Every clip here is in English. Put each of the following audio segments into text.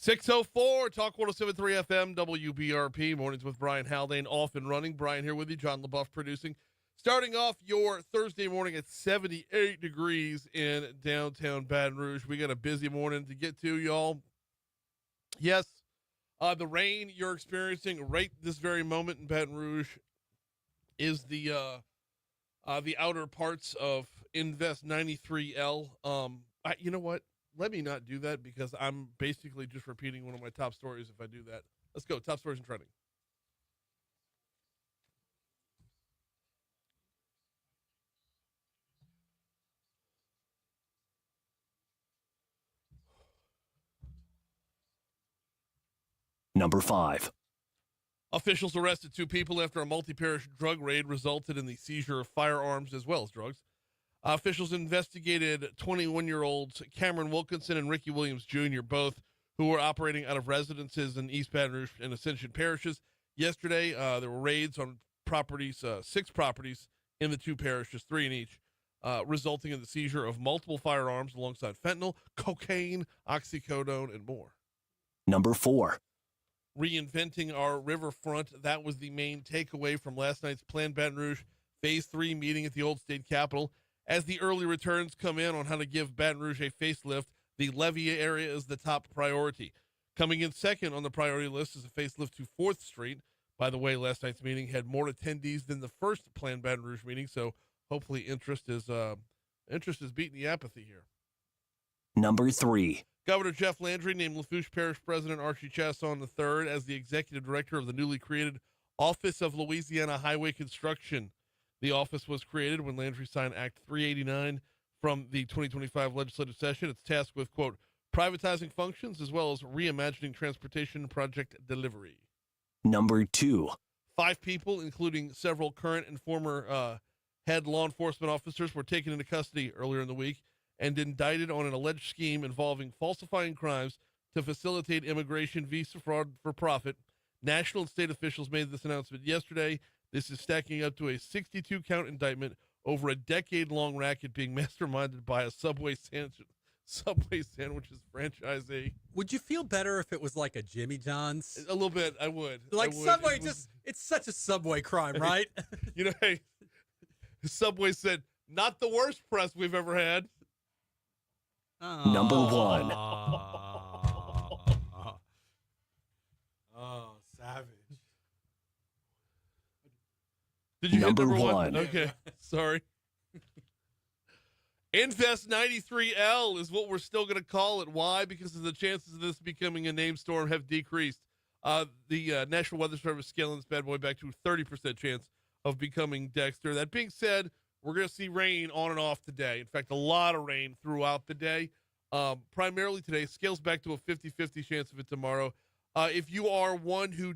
6:04, Talk 107.3 FM, WBRP, Mornings with Brian Haldane, off and running. Brian here with you, John LaBeouf producing. Starting off your Thursday morning at 78 degrees in downtown Baton Rouge. We got a busy morning to get to, y'all. Yes, the rain you're experiencing right this very moment in Baton Rouge is the outer parts of Invest 93L. You know what? Let me not do that because I'm basically just repeating one of my top stories if I do that. Let's go. Top stories and trending. Number 5. Officials arrested 2 people after a multi-parish drug raid resulted in the seizure of firearms as well as drugs. Officials investigated 21-year-olds Cameron Wilkinson and Ricky Williams Jr., both who were operating out of residences in East Baton Rouge and Ascension parishes. Yesterday, there were raids on properties, 6 properties in the 2 parishes, 3 in each, resulting in the seizure of multiple firearms alongside fentanyl, cocaine, oxycodone, and more. Number 4. Reinventing our riverfront. That was the main takeaway from last night's Plan Baton Rouge Phase 3 meeting at the Old State Capitol. As the early returns come in on how to give Baton Rouge a facelift, the levee area is the top priority. Coming in second on the priority list is a facelift to 4th Street. By the way, last night's meeting had more attendees than the first Plan Baton Rouge meeting, so hopefully interest is beating the apathy here. Number 3. Governor Jeff Landry named Lafourche Parish President Archie Chasson III as the executive director of the newly created Office of Louisiana Highway Construction. The office was created when Landry signed Act 389 from the 2025 legislative session. It's tasked with, quote, privatizing functions as well as reimagining transportation project delivery. Number 2. 5 people, including several current and former head law enforcement officers, were taken into custody earlier in the week and indicted on an alleged scheme involving falsifying crimes to facilitate immigration visa fraud for profit. National and state officials made this announcement yesterday. This is stacking up to a 62-count indictment over a decade-long racket being masterminded by a Subway sandwiches franchisee. Would you feel better if it was like a Jimmy John's? A little bit, I would. Like Subway, it's such a Subway crime, right? You know, hey, Subway said, not the worst press we've ever had. Number 1. Oh, savage. Did you Number hit number 1? one. Okay, sorry. Invest 93L is what we're still going to call it. Why? Because the chances of this becoming a name storm have decreased. The National Weather Service scaling this bad boy back to a 30% chance of becoming Dexter. That being said, we're going to see rain on and off today. In fact, a lot of rain throughout the day. Primarily today, scales back to a 50-50 chance of it tomorrow. If you are one who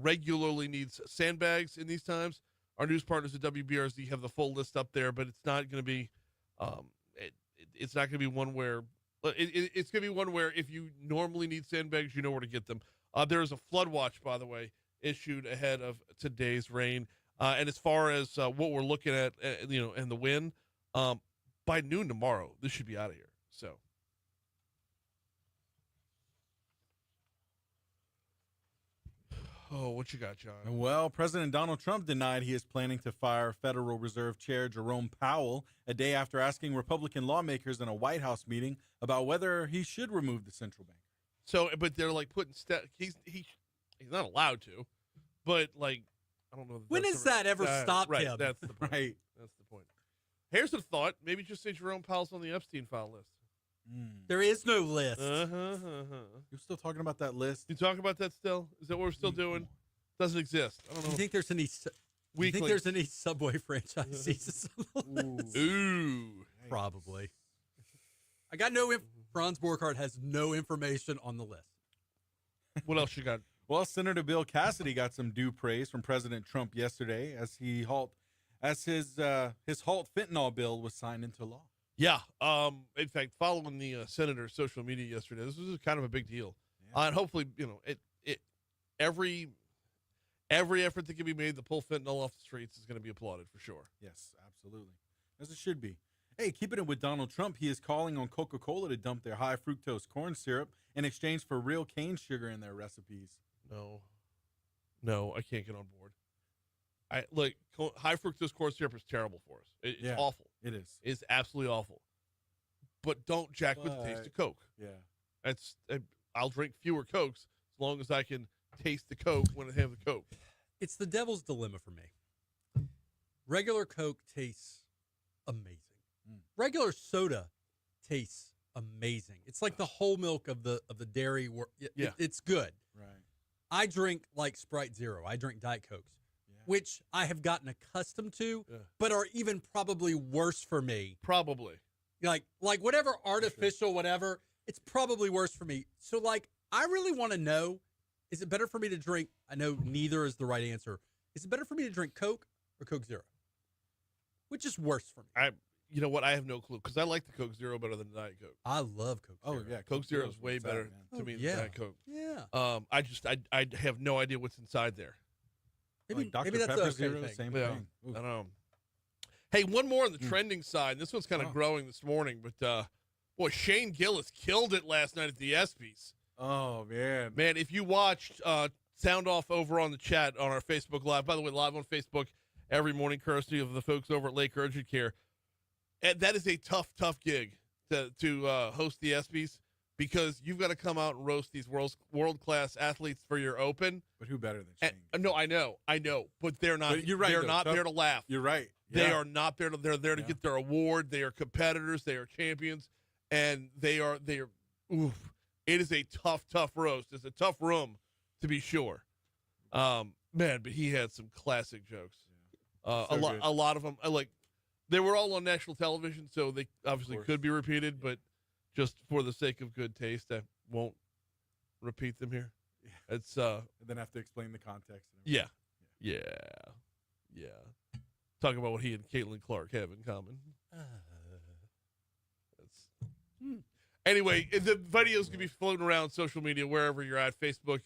regularly needs sandbags in these times, our news partners at WBRZ have the full list up there, but it's not going to be, it's not going to be one where, it's going to be one where if you normally need sandbags, you know where to get them. There is a flood watch, by the way, issued ahead of today's rain. And as far as what we're looking at, and the wind, by noon tomorrow, this should be out of here. So. Oh, what you got, John? Well, President Donald Trump denied he is planning to fire Federal Reserve Chair Jerome Powell a day after asking Republican lawmakers in a White House meeting about whether he should remove the central bank. So, but they're like putting he's not allowed to, but like I don't know. When has that ever stopped right, him? That's the point. Right. That's the point. Here's a thought: maybe just say Jerome Powell's on the Epstein file list. There is no list. You're still talking about that list? You talking about that still? Is that what we're still doing? Doesn't exist. I don't know. Do you think there's any? Do you think there's any Subway franchisees on the list? Ooh, Probably. I got no. Franz Borghardt has no information on the list. What else you got? Well, Senator Bill Cassidy got some due praise from President Trump yesterday as his halt fentanyl bill was signed into law. Yeah. In fact, following the senator's social media yesterday, this was kind of a big deal. Yeah. And hopefully, every effort that can be made to pull fentanyl off the streets is going to be applauded for sure. Yes, absolutely. As it should be. Hey, keeping it with Donald Trump, he is calling on Coca-Cola to dump their high fructose corn syrup in exchange for real cane sugar in their recipes. No, I can't get on board. High fructose corn syrup is terrible for us. It's awful. It is. It's absolutely awful. But don't jack with the taste of Coke. Yeah. I'll drink fewer Cokes as long as I can taste the Coke when I have the Coke. It's the devil's dilemma for me. Regular Coke tastes amazing. Regular soda tastes amazing. It's like the whole milk of the dairy. It's good. Right. I drink like Sprite Zero. I drink Diet Cokes, which I have gotten accustomed to, but are even probably worse for me. Probably. Like whatever artificial, whatever, it's probably worse for me. So I really want to know, is it better for me to drink? I know neither is the right answer. Is it better for me to drink Coke or Coke Zero? Which is worse for me? You know what? I have no clue because I like the Coke Zero better than Diet Coke. I love Coke Zero. Oh yeah, Coke Zero is way better to me than Diet Coke. Yeah. I have no idea what's inside there. Maybe Dr. that's Pepper okay Zero, thing. same Yeah. thing. I don't know. Hey, one more on the trending side. This one's kind of growing this morning, but boy, Shane Gillis killed it last night at the ESPYs. Oh man, if you watched sound off over on the chat on our Facebook Live, by the way, live on Facebook every morning, courtesy of the folks over at Lake Urgent Care. And that is a tough gig to host the ESPYs because you've got to come out and roast these world-class athletes for your open. but who better than Shane? No, I know, but they're not. But you're right, They're though. not there to laugh. You're right. They are not there. They're there to get their award. They are competitors. They are champions, and they are. Oof! It is a tough roast. It's a tough room, to be sure. But he had some classic jokes. A lot of them. They were all on national television, so they obviously could be repeated. But just for the sake of good taste, I won't repeat them here. Yeah. It's and then have to explain the context. Yeah. Talking about what he and Caitlin Clark have in common. Anyway, the videos can be floating around social media wherever you're at. Facebook,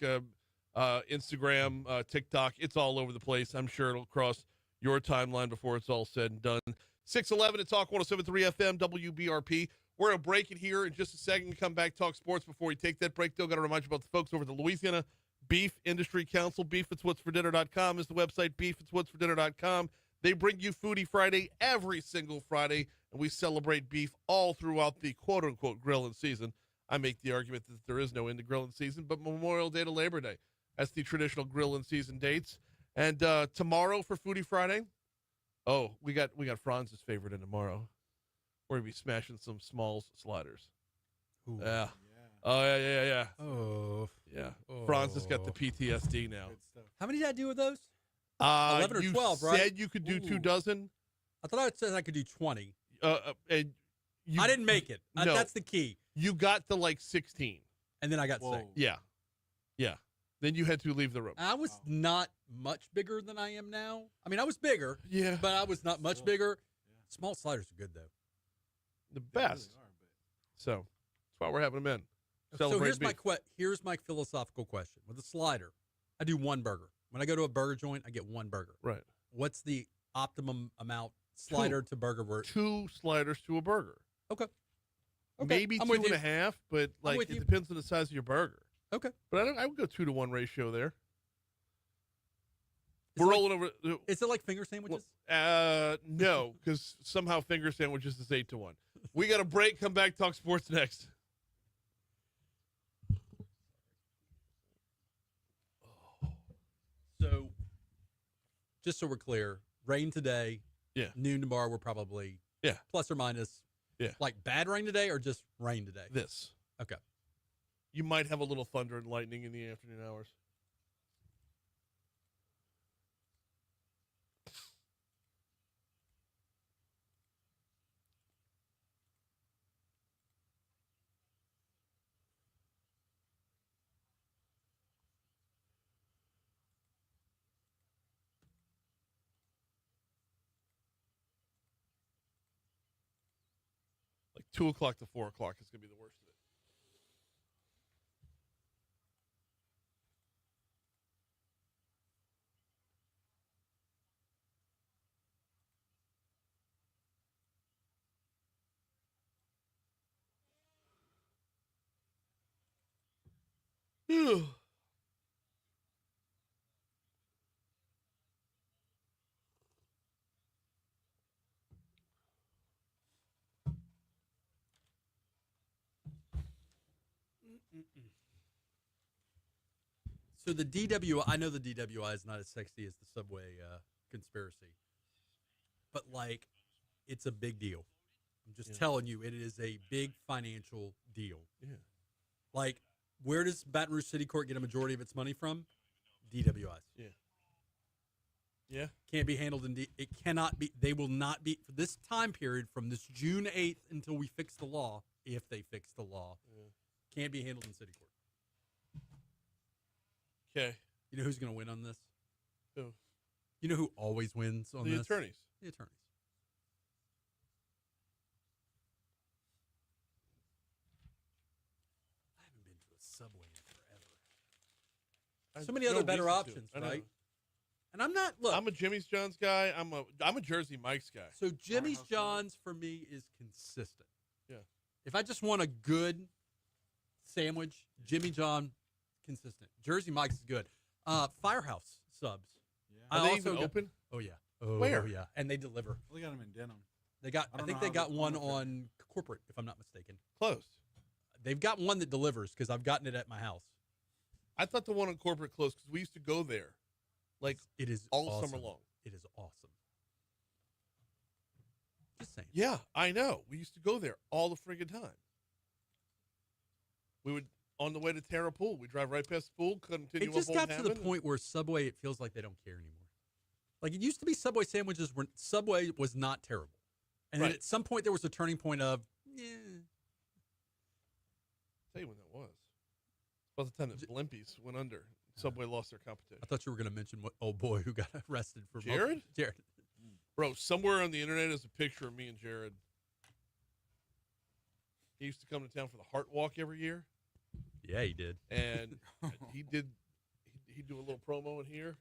Instagram, TikTok. It's all over the place. I'm sure it'll cross your timeline before it's all said and done. 611 at Talk 107.3 FM, WBRP. We're going to break it here in just a second. Come back, talk sports. Before we take that break, though, got to remind you about the folks over at the Louisiana Beef Industry Council. BeefIt'sWhat'sForDinner.com is the website. BeefIt'sWhat'sForDinner.com. They bring you Foodie Friday every single Friday, and we celebrate beef all throughout the quote-unquote grilling season. I make the argument that there is no end to grilling season, but Memorial Day to Labor Day. That's the traditional grilling season dates. And tomorrow for Foodie Friday, we got Franz's favorite in tomorrow. We're going to be smashing some Smalls sliders. Ooh, yeah. Oh, yeah. Oh. Yeah. Franz has got the PTSD now. How many did I do with those? 11 or 12, right? You said you could do 2 dozen. I thought I said I could do 20. And I didn't make it. No. That's the key. You got to 16. And then I got sick. Yeah. Then you had to leave the room. I was not much bigger than I am now. I mean, I was bigger. Yeah. But I was not much bigger. Small sliders are good, though. The best. So that's why we're having them in. So here's my philosophical question. With a slider, I do 1 burger. When I go to a burger joint, I get 1 burger. Right. What's the optimum amount slider to burger? 2 sliders to a burger. Okay. Maybe I'm 2.5, but it depends on the size of your burger. Okay. But I would go 2-to-1 ratio there. We're rolling over. Is it like finger sandwiches? No, because somehow finger sandwiches is 8-to-1. We got a break. Come back. Talk sports next. So, just so we're clear, rain today. Yeah. Noon tomorrow. We're probably plus or minus. Yeah. Like bad rain today or just rain today? This. Okay. You might have a little thunder and lightning in the afternoon hours. Like 2 o'clock to 4 o'clock is going to be the worst of it. So the DWI, I know the DWI is not as sexy as the subway conspiracy, but like, it's a big deal. I'm just telling you, it is a big financial deal. Yeah. Like, where does Baton Rouge City Court get a majority of its money from? DWIs. Yeah. Yeah. Can't be handled it cannot be. They will not be for this time period from this June 8th until we fix the law. If they fix the law, can't be handled in city court. Okay. You know who's going to win on this? Who? You know who always wins on The this? attorneys. The attorneys. I haven't been to a Subway in forever. So many other better options, right? And I'm not. Look, I'm a Jimmy's John's guy. I'm a Jersey Mike's guy. So Jimmy's John's for me is consistent. Yeah. If I just want a good sandwich, Jimmy John, consistent. Jersey Mike's is good. Firehouse subs. Yeah. Are they even open? Oh yeah. Oh, Where? Oh yeah. And they deliver. They got them in Denham. They got. I think they got one on corporate, if I'm not mistaken. Closed. They've got one that delivers because I've gotten it at my house. I thought the one on corporate closed because we used to go there, like it is all awesome. summer long. It is awesome. Just saying. Yeah, I know. We used to go there all the friggin' time. We would on the way to Terra Pool. We drive right past the pool. Continue. It just got to the point where Subway, it feels like they don't care anymore. Like it used to be, Subway sandwiches were Subway was not terrible, and then at some point there was a turning point of, I'll tell you when that was. About the time that Blimpies went under, Subway lost their competition. I thought you were going to mention what old boy who got arrested for Jared. Jared. Bro, somewhere on the internet is a picture of me and Jared. He used to come to town for the Heart Walk every year. Yeah, he did. And he'd do a little promo in here.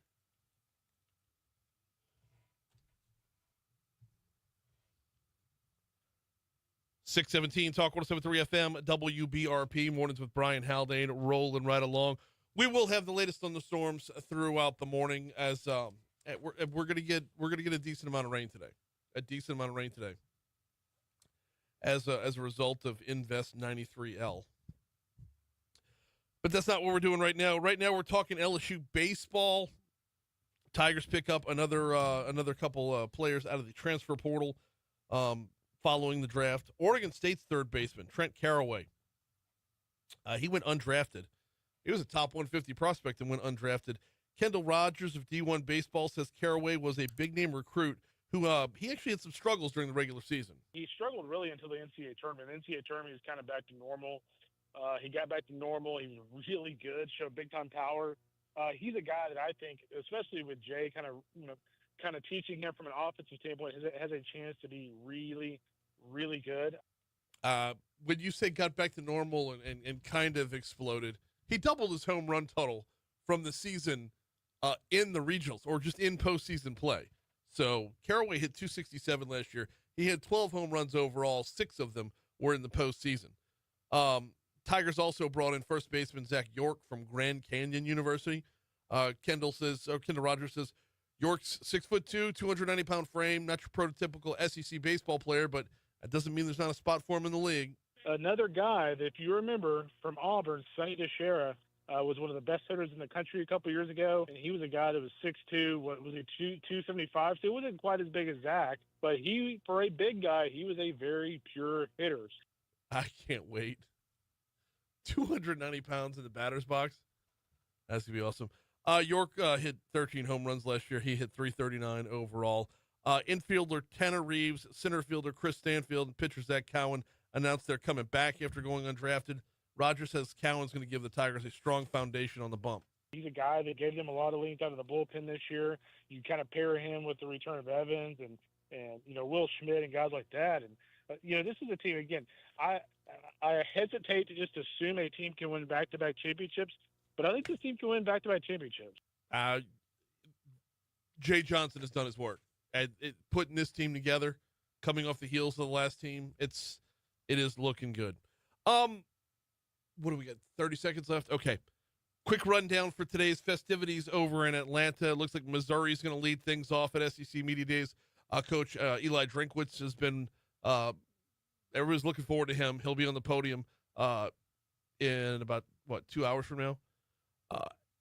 .617 Talk 107.3 FM WBRP mornings with Brian Haldane rolling right along. We will have the latest on the storms throughout the morning as we're gonna get a decent amount of rain today. As a result of Invest 93L. But that's not what we're doing right now. Right now we're talking LSU baseball. Tigers pick up another couple players out of the transfer portal following the draft. Oregon State's third baseman, Trent Caraway. He went undrafted. He was a top 150 prospect and went undrafted. Kendall Rogers of D1 Baseball says Caraway was a big-name recruit who he actually had some struggles during the regular season. He struggled really until the NCAA tournament. NCAA tournament, he was kind of back to normal. He got back to normal. He was really good, showed big-time power. He's a guy that I think, especially with Jay kind of teaching him from an offensive standpoint, has a chance to be really, really good. When you say got back to normal and kind of exploded, he doubled his home run total from the season in the regionals or just in postseason play. So Caraway hit 267 last year. He had 12 home runs overall. 6 of them were in the postseason. Tigers also brought in first baseman Zach York from Grand Canyon University. Kendall Rogers says York's 6'2", 290-pound frame, not your prototypical SEC baseball player, but that doesn't mean there's not a spot for him in the league. Another guy that, if you remember, from Auburn, Sonny DeShera, was one of the best hitters in the country a couple years ago, and he was a guy that was 6'2", 275, so he wasn't quite as big as Zach, but for a big guy, he was a very pure hitter. I can't wait. 290 pounds in the batter's box. That's going to be awesome. York hit 13 home runs last year. He hit 339 overall. Infielder Tanner Reeves, center fielder Chris Stanfield, and pitcher Zach Cowan announced they're coming back after going undrafted. Rogers says Cowan's going to give the Tigers a strong foundation on the bump. He's a guy that gave them a lot of length out of the bullpen this year. You kind of pair him with the return of Evans and Will Schmidt and guys like that. And, this is a team, again, I hesitate to just assume a team can win back-to-back championships, but I think this team can win back-to-back championships. Jay Johnson has done his work at putting this team together, coming off the heels of the last team. It is looking good. What do we got? 30 seconds left. Okay. Quick rundown for today's festivities over in Atlanta. It looks like Missouri is going to lead things off at SEC Media Days. Coach Eli Drinkwitz has been, everybody's looking forward to him. He'll be on the podium in about, 2 hours from now?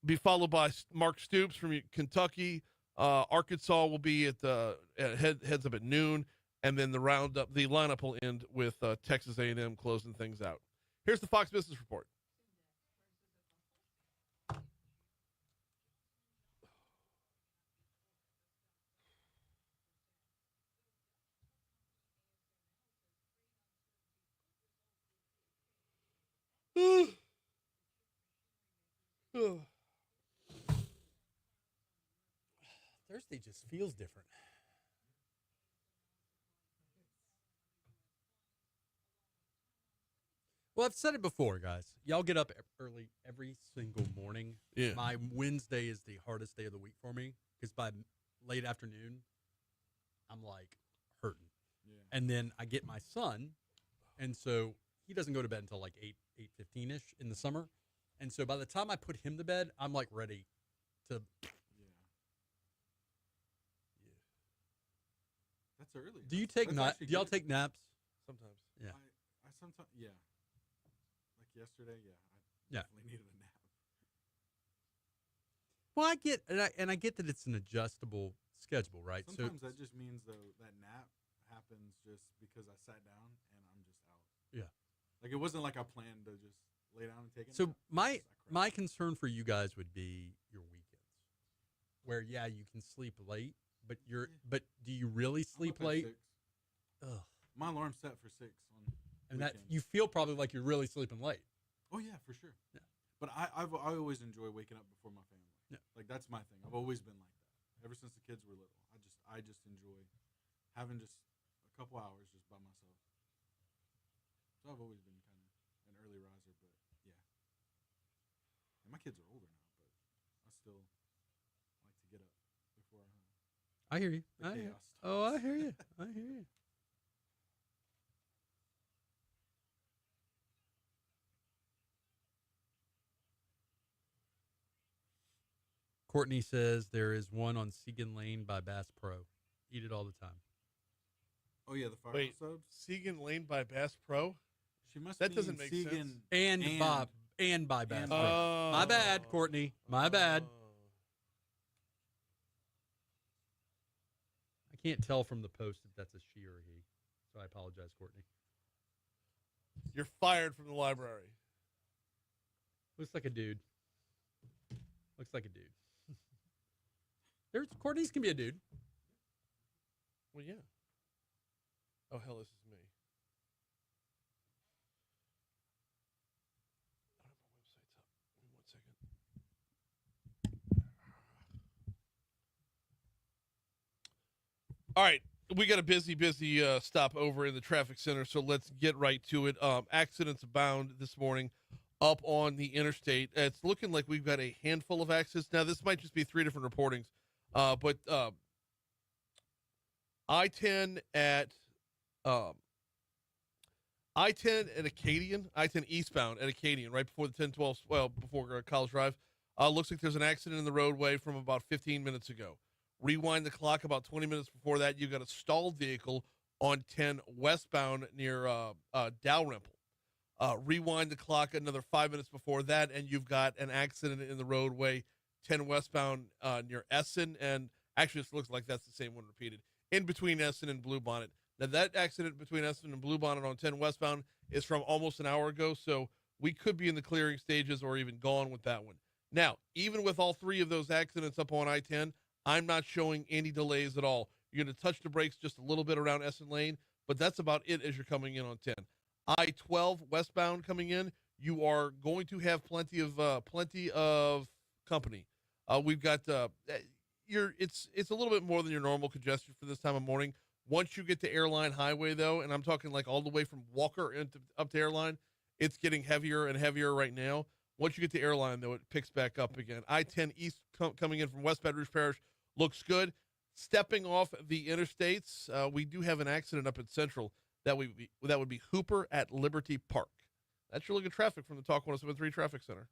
Be followed by Mark Stoops from Kentucky. Arkansas will be heads up at noon, and then the lineup will end with Texas A&M closing things out. Here's the Fox Business Report. Thursday just feels different. Well, I've said it before, guys. Y'all get up early every single morning. Yeah. My Wednesday is the hardest day of the week for me because by late afternoon, I'm like hurting. Yeah. And then I get my son, and so he doesn't go to bed until like 8:15-ish in the summer. And so by the time I put him to bed, I'm like ready to. That's early. Do you take That's do y'all good. take naps? Sometimes. Yeah. I sometimes, yeah. Like yesterday, yeah. Yeah. Definitely needed a nap. Well, I get and I get that it's an adjustable schedule, right? Sometimes that just means though that nap happens just because I sat down and I'm just out. Yeah. Like it wasn't like I planned to just lay down and take a So nap. my concern for you guys would be your weekends, where you can sleep late, but do you really sleep late? 6. Ugh. My alarm's set for 6 on And that weekends. you feel probably like you're really sleeping late. Oh yeah, for sure. Yeah. But I always enjoy waking up before my family. Yeah. Like that's my thing. I've always been like that. Ever since the kids were little. I just enjoy having just a couple hours just by myself. So I've always been kind of an early riser, but yeah. And my kids are older now, but I still like to get up before I hear you. the I hear. chaos starts. Oh, I hear you. I hear you. Courtney says there is one on Segan Lane by Bass Pro. Eat it all the time. Oh yeah, the fire Wait. subs. Segan Lane by Bass Pro? She must That mean doesn't make Segan sense. And by Bass and Pro. Oh. My bad, Courtney. My bad. I can't tell from the post if that's a she or a he. So I apologize, Courtney. You're fired from the library. Looks like a dude. Looks like a dude. Courtney's can be a dude. Well, yeah. Oh, hell, this is me. I don't have my websites up. Give me 1 second. All right. We got a busy stop over in the traffic center, so let's get right to it. Accidents abound this morning up on the interstate. It's looking like we've got a handful of accidents. Now, this might just be 3 different reportings, but I-10 at Acadian, I-10 eastbound at Acadian, right before the 1012, well, before College Drive. Looks like there's an accident in the roadway from about 15 minutes ago. Rewind the clock about 20 minutes before that, you got a stalled vehicle on 10 westbound near Dalrymple. Rewind the clock another 5 minutes before that, and you've got an accident in the roadway 10 westbound near Essen, and actually this looks like that's the same one repeated, in between Essen and Bluebonnet. Now, that accident between Essen and Bluebonnet on 10 westbound is from almost an hour ago, so we could be in the clearing stages or even gone with that one. Now, even with all 3 of those accidents up on I-10, I'm not showing any delays at all. You're going to touch the brakes just a little bit around Essen Lane, but that's about it as you're coming in on 10. I-12 westbound coming in, you are going to have plenty of company. We've got it's a little bit more than your normal congestion for this time of morning. Once you get to Airline Highway, though, and I'm talking like all the way from Walker up to Airline, it's getting heavier and heavier right now. Once you get to Airline, though, it picks back up again. I-10 east coming in from West Baton Rouge Parish looks good. Stepping off the interstates, we do have an accident up at Central. That would be Hooper at Liberty Park. That's your look at traffic from the Talk 107.3 Traffic Center.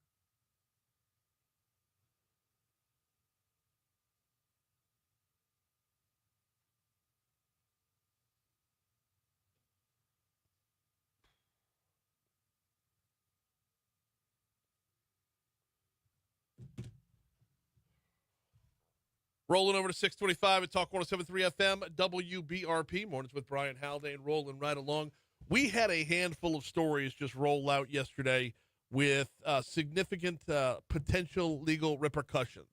Rolling over to 625 at Talk 107.3 FM, WBRP. Mornings with Brian Haldane, rolling right along. We had a handful of stories just roll out yesterday with significant potential legal repercussions.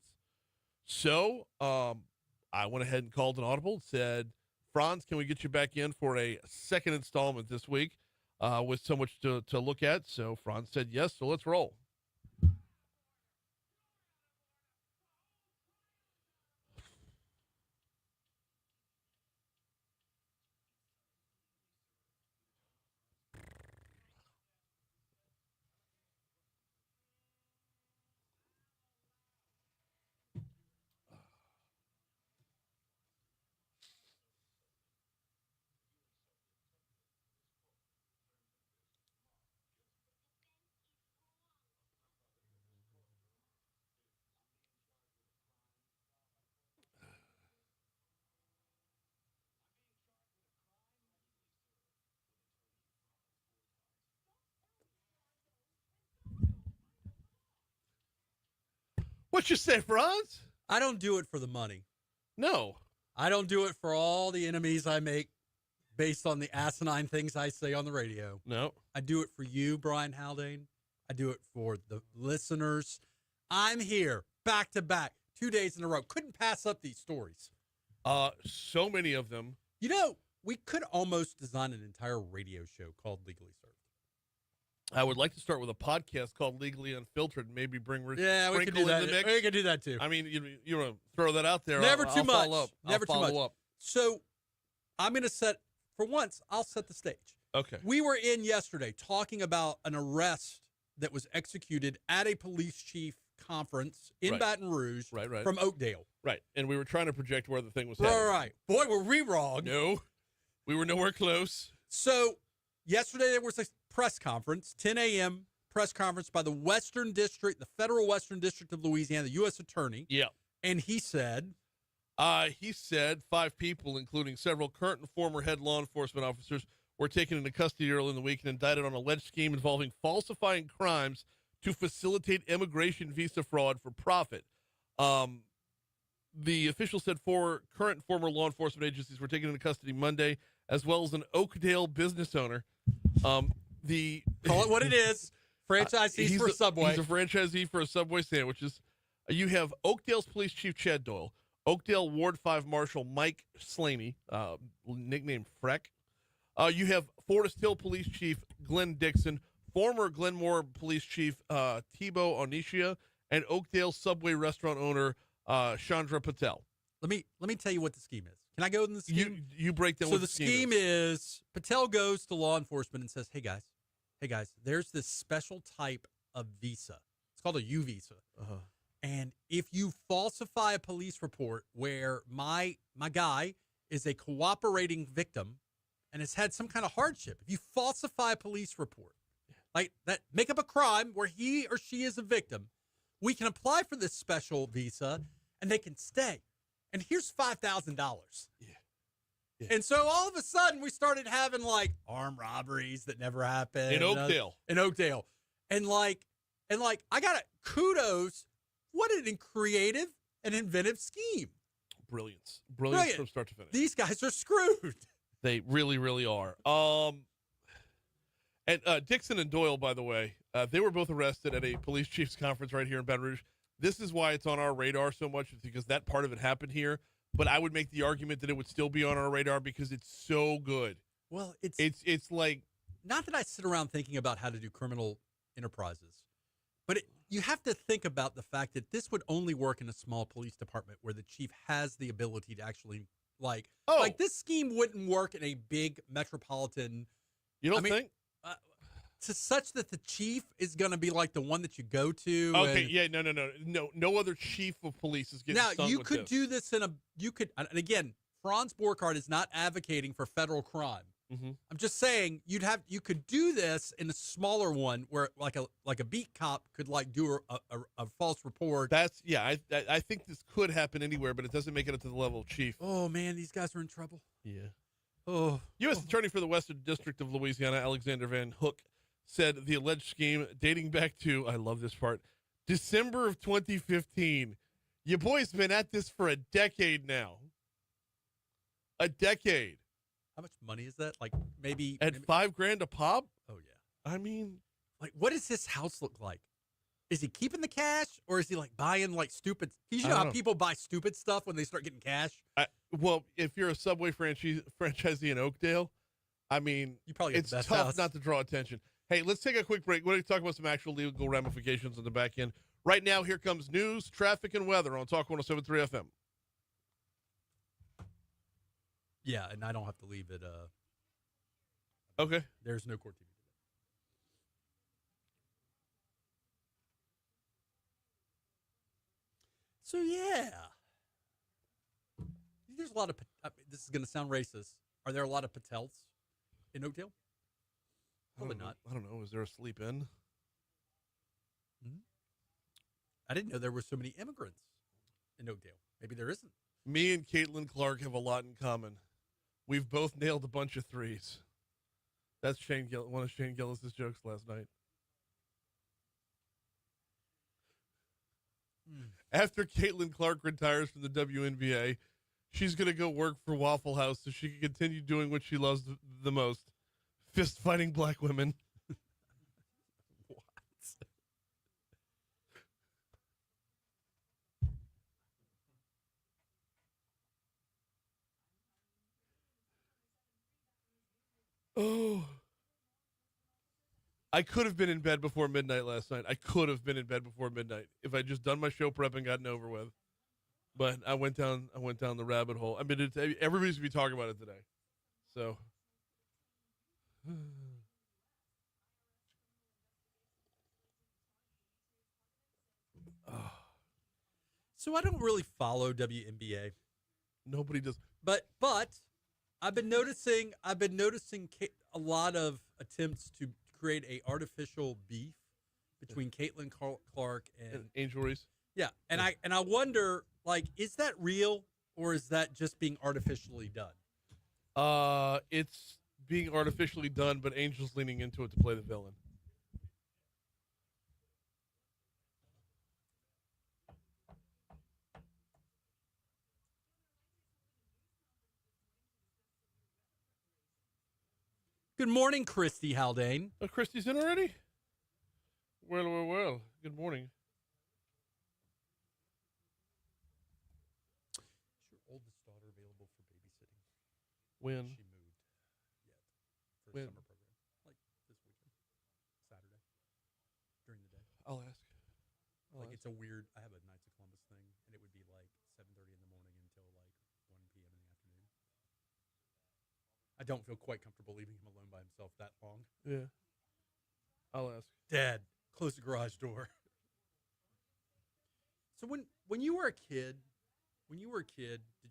So I went ahead and called an audible and said, Franz, can we get you back in for a second installment this week with so much to look at? So Franz said yes, so let's roll. What you say, Franz? I don't do it for the money. No. I don't do it for all the enemies I make based on the asinine things I say on the radio. No. I do it for you, Brian Haldane. I do it for the listeners. I'm here back to back, 2 days in a row. Couldn't pass up these stories. So many of them. You know, we could almost design an entire radio show called Legally Served. I would like to start with a podcast called Legally Unfiltered and maybe bring Yeah, we could do Sprinkle that. in the mix. We could do that too. I mean, you want to throw that out there. Never I'll too much. Follow up. Never I'll too follow much. up. So I'm going to I'll set the stage. Okay. We were in yesterday talking about an arrest that was executed at a police chief conference in Right. Baton Rouge Right. from Oakdale. Right. And we were trying to project where the thing was All headed. right. Boy, were we wrong. No. We were nowhere close. So yesterday there was a press conference, 10 a.m. press conference by the the Federal Western District of Louisiana, the U.S. Attorney. Yeah. And he said, 5 people, including several current and former head law enforcement officers, were taken into custody early in the week and indicted on an alleged scheme involving falsifying crimes to facilitate immigration visa fraud for profit. The official said 4 current and former law enforcement agencies were taken into custody Monday, as well as an Oakdale business owner. call it what it is, franchisees for Subway. He's a franchisee for a Subway sandwiches. You have Oakdale's police chief, Chad Doyle, Oakdale Ward 5 Marshal Mike Slaney, nicknamed Freck. You have Forest Hill Police Chief Glenn Dixon, former Glenmore Police Chief Thibaut Onicia, and Oakdale Subway restaurant owner Chandra Patel. Let me tell you what the scheme is. Can I go in the scheme? You break down So what the scheme is Patel goes to law enforcement and says, hey guys, there's this special type of visa. It's called a U visa. Uh-huh. And if you falsify a police report where my guy is a cooperating victim and has had some kind of hardship, if you falsify a police report, like that, make up a crime where he or she is a victim, we can apply for this special visa and they can stay. And here's $5,000. Yeah. And so all of a sudden we started having like armed robberies that never happened. In Oakdale. And I got to kudos. What an creative and inventive scheme. Brilliance Brilliant. from start to finish. These guys are screwed. They really, really are. And Dixon and Doyle, by the way, they were both arrested at a police chief's conference right here in Baton Rouge. This is why it's on our radar so much, because that part of it happened here. But I would make the argument that it would still be on our radar because it's so good. Well, It's like, not that I sit around thinking about how to do criminal enterprises, but you have to think about the fact that this would only work in a small police department where the chief has the ability to actually like this scheme wouldn't work in a big metropolitan. you don't think? To such that the chief is going to be like the one that you go to. Okay, yeah, no other chief of police is getting Now, stung you with could this. do this and again, Franz Borghardt is not advocating for federal crime. Mm-hmm. I'm just saying you could do this in a smaller one where like a beat cop could like do a false report. I think this could happen anywhere, but it doesn't make it up to the level of chief. Oh man, these guys are in trouble. Yeah. Oh, U.S. Attorney for the Western District of Louisiana, Alexander Van Hook, said the alleged scheme dating back to, I love this part, December of 2015 Your boy's been at this for a decade now. A decade. How much money is that? Like maybe At $5,000 a pop? Oh yeah. I mean, Like, what does his house look like? Is he keeping the cash, or is he like buying like stupid? You I know how don't know. people buy stupid stuff when they start getting cash. well, if you're a Subway franchisee in Oakdale, I mean, You probably get it's the best tough house. not to draw attention. Hey, let's take a quick break. We're going to talk about some actual legal ramifications on the back end. Right now, here comes news, traffic, and weather on Talk 107.3 FM. Yeah, and I don't have to leave it. Okay. There's no court TV today. So yeah, there's a lot of. This is going to sound racist. Are there a lot of Patels in Oakdale? Probably not. I don't know. Is there a sleep in? I didn't know there were so many immigrants in Oakdale. Maybe there isn't. Me and Caitlin Clark have a lot in common. We've both nailed a bunch of threes. That's one of Shane Gillis' jokes last night. After Caitlin Clark retires from the WNBA, she's going to go work for Waffle House so she can continue doing what she loves the most, fist fighting black women. What? Oh. I could have been in bed before midnight last night. I could have been in bed before midnight if I'd just done my show prep and gotten over with. But I went down the rabbit hole. I mean, everybody's going to be talking about it today. So. So I don't really follow WNBA, Nobody does. but I've been noticing a lot of attempts to create a artificial beef between Caitlin Clark and Angel Reese. yeah, and I wonder, like, is that real or is that just being artificially done? It's being artificially done, but Angel's leaning into it to play the villain. Good morning, Christy Haldane. Oh, Christy's in already? Well. Good morning. Is your oldest daughter available for babysitting? When? She moved yet for When? a summer program, like this weekend, Saturday, during the day. I'll ask. Like it's a weird. I have a Knights of Columbus thing, and it would be like 7:30 in the morning until like 1 p.m. in the afternoon. I don't feel quite comfortable leaving him alone by himself that long. Yeah. I'll ask. Dad, close the garage door. So when you were a kid, did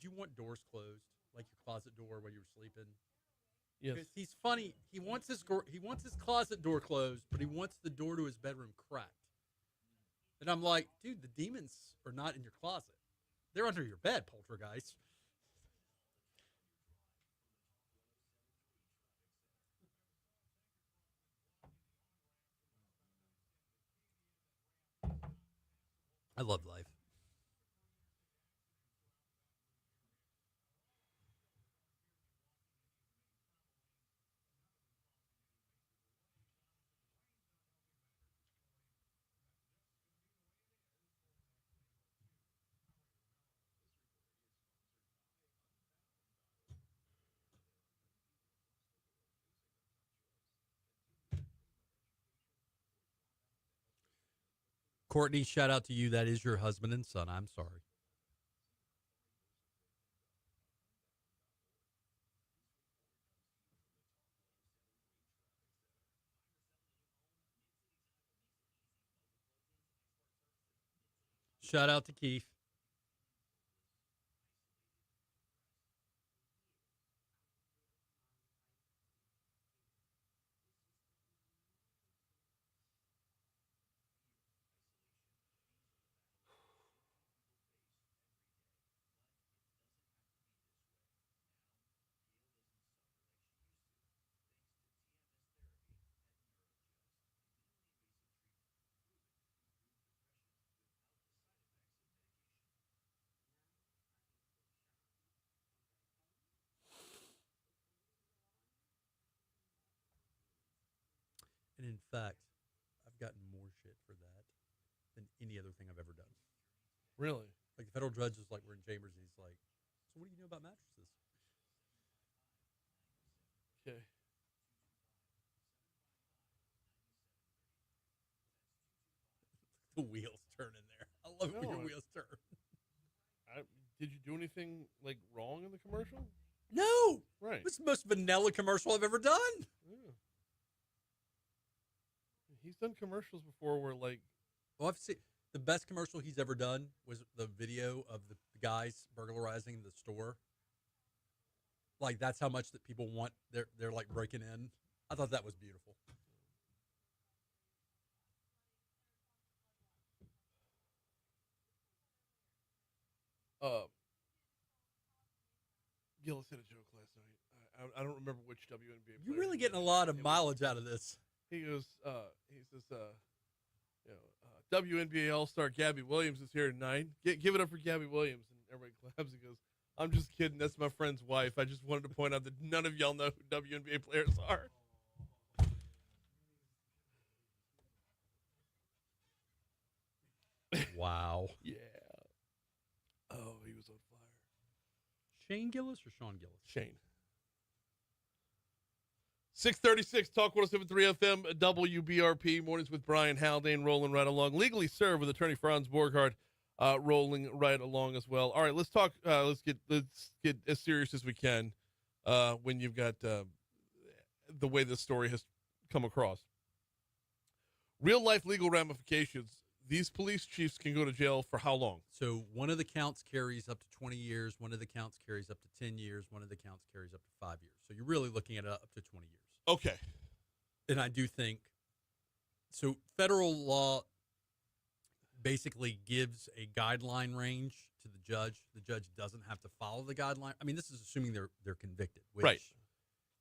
you want doors closed, like your closet door while you were sleeping? Yes. Because he's funny. He wants his closet door closed, but he wants the door to his bedroom cracked. And I'm like, dude, the demons are not in your closet. They're under your bed, poltergeist. I love life. Courtney, shout out to you. That is your husband and son. I'm sorry. Shout out to Keith. And in fact, I've gotten more shit for that than any other thing I've ever done. Really? Like the federal judge is like, we're in chambers, and he's like, so what do you know about mattresses? Okay. The wheels turning there. I love it when your wheels turn. Did you do anything like wrong in the commercial? No. Right. This is the most vanilla commercial I've ever done. Yeah. He's done commercials before where like. Well, I've seen the best commercial he's ever done was the video of the guys burglarizing the store. Like that's how much that people want. They're like breaking in. I thought that was beautiful. Gillis had a joke last night. I don't remember which WNBA. You're player really it getting a was. lot of It was- mileage out of this. He goes. He says. WNBA All-Star Gabby Williams is here tonight. Give it up for Gabby Williams, and everybody claps. He goes, "I'm just kidding. That's my friend's wife. I just wanted to point out that none of y'all know who WNBA players are." Wow. Yeah. Oh, he was on fire. Shane Gillis or Sean Gillis? Shane. 636 Talk 107.3 FM WBRP Mornings with Brian Haldane rolling right along. Legally served with attorney Franz Borghardt rolling right along as well. All right, let's talk. Let's get as serious as we can when you've got the way this story has come across. Real life legal ramifications. These police chiefs can go to jail for how long? So one of the counts carries up to 20 years. One of the counts carries up to 10 years. One of the counts carries up to 5 years. So you're really looking at up to 20 years. Okay. And I do think, so federal law basically gives a guideline range to the judge. The judge doesn't have to follow the guideline. I mean, this is assuming they're convicted, which Right.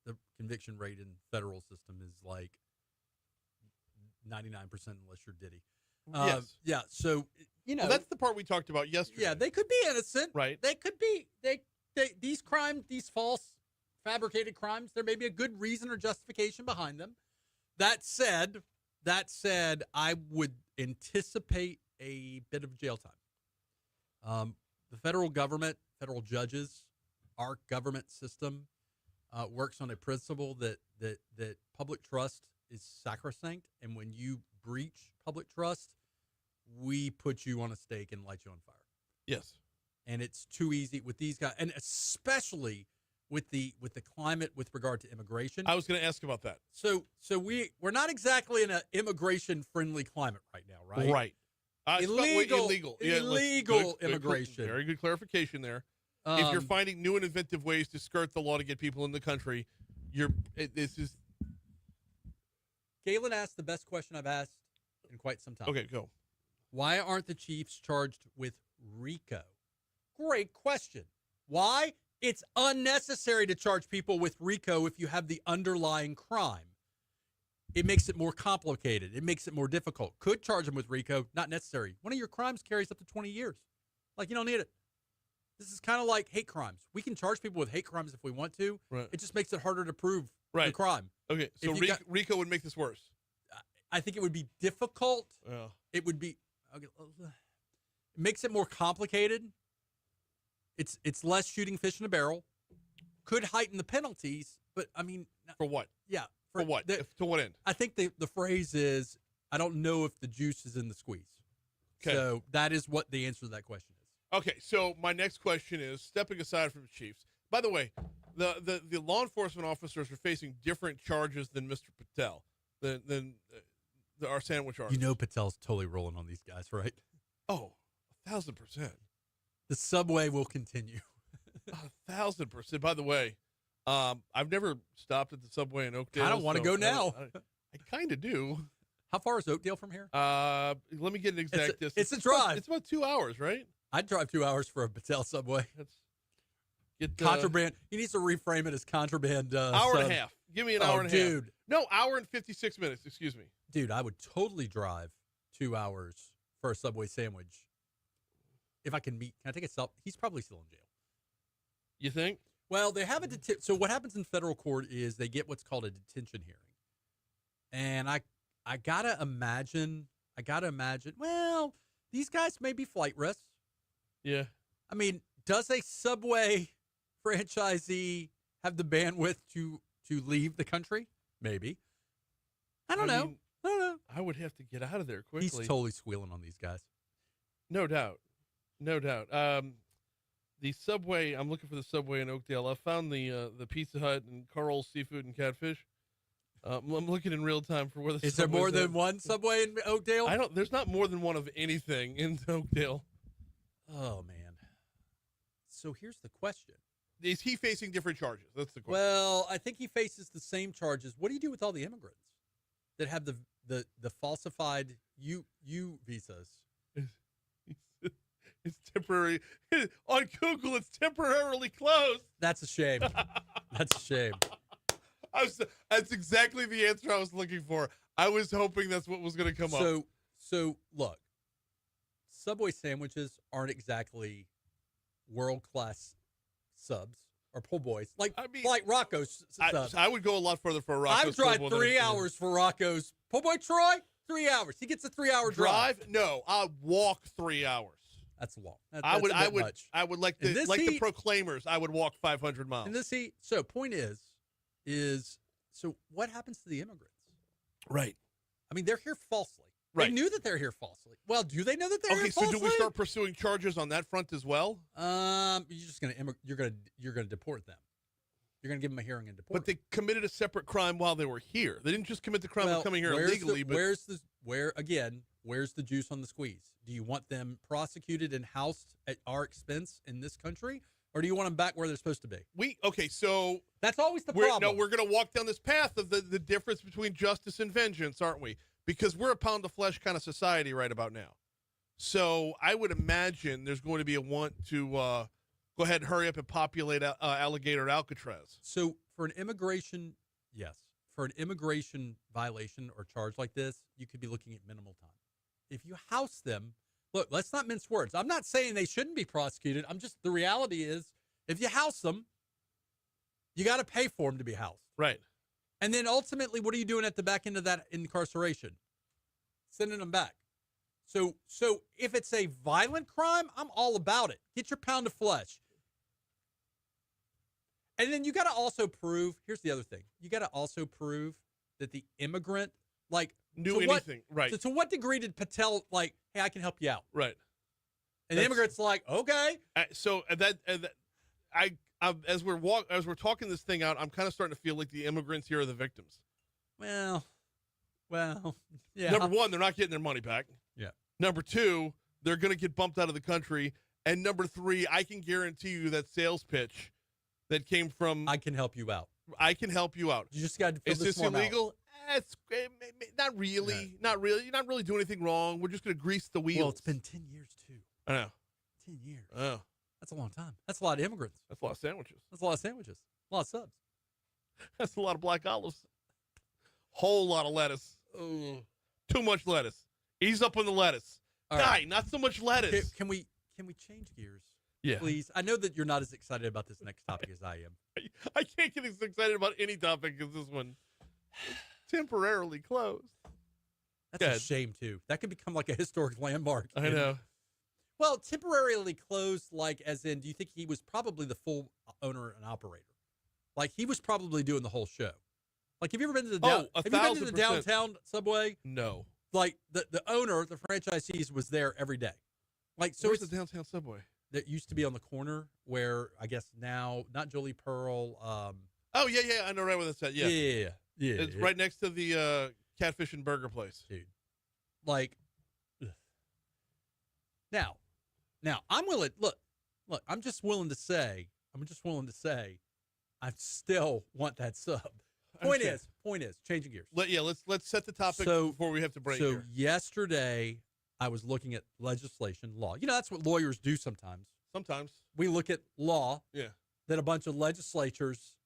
the conviction rate in the federal system is like 99% unless you're Diddy. Yes. Yeah. So, you know, Well, that's the part we talked about yesterday. yeah, they could be innocent. Right. They could be, these crimes, these false fabricated crimes, there may be a good reason or justification behind them. That said, I would anticipate a bit of jail time. The federal government, federal judges, our government system works on a principle that public trust is sacrosanct, and when you breach public trust, we put you on a stake and light you on fire. Yes. And it's too easy with these guys, and especially with the climate with regard to immigration. I was going to ask about that. So we're not exactly in an immigration friendly climate right now, right? Right. Illegal. Illegal Good, immigration. Very good clarification there. If you're finding new and inventive ways to skirt the law to get people in the country, this is Galen asked the best question I've asked in quite some time. okay. Go. Why aren't the Chiefs charged with RICO? Great question. Why? It's unnecessary to charge people with RICO if you have the underlying crime. It makes it more complicated. It makes it more difficult. Could charge them with RICO, not necessary. One of your crimes carries up to 20 years. Like, you don't need it. This is kind of like hate crimes. We can charge people with hate crimes if we want to. Right. It just makes it harder to prove the Right. crime. Okay. So If you RICO would make this worse. I think it would be difficult. Yeah. It would be. Okay, it makes it more complicated. It's less shooting fish in a barrel. Could heighten the penalties, but I mean, For what? yeah. For what? To what end? I think the phrase is, I don't know if the juice is in the squeeze. Okay. So that is what the answer to that question is. Okay. So my next question is, stepping aside from the Chiefs. By the way, the law enforcement officers are facing different charges than Mr. Patel, than our sandwich artist. You know Patel's totally rolling on these guys, right? Oh, 1,000%. The subway will continue. 1,000%. By the way, I've never stopped at the subway in Oakdale. I don't want to go now. I kind of do. How far is Oakdale from here? Let me get an exact distance. It's a drive. It's about 2 hours, right? I'd drive 2 hours for a Patel subway. That's get Contraband. He needs to reframe it as contraband. hour and a half. Give me an hour and a half. Dude. No, hour and 56 minutes. Excuse me. Dude, I would totally drive 2 hours for a Subway sandwich. If I can I take a self? He's probably still in jail. You think? Well, they have a so what happens in federal court is they get what's called a detention hearing. And I I gotta imagine. Well, these guys may be flight risks. Yeah. I mean, does a Subway franchisee have the bandwidth to leave the country? Maybe. I don't know. I would have to get out of there quickly. He's totally squealing on these guys. No doubt. The Subway, I'm looking for the Subway in Oakdale. I found the Pizza Hut and Carl's Seafood and Catfish. I'm looking in real time for where the Is there more Subway's than one Subway in Oakdale? There's not more than one of anything in Oakdale. Oh, man. So here's the question. Is he facing different charges? That's the question. Well, I think he faces the same charges. What do you do with all the immigrants that have the falsified U visas? It's temporary. On Google, it's temporarily closed. That's a shame. That's a shame. That's exactly the answer I was looking for. I was hoping that's what was going to come up. So look, Subway sandwiches aren't exactly world-class subs or po' boys. Like Rocco's subs. I would go a lot further for a Rocco's. I've driven 3 hours for Rocco's. Po' boy Troy, 3 hours. He gets a 3-hour drive. No, I'll walk 3 hours. That's long. I would like the Proclaimers. I would walk 500 miles. In this heat. So point is so what happens to the immigrants? Right. I mean, they're here falsely. Right. They knew that they're here falsely. Well, do they know that they're here falsely? Okay, so do we start pursuing charges on that front as well? You're just gonna you're gonna deport them. You're gonna give them a hearing and deport. But they committed a separate crime while they were here. They didn't just commit the crime of coming here illegally. Where's the juice on the squeeze? Do you want them prosecuted and housed at our expense in this country, or do you want them back where they're supposed to be? So that's always the problem. No, we're going to walk down this path of the difference between justice and vengeance, aren't we? Because we're a pound of flesh kind of society right about now. So I would imagine there's going to be a want to go ahead and hurry up and populate Alligator Alcatraz. So for an immigration violation or charge like this, you could be looking at minimal time. If you house them, look, let's not mince words. I'm not saying they shouldn't be prosecuted. The reality is, if you house them, you got to pay for them to be housed. Right. And then ultimately, what are you doing at the back end of that incarceration? Sending them back. So if it's a violent crime, I'm all about it. Get your pound of flesh. And then you got to also prove, here's the other thing. You got to also prove that the immigrant, knew anything. Right. So to what degree did Patel, hey, I can help you out? Right. And the immigrant's like, okay. As we're talking this thing out, I'm kind of starting to feel like the immigrants here are the victims. Well, yeah. Number one, they're not getting their money back. Yeah. Number two, they're going to get bumped out of the country. And number three, I can guarantee you that sales pitch that came from I can help you out. I can help you out. You just got to fill Is this this form illegal? out. It's not really. No. Not really. You're not really doing anything wrong. We're just going to grease the wheels. Well, it's been 10 years, too. I know. 10 years. Oh. That's a long time. That's a lot of immigrants. That's a lot of sandwiches. That's a lot of sandwiches. A lot of subs. That's a lot of black olives. Whole lot of lettuce. Oh, too much lettuce. Ease up on the lettuce. All Guy, right. not so much lettuce. Can we change gears? Yeah. Please. I know that you're not as excited about this next topic as I am. I can't get as excited about any topic as this one. Temporarily closed. That's a shame, too. That could become like a historic landmark. I know. Well, temporarily closed, as in, do you think he was probably the full owner and operator? He was probably doing the whole show. Have you ever been to the have you been to the downtown Subway? No. The owner, the franchisees was there every day. So where's the downtown Subway? That used to be on the corner where I guess now not Jolie Pearl. Oh yeah, I know right where that's at. Yeah. It's right next to the Catfish and Burger place, dude. Now I'm willing. Look. I'm just willing to say. I still want that sub. Point is, changing gears. Let's set the topic before we have to break. So yesterday, I was looking at legislation, law. That's what lawyers do sometimes. Sometimes we look at law. Yeah. That a bunch of legislatures,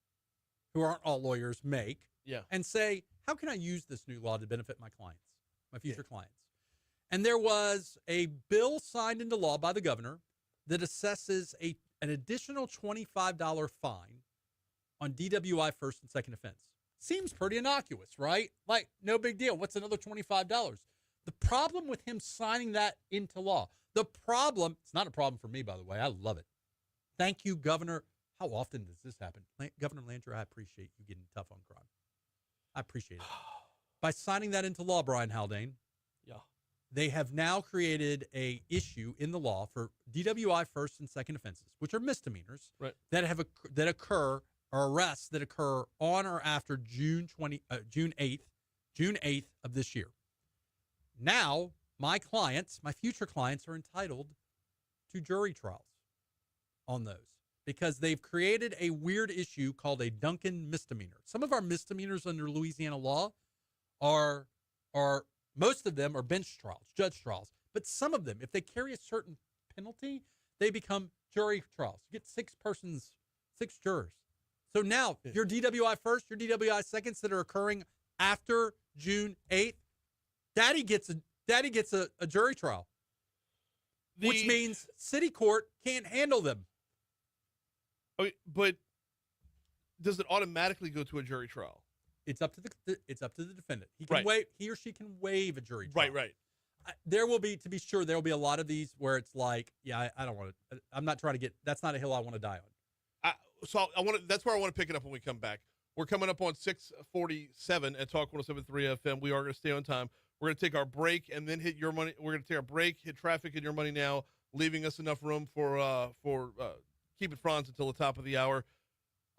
who aren't all lawyers, make. Yeah. And say, how can I use this new law to benefit my clients, my future clients? And there was a bill signed into law by the governor that assesses an additional $25 fine on DWI first and second offense. Seems pretty innocuous, right? Like, no big deal. What's another $25? The problem with him signing that into law, it's not a problem for me, by the way. I love it. Thank you, Governor. How often does this happen? Governor Landry, I appreciate you getting tough on crime. I appreciate it. By signing that into law, Brian Haldane, Yeah. they have now created a issue in the law for DWI first and second offenses, which are misdemeanors Right. that occur or arrests that occur on or after June 8th of this year. Now, my future clients are entitled to jury trials on those because they've created a weird issue called a Duncan misdemeanor. Some of our misdemeanors under Louisiana law are most of them are bench trials, judge trials. But some of them, if they carry a certain penalty, they become jury trials. You get 6 jurors. So now your DWI first, your DWI seconds that are occurring after June 8th, Daddy gets a jury trial, which means city court can't handle them. Okay, but does it automatically go to a jury trial? It's up to the defendant. He or she can waive a jury trial. Right. There will be, to be sure, there will be a lot of these where it's like, yeah, I don't want to. I'm not trying to get. That's not a hill I want to die on. That's where I want to pick it up when we come back. We're coming up on 6:47 at Talk 107.3 FM. We are going to stay on time. We're going to take our break and then hit your money. We're going to take our break, hit traffic and your money now, leaving us enough room for Keep It Franz until the top of the hour.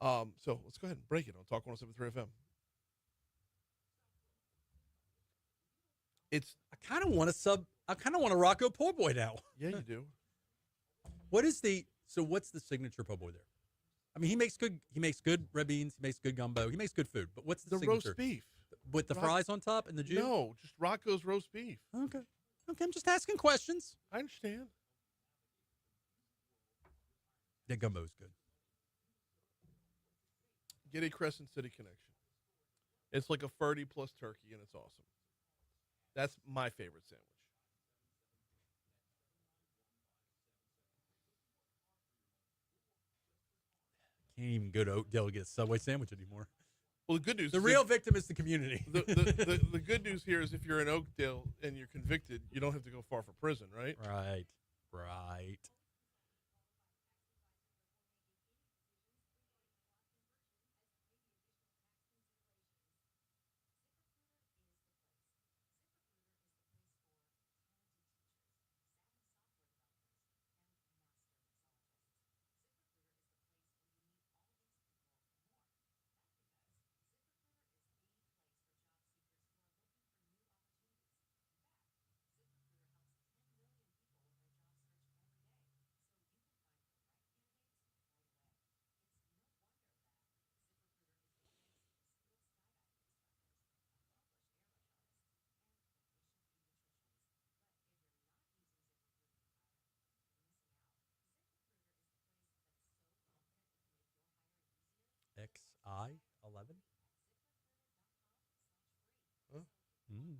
So let's go ahead and break it on Talk 107.3 FM. I kind of want to Rocco Po' Boy now. Yeah, you do. What's the signature po' boy there? I mean, he makes good red beans, he makes good gumbo, he makes good food. But what's the signature? Roast beef with the fries on top and the juice? No, just Rocco's roast beef. Okay, I'm just asking questions. I understand. The gumbo's good. Get a Crescent City connection. It's like a Ferdy plus turkey, and it's awesome. That's my favorite sandwich. Can't even go to Oakdale to get a Subway sandwich anymore. Well, the good news. The real victim is the community. The good news here is if you're in Oakdale and you're convicted, you don't have to go far for prison, right? Right. XI11? Huh? Mm-hmm.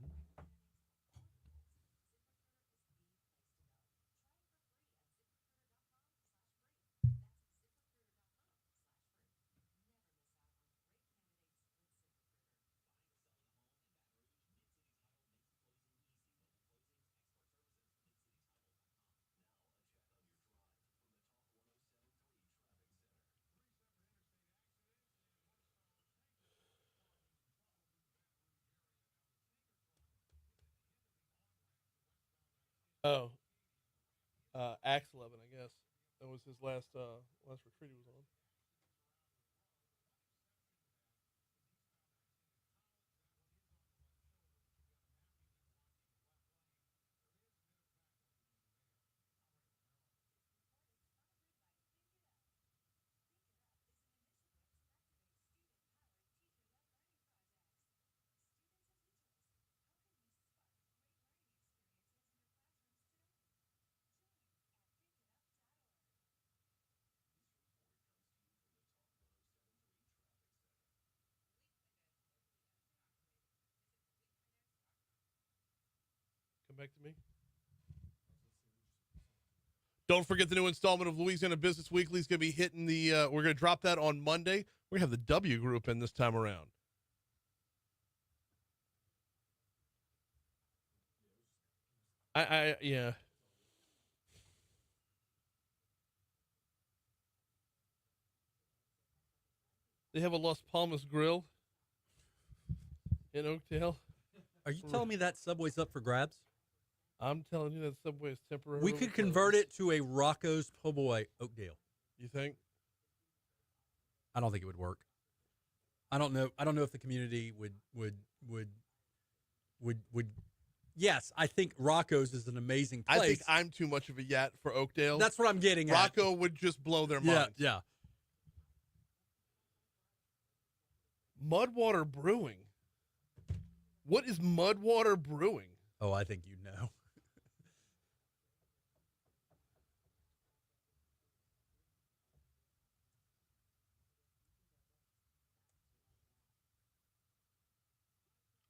Oh, Axe 11, I guess. That was his last retreat he was on. Come back to me. Don't forget the new installment of Louisiana Business Weekly is going to be hitting we're going to drop that on Monday. We're going to have the W group in this time around. Yeah. They have a Las Palmas grill in Oakdale. Are you telling me that Subway's up for grabs? I'm telling you that Subway is temporary. We could convert it to a Rocco's Po' Boy Oakdale. You think? I don't think it would work. I don't know if the community would. Yes, I think Rocco's is an amazing place. I think I'm too much of a yat for Oakdale. That's what I'm getting at. Rocco would just blow their minds. Yeah. Mudwater Brewing. What is Mudwater Brewing? Oh, I think you know.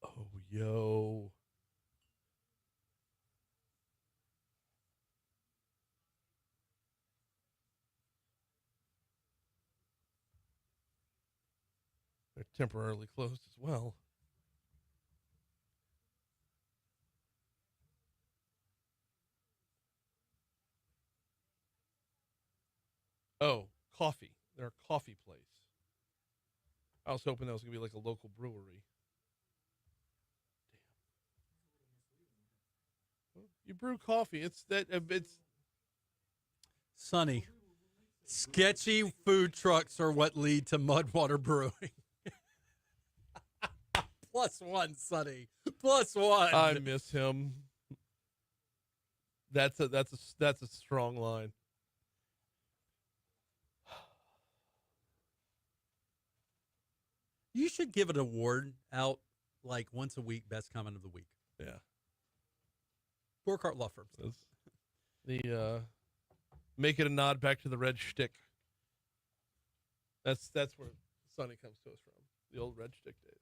Oh, yo. They're temporarily closed as well. Oh, coffee. They're a coffee place. I was hoping that was going to be like a local brewery. Damn. Well, you brew coffee. It's Sonny, sketchy food trucks are what lead to Mudwater Brewing. +1, Sonny. +1. I miss him. That's a strong line. You should give an award out like once a week, best comment of the week. Yeah. Borghardt Law Firm. The make it a nod back to the red shtick. That's where Sonny comes to us from. The old red shtick days.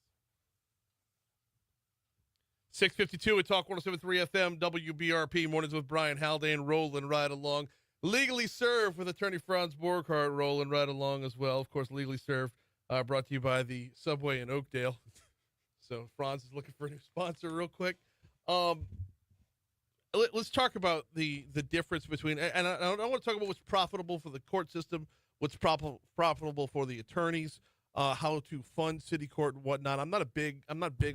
6:52 at Talk 107.3 FM, WBRP, mornings with Brian Haldane, rolling right along. Legally Served with attorney Franz Borghardt, rolling right along as well. Of course, Legally Served, brought to you by the Subway in Oakdale. So Franz is looking for a new sponsor real quick. Let's talk about the difference between, and I want to talk about what's profitable for the court system, what's profitable for the attorneys, how to fund city court and whatnot. I'm not big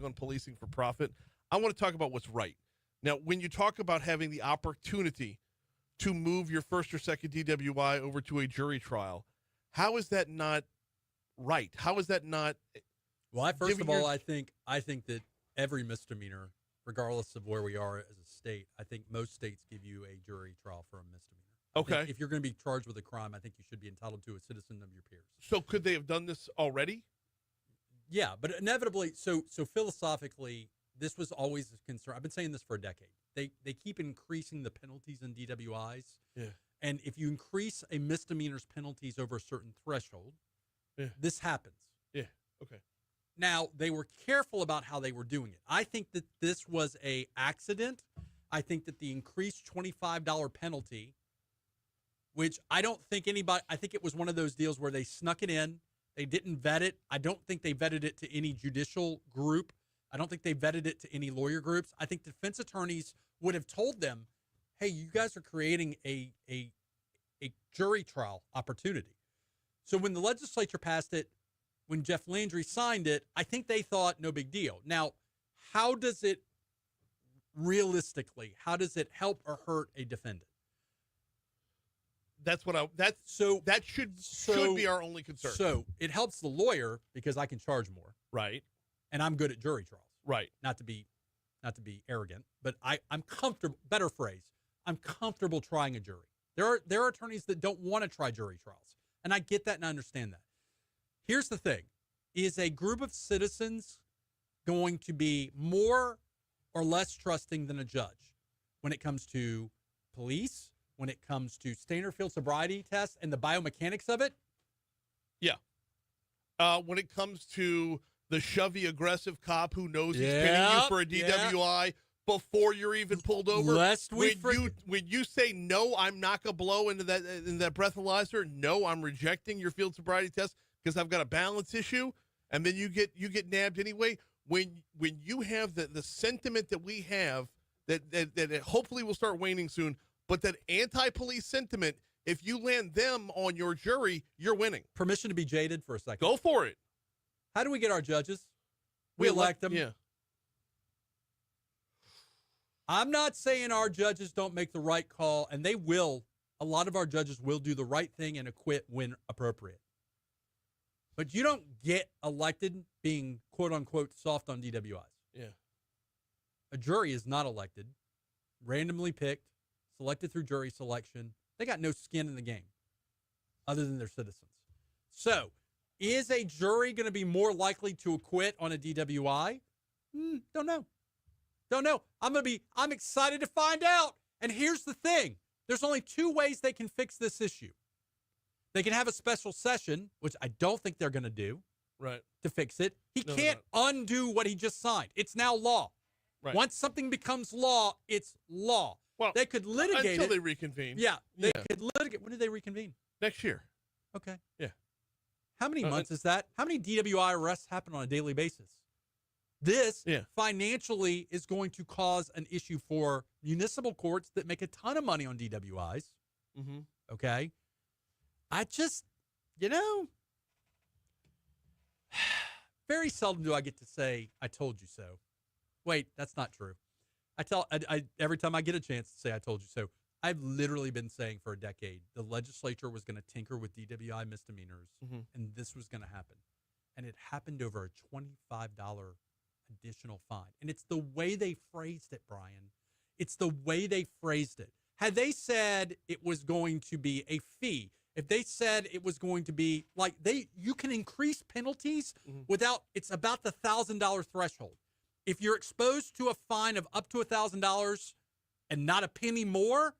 on policing for profit. I want to talk about what's right. Now, when you talk about having the opportunity to move your first or second DWI over to a jury trial, how is that not right? How is that not? Well, first of all, I think that every misdemeanor, regardless of where we are as a state, I think most states give you a jury trial for a misdemeanor. Okay. If you're going to be charged with a crime, I think you should be entitled to a citizen of your peers. So could they have done this already? Yeah, but inevitably, so philosophically, this was always a concern. I've been saying this for a decade. They keep increasing the penalties in DWIs. Yeah. And if you increase a misdemeanor's penalties over a certain threshold, this happens. Yeah. Okay. Now, they were careful about how they were doing it. I think that this was an accident. I think that the increased $25 penalty, which I don't think I think it was one of those deals where they snuck it in. They didn't vet it. I don't think they vetted it to any judicial group. I don't think they vetted it to any lawyer groups. I think defense attorneys would have told them, hey, you guys are creating a jury trial opportunity. So when the legislature passed it, when Jeff Landry signed it, I think they thought no big deal. Now, how does it realistically, how does it help or hurt a defendant? That should be our only concern. So it helps the lawyer because I can charge more. Right. And I'm good at jury trials. Right. Not to be arrogant, but I'm comfortable. Better phrase. I'm comfortable trying a jury. There are attorneys that don't want to try jury trials, and I get that and I understand that. Here's the thing: is a group of citizens going to be more or less trusting than a judge when it comes to police, when it comes to standard field sobriety tests and the biomechanics of it? Yeah. When it comes to the shovey aggressive cop who knows he's pinning you for a DWI before you're even pulled over. When you say no, I'm not gonna blow into that breathalyzer. No, I'm rejecting your field sobriety test because I've got a balance issue, and then you get nabbed anyway. When you have the sentiment that we have that it hopefully will start waning soon, but that anti-police sentiment, if you land them on your jury, you're winning. Permission to be jaded for a second. Go for it. How do we get our judges? We elect them. Yeah. I'm not saying our judges don't make the right call, and they will. A lot of our judges will do the right thing and acquit when appropriate. But you don't get elected being, quote unquote, soft on DWIs. Yeah. A jury is not elected, randomly picked, selected through jury selection. They got no skin in the game other than their citizens. So, is a jury going to be more likely to acquit on a DWI? Don't know. Don't know. I'm excited to find out. And here's the thing. There's only two ways they can fix this issue. They can have a special session, which I don't think they're going to do, right, to fix it. He can't undo what he just signed. It's now law. Right. Once something becomes law, it's law. Well, they could litigate until it. they reconvene. Yeah, they could litigate. When do they reconvene? Next year. Okay. Yeah. How many months is that? How many DWI arrests happen on a daily basis? This financially is going to cause an issue for municipal courts that make a ton of money on DWIs. Mm-hmm. Okay. I just, very seldom do I get to say, I told you so. Wait, that's not true. I every time I get a chance to say, I told you so. I've literally been saying for a decade, the legislature was going to tinker with DWI misdemeanors, and this was going to happen. And it happened over a $25 additional fine. And it's the way they phrased it, Brian. It's the way they phrased it. Had they said it was going to be a fee, if they said it was going to be like you can increase penalties without, it's about the $1,000 threshold. If you're exposed to a fine of up to $1,000 and not a penny more,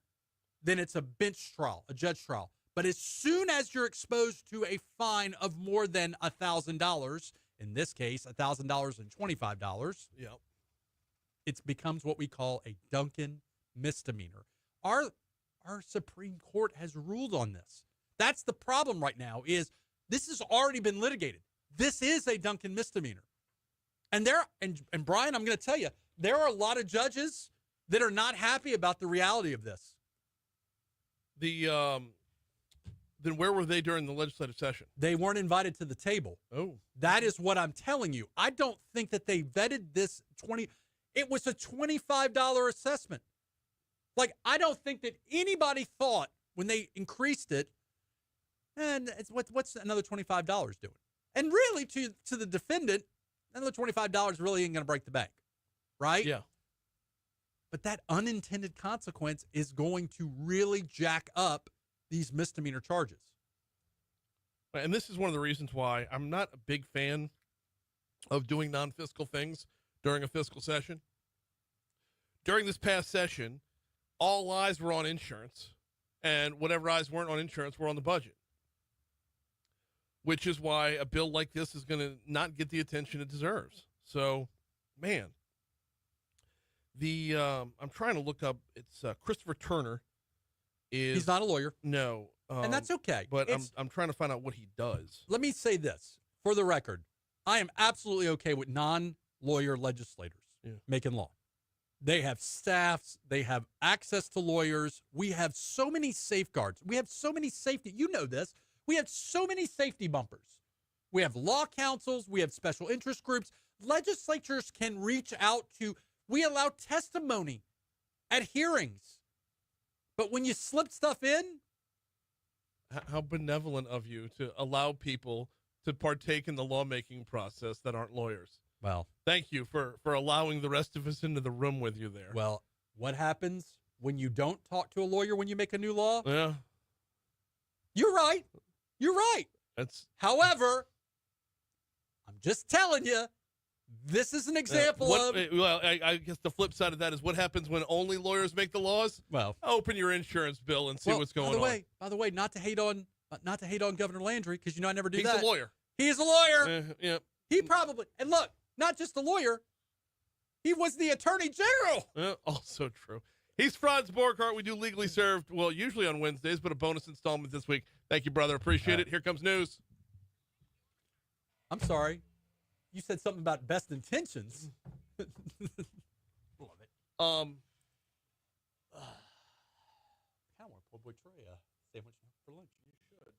then it's a bench trial, a judge trial. But as soon as you're exposed to a fine of more than $1,000, in this case, $1,025, it becomes what we call a Duncan misdemeanor. Our Supreme Court has ruled on this. That's the problem right now is this has already been litigated. This is a Duncan misdemeanor. And Brian, I'm going to tell you, there are a lot of judges that are not happy about the reality of this. Then where were they during the legislative session? They weren't invited to the table. Oh. That is what I'm telling you. I don't think that they vetted this it was a $25 assessment. Like, I don't think that anybody thought when they increased it, and what's another $25 doing? And really, to the defendant, another $25 really ain't going to break the bank, right? Yeah. But that unintended consequence is going to really jack up these misdemeanor charges. And this is one of the reasons why I'm not a big fan of doing non-fiscal things during a fiscal session. During this past session, all eyes were on insurance, and whatever eyes weren't on insurance were on the budget, which is why a bill like this is going to not get the attention it deserves. So, man, I'm trying to look up. It's Christopher Turner. He's not a lawyer. No. And that's okay. But I'm trying to find out what he does. Let me say this, for the record. I am absolutely okay with non-lawyer legislators making law. They have staffs. They have access to lawyers. We have so many safeguards. We have so many safety. You know this. We have so many safety bumpers. We have law councils. We have special interest groups. Legislatures can reach out to, we allow testimony at hearings. But when you slip stuff in. How benevolent of you to allow people to partake in the lawmaking process that aren't lawyers. Well, thank you for allowing the rest of us into the room with you there. Well, what happens when you don't talk to a lawyer when you make a new law? Yeah. You're right. You're right. However, I'm just telling you, this is an example of. Well, I guess the flip side of that is what happens when only lawyers make the laws. Well, open your insurance bill and see what's going on. By the way, not to hate on Governor Landry, because I never do that. He's a lawyer. He is a lawyer. Yeah. He probably, and look, not just a lawyer, he was the attorney general. Also true. He's Franz Borghardt. We do Legally Served, well, usually on Wednesdays, but a bonus installment this week. Thank you, brother. Appreciate it. Here comes news. I'm sorry. You said something about best intentions. Love it. sandwich for lunch. You should.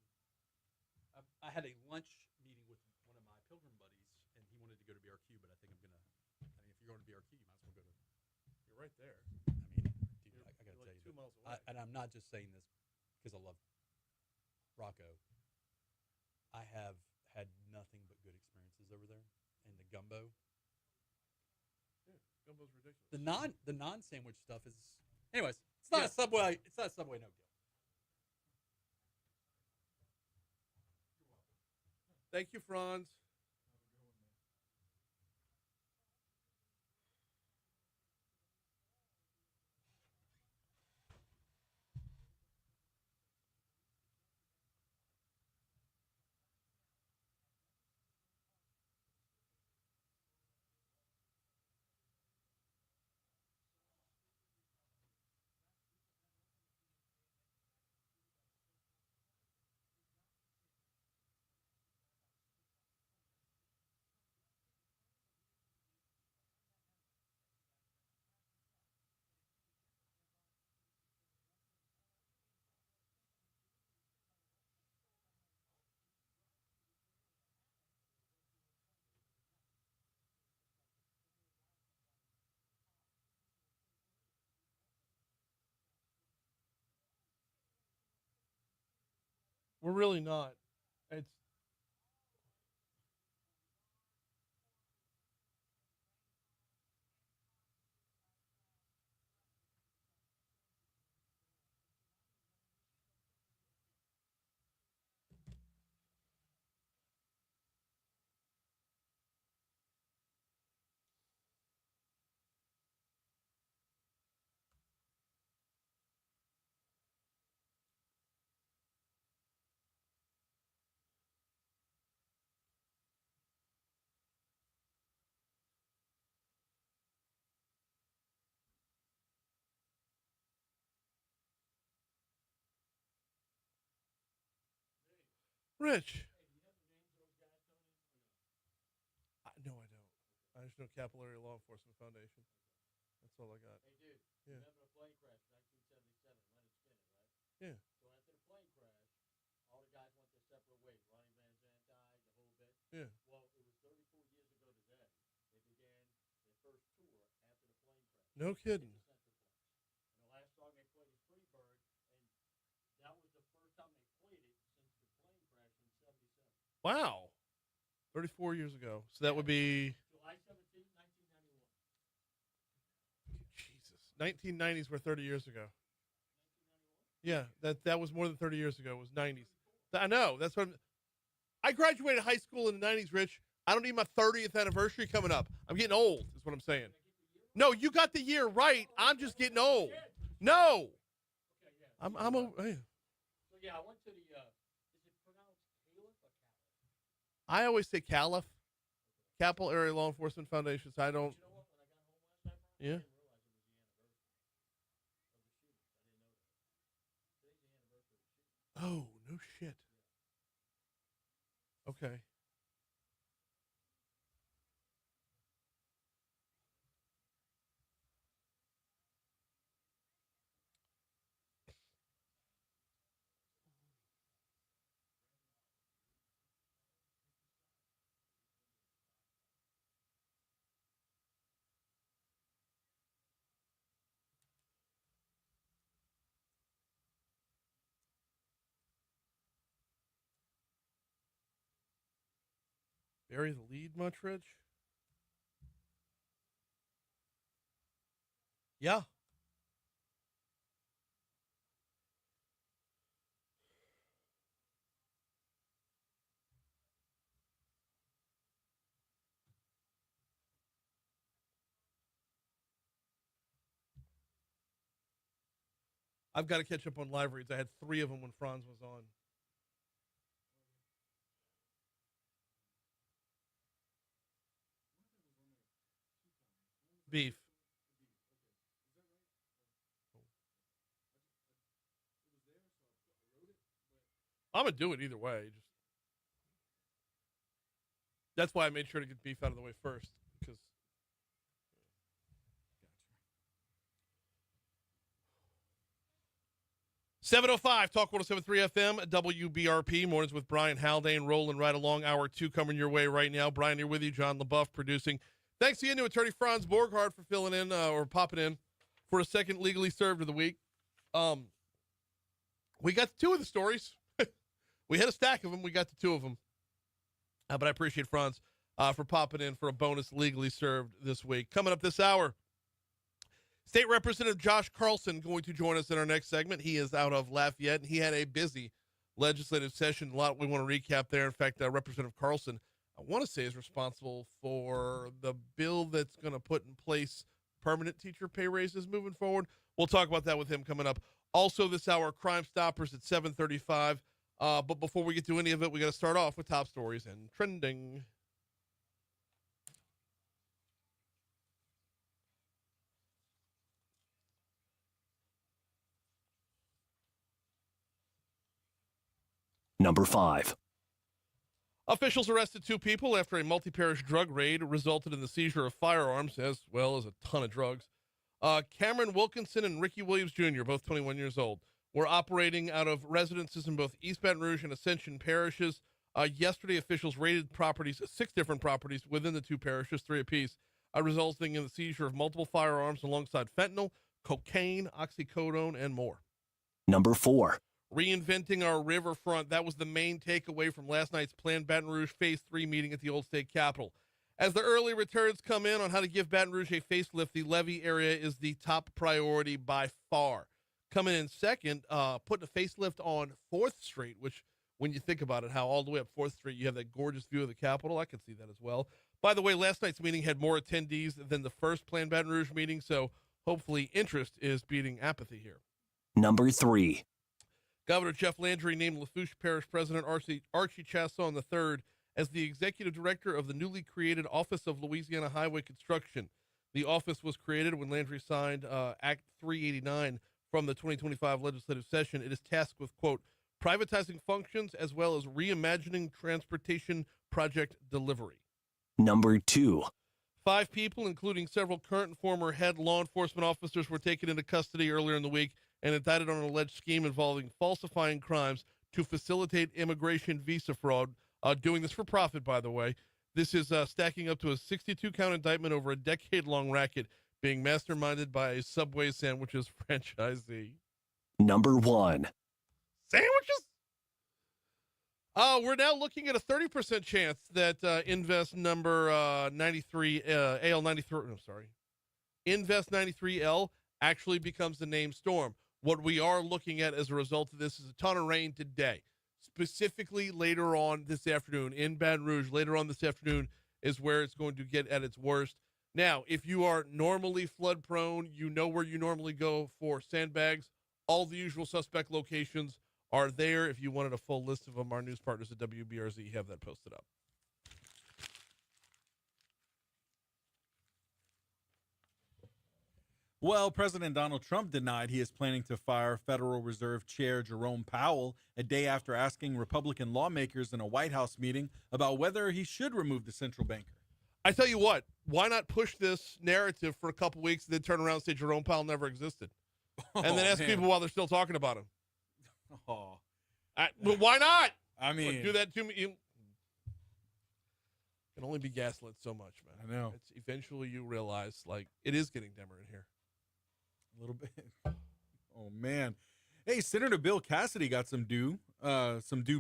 I had a lunch meeting with one of my Pilgrim buddies, and he wanted to go to BRQ, but I think I'm gonna. I mean, if you're going to BRQ, you might as well go to. You're right there. I mean, dude, I gotta You're tell like you, 2 miles away. and I'm not just saying this because I love Rocco. I have had nothing but good experiences over there, and the gumbo. Yeah, gumbo's ridiculous. The non sandwich stuff is. Anyways, it's not a Subway. It's not a Subway. No deal. Thank you, Franz. We're really not. It's Rich. No, I don't. I just know Capillary Law Enforcement Foundation. That's all I got. Hey, dude, Yeah. remember the plane crash in 1977, Leonard Skinner, right? Yeah. So after the plane crash, all the guys went their separate ways. Ronnie Van Zant died, the whole bit. Yeah. Well, it was 34 years ago today. They began their first tour after the plane crash. No kidding. The Central Place. And the last song they played is Free Bird, and that was the first time they played it since the plane crash in 77. Wow. 34 years ago. So that would be July 17, 1991. Jesus. 1990s were 30 years ago. Yeah, that was more than 30 years ago. It was 90s. I know. That's what I graduated high school in the 90s, Rich. I don't need my 30th anniversary coming up. I'm getting old, is what I'm saying. No, you got the year right. I'm just getting old. No. Okay, yeah. I'm over. Hey. So, yeah, I went to the, is it pronounced Caliph or Caliph? I always say CALIF, Capital Area Law Enforcement Foundation. So I don't. You know what? When I got home last night, Yeah. I didn't realize it was the anniversary of the shootings. I didn't know that. Today's the anniversary of the shooting. Oh, no shit. Okay. Bury the lead much, Rich? Yeah. I've got to catch up on live reads. I had 3 of them when Franz was on. Beef. I'm gonna do it either way. Just that's why I made sure to get beef out of the way first, because 7:05, Talk 107.3 FM, WBRP, mornings with Brian Haldane, rolling right along. Hour 2 coming your way right now. Brian here with you, John LaBeouf producing. Thanks again to attorney Franz Borghardt for filling in or popping in for a second legally served of the week. We got two of the stories. We had a stack of them. We got to two of them. But I appreciate Franz for popping in for a bonus legally served this week. Coming up this hour, State Representative Josh Carlson going to join us in our next segment. He is out of Lafayette, and he had a busy legislative session. A lot we want to recap there. In fact, Representative Carlson, I want to say, is responsible for the bill that's going to put in place permanent teacher pay raises moving forward. We'll talk about that with him coming up. Also this hour, Crimestoppers at 7:35. But before we get to any of it, we got to start off with top stories and trending. Number 5. Officials arrested 2 people after a multi-parish drug raid resulted in the seizure of firearms as well as a ton of drugs. Cameron Wilkinson and Ricky Williams Jr., both 21 years old, were operating out of residences in both East Baton Rouge and Ascension parishes. Yesterday, officials raided properties, 6 different properties within the 2 parishes, 3 apiece, resulting in the seizure of multiple firearms alongside fentanyl, cocaine, oxycodone, and more. Number 4. Reinventing our riverfront. That was the main takeaway from last night's planned Baton Rouge Phase 3 meeting at the Old State Capitol. As the early returns come in on how to give Baton Rouge a facelift, the levee area is the top priority by far. Coming in second, putting a facelift on 4th Street, which, when you think about it, how all the way up 4th Street you have that gorgeous view of the Capitol. I could see that as well. By the way, last night's meeting had more attendees than the first planned Baton Rouge meeting, so hopefully interest is beating apathy here. Number 3. Governor Jeff Landry named Lafourche Parish President Archie Chasson III as the executive director of the newly created Office of Louisiana Highway Construction. The office was created when Landry signed Act 389 from the 2025 legislative session. It is tasked with, quote, privatizing functions as well as reimagining transportation project delivery. Number 2. 5 people, including several current and former head law enforcement officers, were taken into custody earlier in the week and indicted on an alleged scheme involving falsifying crimes to facilitate immigration visa fraud, doing this for profit, by the way. This is stacking up to a 62-count indictment over a decade-long racket being masterminded by a Subway sandwiches franchisee. Number 1. Sandwiches? We're now looking at a 30% chance that Invest number 93, AL93, Invest 93L actually becomes the named storm. What we are looking at as a result of this is a ton of rain today. Specifically later on this afternoon in Baton Rouge, later on this afternoon is where it's going to get at its worst. Now, if you are normally flood prone, you know where you normally go for sandbags. All the usual suspect locations are there. If you wanted a full list of them, our news partners at WBRZ have that posted up. Well, President Donald Trump denied he is planning to fire Federal Reserve Chair Jerome Powell a day after asking Republican lawmakers in a White House meeting about whether he should remove the central banker. I tell you what, why not push this narrative for a couple weeks and then turn around and say Jerome Powell never existed? And then ask people while they're still talking about him. Oh, Well, why not? I mean, Do that to me. You can only be gaslit so much, man. I know. It's eventually you realize, like, it is getting dimmer in here. a little bit. Oh man. Hey, Senator Bill Cassidy got some due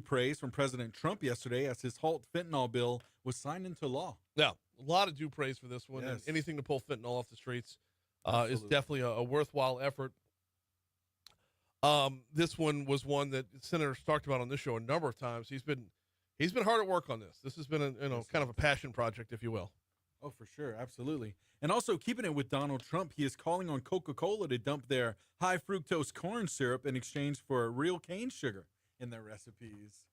praise from President Trump yesterday as his HALT fentanyl bill was signed into law. Yeah, a lot of due praise for this one. Yes. And anything to pull fentanyl off the streets is Absolutely. definitely a worthwhile effort. This one was one that Senator's talked about on this show a number of times. He's been hard at work on this. This has been kind of a passion project, if you will. Oh, for sure. Absolutely. And also keeping it with Donald Trump, he is calling on Coca-Cola to dump their high fructose corn syrup in exchange for real cane sugar in their recipes.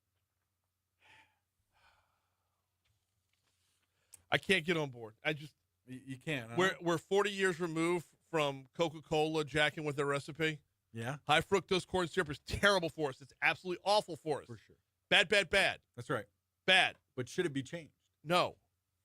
I can't get on board. You can't. Huh? We're 40 years removed from Coca-Cola jacking with their recipe. Yeah, High fructose corn syrup is terrible for us. It's absolutely awful for us. for sure. Bad, bad, bad. That's right. Bad. But should it be changed? No.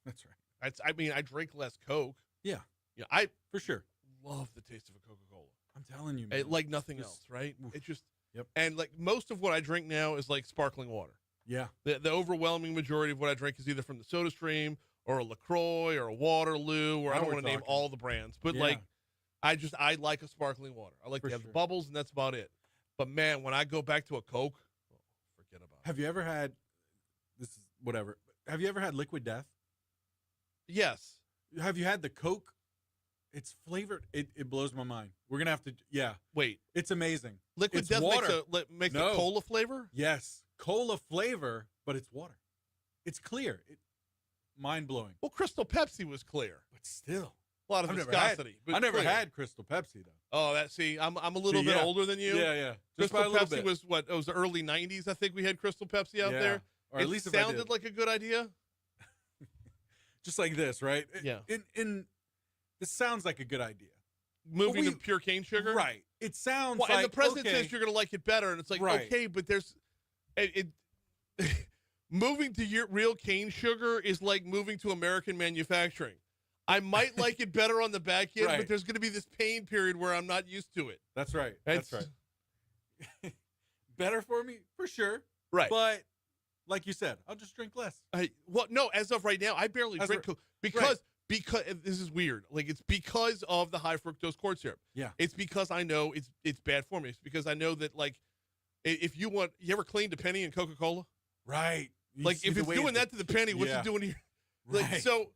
That's right. I drink less Coke. Yeah, Yeah, I for sure. love the taste of a Coca-Cola. I'm telling you, man. Like nothing Just- else, right? oof. It just, Yep. And like most of what I drink now is like sparkling water. Yeah. The overwhelming majority of what I drink is either from the Soda Stream or a LaCroix or a Waterloo, or I Now don't we're want to name talking. all the brands, but Yeah. like I like a sparkling water. I like For to have sure. the bubbles, and that's about it. But man, when I go back to a Coke, forget about it. Have you ever had this is whatever. Have you ever had Liquid Death? Yes. Have you had the Coke? It's flavored. It blows my mind. We're gonna have to. Yeah, Wait. it's amazing. Liquid It's Death water. makes No. a cola flavor? Yes, cola flavor, but it's water. It's clear. Mind blowing. Well, Crystal Pepsi was clear. But still, A lot of I've never viscosity. but I never clear. had Crystal Pepsi though. Oh, I'm a little See, bit yeah. older than you. Yeah. Just by Crystal a little Pepsi bit. was what? It was the early '90s. I think we had Crystal Pepsi out Yeah. there. Or It at least if I sounded did. like a good idea. Just like this, right? Yeah. In this sounds like a good idea. Moving we- to pure cane sugar. Right. It sounds Well, like and the president okay. says you're going to like it better, and it's like, Right. okay, but there's it moving to your real cane sugar is like moving to American manufacturing. I might like it better on the back end, Right. but there's going to be this pain period where I'm not used to it. That's right. It's- That's right. Better for me, for sure. Right. But like you said, I'll just drink less. Well, no, as of right now, I barely As drink we're- Coke because this is weird. Like it's because of the high fructose corn syrup. Yeah. It's because I know it's bad for me. It's because I know that like if you ever cleaned a penny in Coca-Cola? Right. You Like see if the it's way doing that to the penny, what's Yeah. it doing here? Like Right. so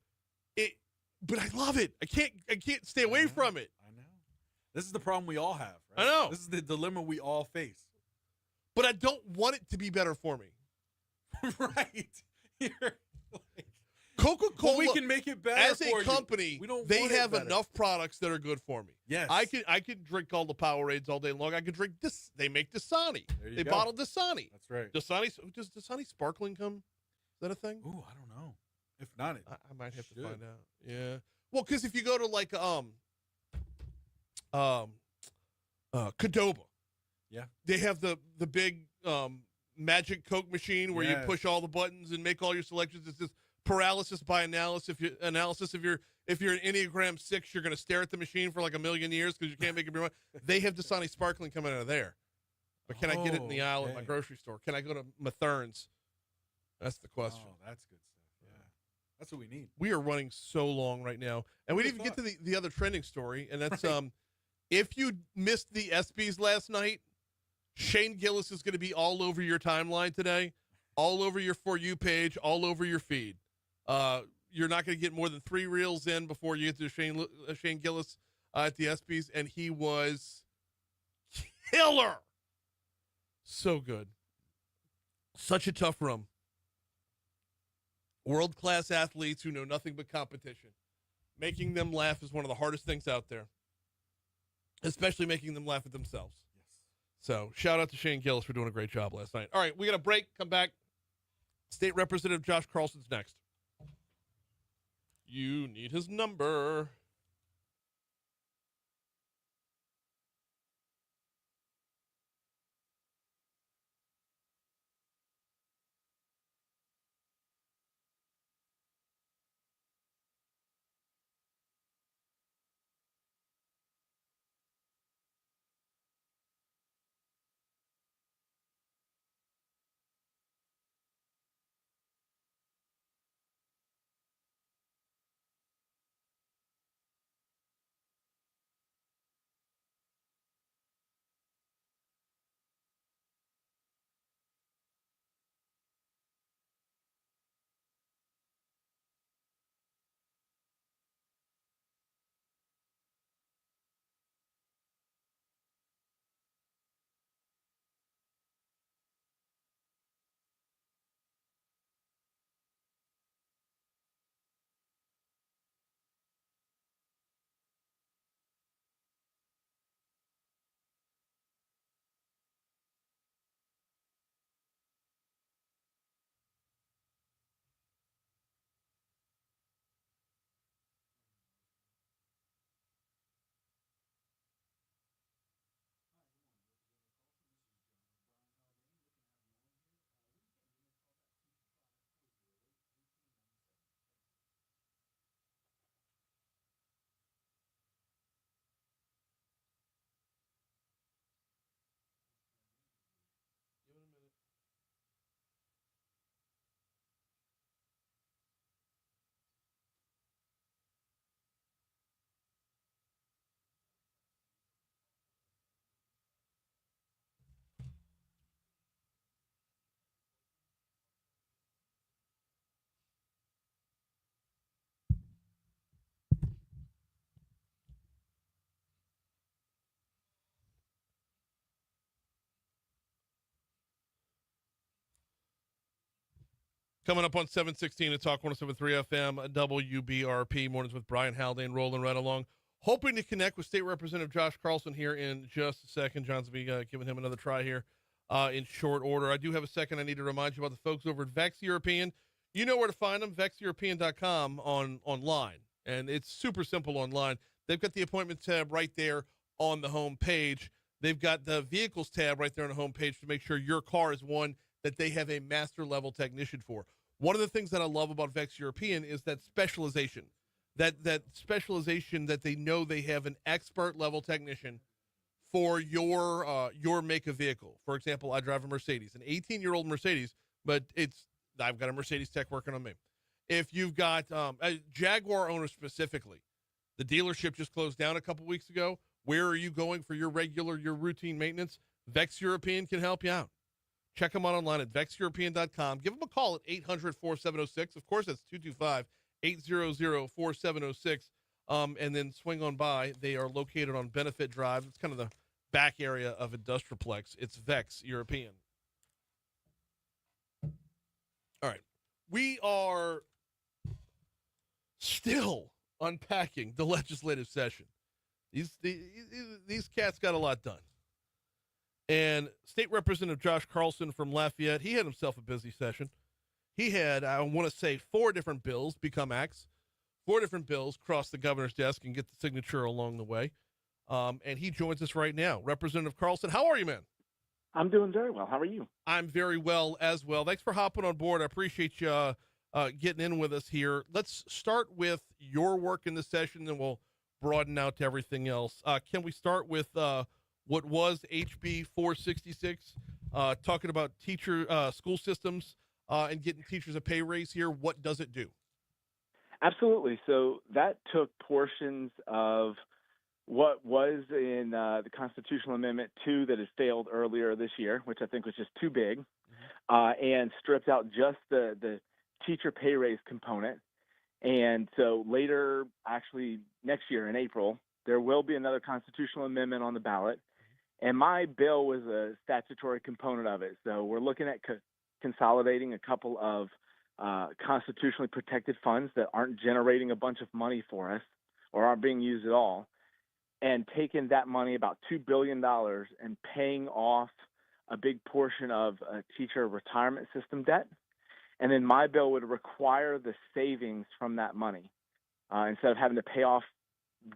but I love it. I can't stay away know. from it. I know. This is the problem we all have, right? I know. This is the dilemma we all face. But I don't want it to be better for me. Right. You're like, Coca-Cola well, we can make it better as for a you. company, We don't they want it have better. enough products that are good for me. Yes. I could drink all the Powerades all day long. I could drink this. They make Dasani. There you They go. bottle Dasani. That's right. Does Dasani sparkling come? Is that a thing? Ooh, I don't know. If not, it I might have to should. find out. Yeah. Well, because if you go to like Qdoba, Yeah. they have the big magic Coke machine where you Yes. push all the buttons and make all your selections. It's this paralysis by analysis. If you're an Enneagram 6, you're going to stare at the machine for like a million years because you can't make it be. They have Dasani sparkling coming out of there, but can I get it in the aisle at my okay. grocery store? Can I go to Mathern's? That's the question. Oh, that's good stuff. Yeah. That's what we need. We are running so long right now, and we Who'da didn't even get to the other trending story, and that's if you missed the ESPYs last night, Shane Gillis is going to be all over your timeline today, all over your For You page, all over your feed. You're not going to get more than 3 reels in before you get to Shane Gillis at the ESPYs, and he was killer. So good. Such a tough room. World-class athletes who know nothing but competition. Making them laugh is one of the hardest things out there, especially making them laugh at themselves. Yes. So shout out to Shane Gillis for doing a great job last night. All right, we got a break. Come back. State Representative Josh Carlson's next. You need his number. Coming up on 716 at Talk 107.3 FM, WBRP, mornings with Brian Haldane, rolling right along. Hoping to connect with State Representative Josh Carlson here in just a second. John's going to be giving him another try here in short order. I do have a second. I need to remind you about the folks over at Vex European. You know where to find them, vexeuropean.com online. And it's super simple online. They've got the appointment tab right there on the home page. They've got the vehicles tab right there on the home page to make sure your car is one that they have a master level technician for. One of the things that I love about Vex European is that specialization, that specialization that they know they have an expert level technician for your make of vehicle. For example, I drive a Mercedes, an 18-year-old Mercedes, but I've got a Mercedes tech working on me. If you've got a Jaguar owner specifically, the dealership just closed down a couple weeks ago. Where are you going for your routine maintenance? Vex European can help you out. Check them out online at vexeuropean.com. Give them a call at 800-4706. Of course, that's 225-800-4706. And then swing on by. They are located on Benefit Drive. It's kind of the back area of Industriplex. It's Vex European. All right. We are still unpacking the legislative session. These cats got a lot done. And State Representative Josh Carlson from Lafayette, he had himself a busy session. He had, I want to say, 4 different bills become acts, 4 different bills cross the governor's desk and get the signature along the way. And he joins us right now. Representative Carlson, how are you, man? I'm doing very well. How are you? I'm very well as well. Thanks for hopping on board. I appreciate you getting in with us here. Let's start with your work in the session, and we'll broaden out to everything else. Can we start with what was HB 466, talking about school systems and getting teachers a pay raise here? What does it do? Absolutely. So that took portions of what was in the Constitutional Amendment 2 that has failed earlier this year, which I think was just too big, and stripped out just the teacher pay raise component. And so later, actually next year in April, there will be another constitutional amendment on the ballot. And my bill was a statutory component of it. So we're looking at consolidating a couple of constitutionally protected funds that aren't generating a bunch of money for us or aren't being used at all, and taking that money, about $2 billion, and paying off a big portion of a teacher retirement system debt. And then my bill would require the savings from that money. Instead of having to pay off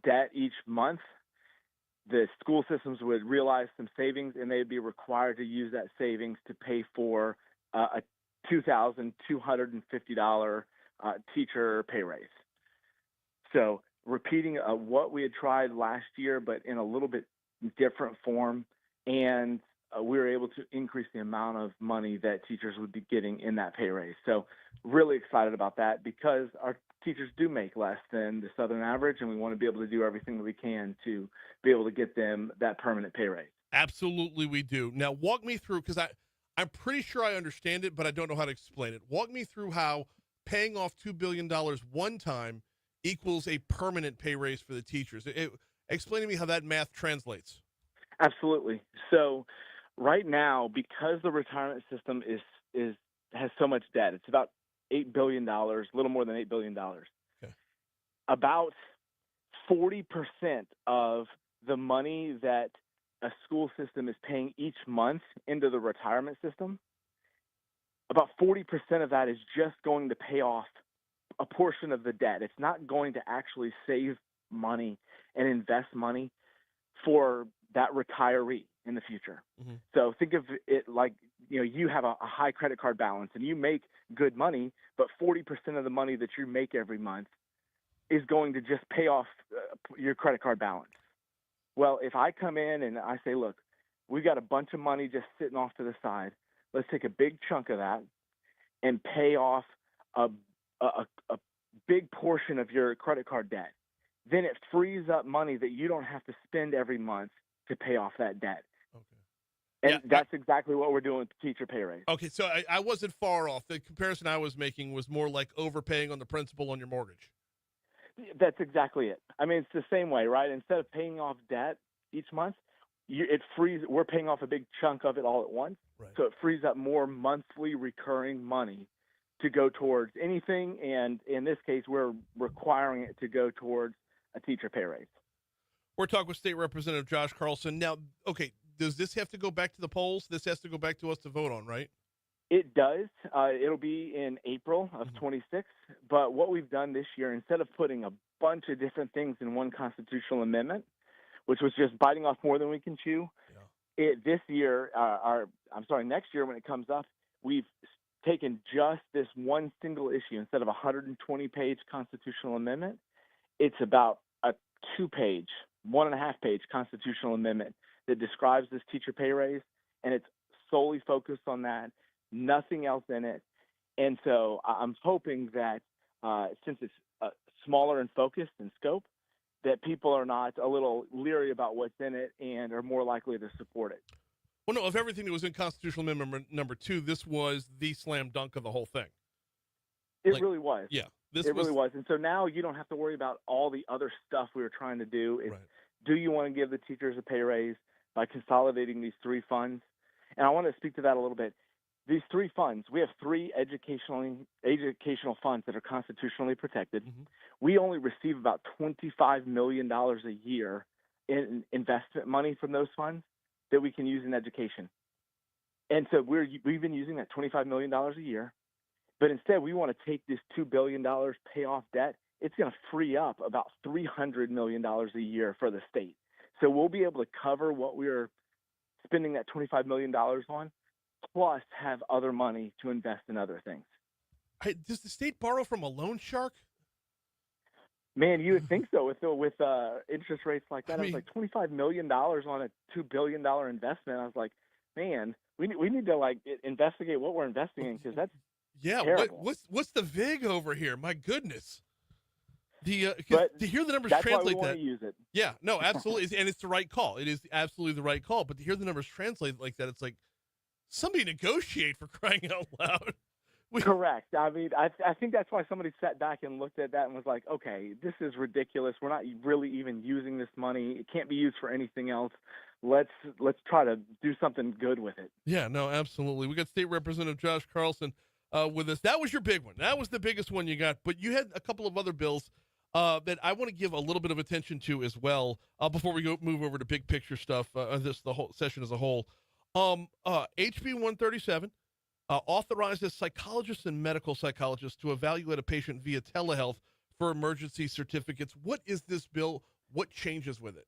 debt each month, the school systems would realize some savings, and they'd be required to use that savings to pay for a $2,250 teacher pay raise. So repeating what we had tried last year, but in a little bit different form, and we were able to increase the amount of money that teachers would be getting in that pay raise. So really excited about that, because our teachers do make less than the Southern average, and we want to be able to do everything that we can to be able to get them that permanent pay raise. Absolutely, we do. Now, walk me through, because I'm pretty sure I understand it, but I don't know how to explain it. Walk me through how paying off $2 billion one time equals a permanent pay raise for the teachers. Explain to me how that math translates. Absolutely. So right now, because the retirement system has so much debt, it's about $8 billion, a little more than $8 billion. Okay. About 40% of the money that a school system is paying each month into the retirement system, about 40% of that is just going to pay off a portion of the debt. It's not going to actually save money and invest money for that retiree in the future. Mm-hmm. So think of it like, you have a high credit card balance and you make good money, but 40% of the money that you make every month is going to just pay off your credit card balance. Well, if I come in and I say, look, we've got a bunch of money just sitting off to the side, let's take a big chunk of that and pay off a big portion of your credit card debt. Then it frees up money that you don't have to spend every month to pay off that debt. Okay. And that's exactly what we're doing with the teacher pay raise. Okay, so I wasn't far off. The comparison I was making was more like overpaying on the principal on your mortgage. That's exactly it. I mean, it's the same way, right? Instead of paying off debt each month, we're paying off a big chunk of it all at once. Right. So it frees up more monthly recurring money to go towards anything, and in this case, we're requiring it to go towards a teacher pay raise. We're talking with State Representative Josh Carlson. Now, okay, does this have to go back to the polls? This has to go back to us to vote on, right? It does. It'll be in April of 26. But what we've done this year, instead of putting a bunch of different things in one constitutional amendment, which was just biting off more than we can chew, this year, next year when it comes up, we've taken just this one single issue. Instead of a 120-page constitutional amendment, it's about a 2-page, 1.5-page constitutional amendment that describes this teacher pay raise, and it's solely focused on that, nothing else in it. And so I'm hoping that since it's smaller in focus and scope, that people are not a little leery about what's in it and are more likely to support it. Well, no, of everything that was in Constitutional Amendment number 2, this was the slam dunk of the whole thing. It really was. Yeah. It really was. And so now you don't have to worry about all the other stuff we were trying to do. It's, do you want to give the teachers a pay raise by consolidating these 3 funds? And I want to speak to that a little bit. These 3 funds, we have 3 educational funds that are constitutionally protected. We only receive about $25 million a year in investment money from those funds that we can use in education. And so we've been using that $25 million a year, but instead we want to take this $2 billion, pay off debt. It's going to free up about $300 million a year for the state. So we'll be able to cover what we're spending that $25 million on, plus have other money to invest in other things. Does the state borrow from a loan shark? Man, you would think so with interest rates like that. I was like $25 million on a $2 billion investment. I was like, man, we need to investigate what we're investing in, because that's terrible. What's the VIG over here? My goodness. But to hear the numbers that's translate why we that, want to use it. Yeah, no, absolutely, and it's the right call. It is absolutely the right call. But to hear the numbers translate like that, it's like somebody negotiate, for crying out loud. Correct. I mean, I think that's why somebody sat back and looked at that and was like, okay, this is ridiculous. We're not really even using this money. It can't be used for anything else. Let's try to do something good with it. Yeah, no, absolutely. We got State Representative Josh Carlson with us. That was your big one. That was the biggest one you got. But you had a couple of other bills that I want to give a little bit of attention to as well before we move over to big picture stuff, the whole session as a whole. HB 137 authorizes psychologists and medical psychologists to evaluate a patient via telehealth for emergency certificates. What is this bill? What changes with it?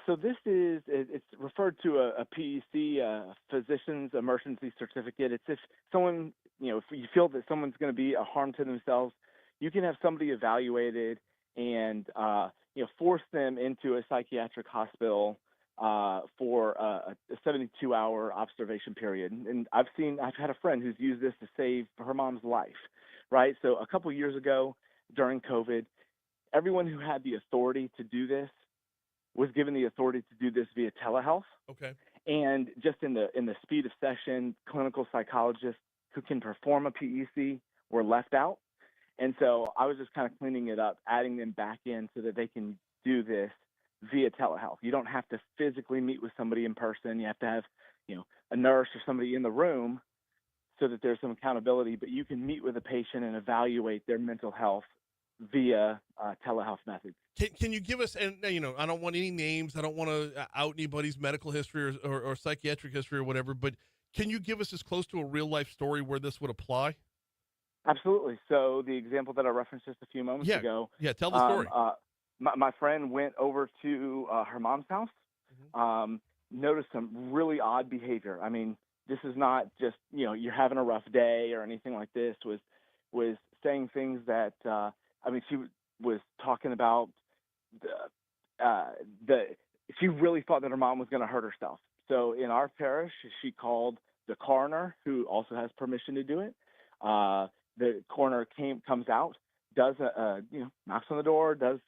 So this it's referred to a PEC, Physician's Emergency Certificate. It's if someone, if you feel that someone's going to be a harm to themselves, you can have somebody evaluated and, force them into a psychiatric hospital for a 72-hour observation period. And I've had a friend who's used this to save her mom's life, right? So a couple years ago during COVID, everyone who had the authority to do this was given the authority to do this via telehealth. Okay. And just in the speed of session, clinical psychologists who can perform a PEC were left out. And so I was just kind of cleaning it up, adding them back in so that they can do this via telehealth. You don't have to physically meet with somebody in person. You have to have, a nurse or somebody in the room so that there's some accountability, but you can meet with a patient and evaluate their mental health via telehealth methods. Can you give us, and I don't want any names, I don't want to out anybody's medical history or psychiatric history or whatever, but can you give us as close to a real life story where this would apply? Absolutely. So the example that I referenced just a few moments ago. Yeah, tell the story. My friend went over to her mom's house, noticed some really odd behavior. I mean, this is not just, you're having a rough day or anything like this, was saying things that, she was talking about she really thought that her mom was going to hurt herself. So in our parish, she called the coroner, who also has permission to do it. The coroner comes out, does knocks on the door, does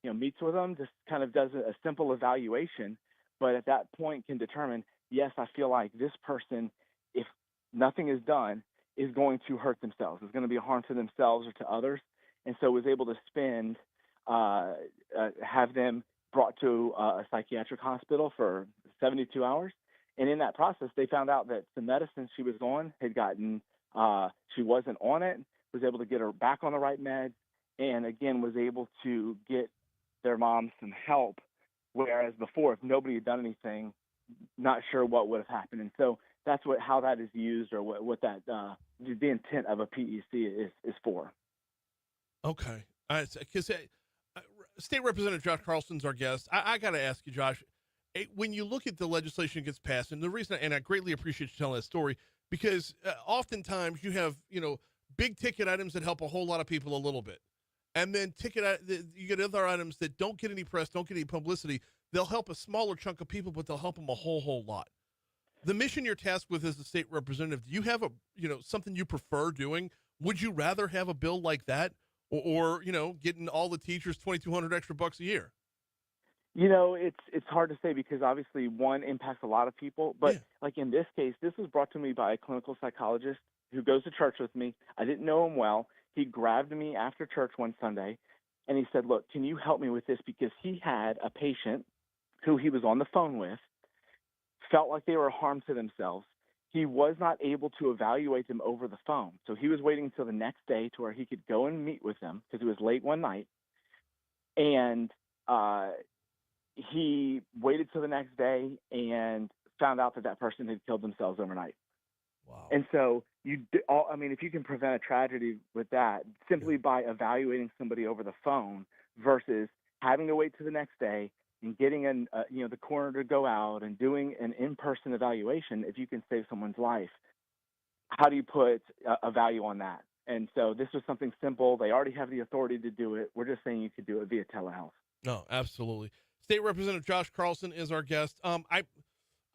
meets with them, just kind of does a simple evaluation, but at that point can determine, yes, I feel like this person, if nothing is done, is going to hurt themselves, is going to be a harm to themselves or to others, and so was able to have them brought to a psychiatric hospital for 72 hours. And in that process, they found out that the medicine she was on had gotten She wasn't on it, was able to get her back on the right meds, and again was able to get their mom some help. Whereas before, if nobody had done anything, not sure what would have happened. And so that's how that is used, or what that the intent of a PEC is for. Okay. Because State Representative Josh Carlson's our guest. I got to ask you, Josh, when you look at the legislation that gets passed, and the reason, and I greatly appreciate you telling that story, because oftentimes you have, big ticket items that help a whole lot of people a little bit. And then you get other items that don't get any press, don't get any publicity. They'll help a smaller chunk of people, but they'll help them a whole lot. The mission you're tasked with as a state representative, do you have something you prefer doing? Would you rather have a bill like that or getting all the teachers $2,200 extra bucks a year? It's hard to say because obviously one impacts a lot of people, but Yeah. like in this case, this was brought to me by a clinical psychologist who goes to church with me. I didn't know him well. He grabbed me after church one Sunday and he said, "Look, can you help me with this?" Because he had a patient who he was on the phone with, felt like they were a harm to themselves. He was not able to evaluate them over the phone. So he was waiting until the next day to where he could go and meet with them because it was late one night. And he waited till the next day and found out that person had killed themselves overnight. Wow. And so if you can prevent a tragedy with that simply by evaluating somebody over the phone versus having to wait to the next day and getting the coroner to go out and doing an in-person evaluation, if you can save someone's life, how do you put a value on that? And so this was something simple. They already have the authority to do it. We're just saying you could do it via telehealth. No, absolutely. State Representative Josh Carlson is our guest. All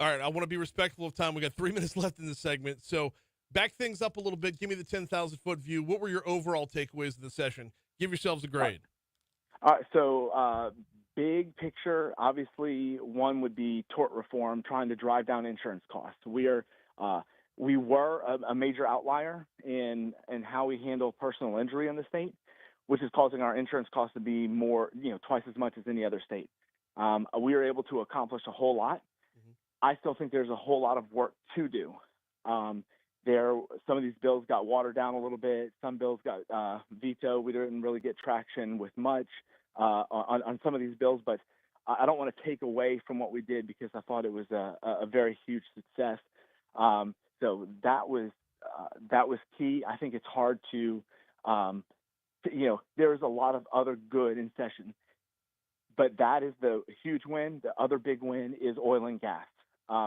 right, I want to be respectful of time. We got 3 minutes left in this segment. So back things up a little bit. Give me the 10,000-foot view. What were your overall takeaways of the session? Give yourselves a grade. All right, so big picture, obviously, one would be tort reform, trying to drive down insurance costs. We were a major outlier in how we handle personal injury in the state, which is causing our insurance costs to be more, twice as much as any other state. We were able to accomplish a whole lot. Mm-hmm. I still think there's a whole lot of work to do. Some of these bills got watered down a little bit. Some bills got vetoed. We didn't really get traction with much on some of these bills, but I don't want to take away from what we did because I thought it was a very huge success. So that was key. I think it's hard to there's a lot of other good in session, but that is the huge win. The other big win is oil and gas.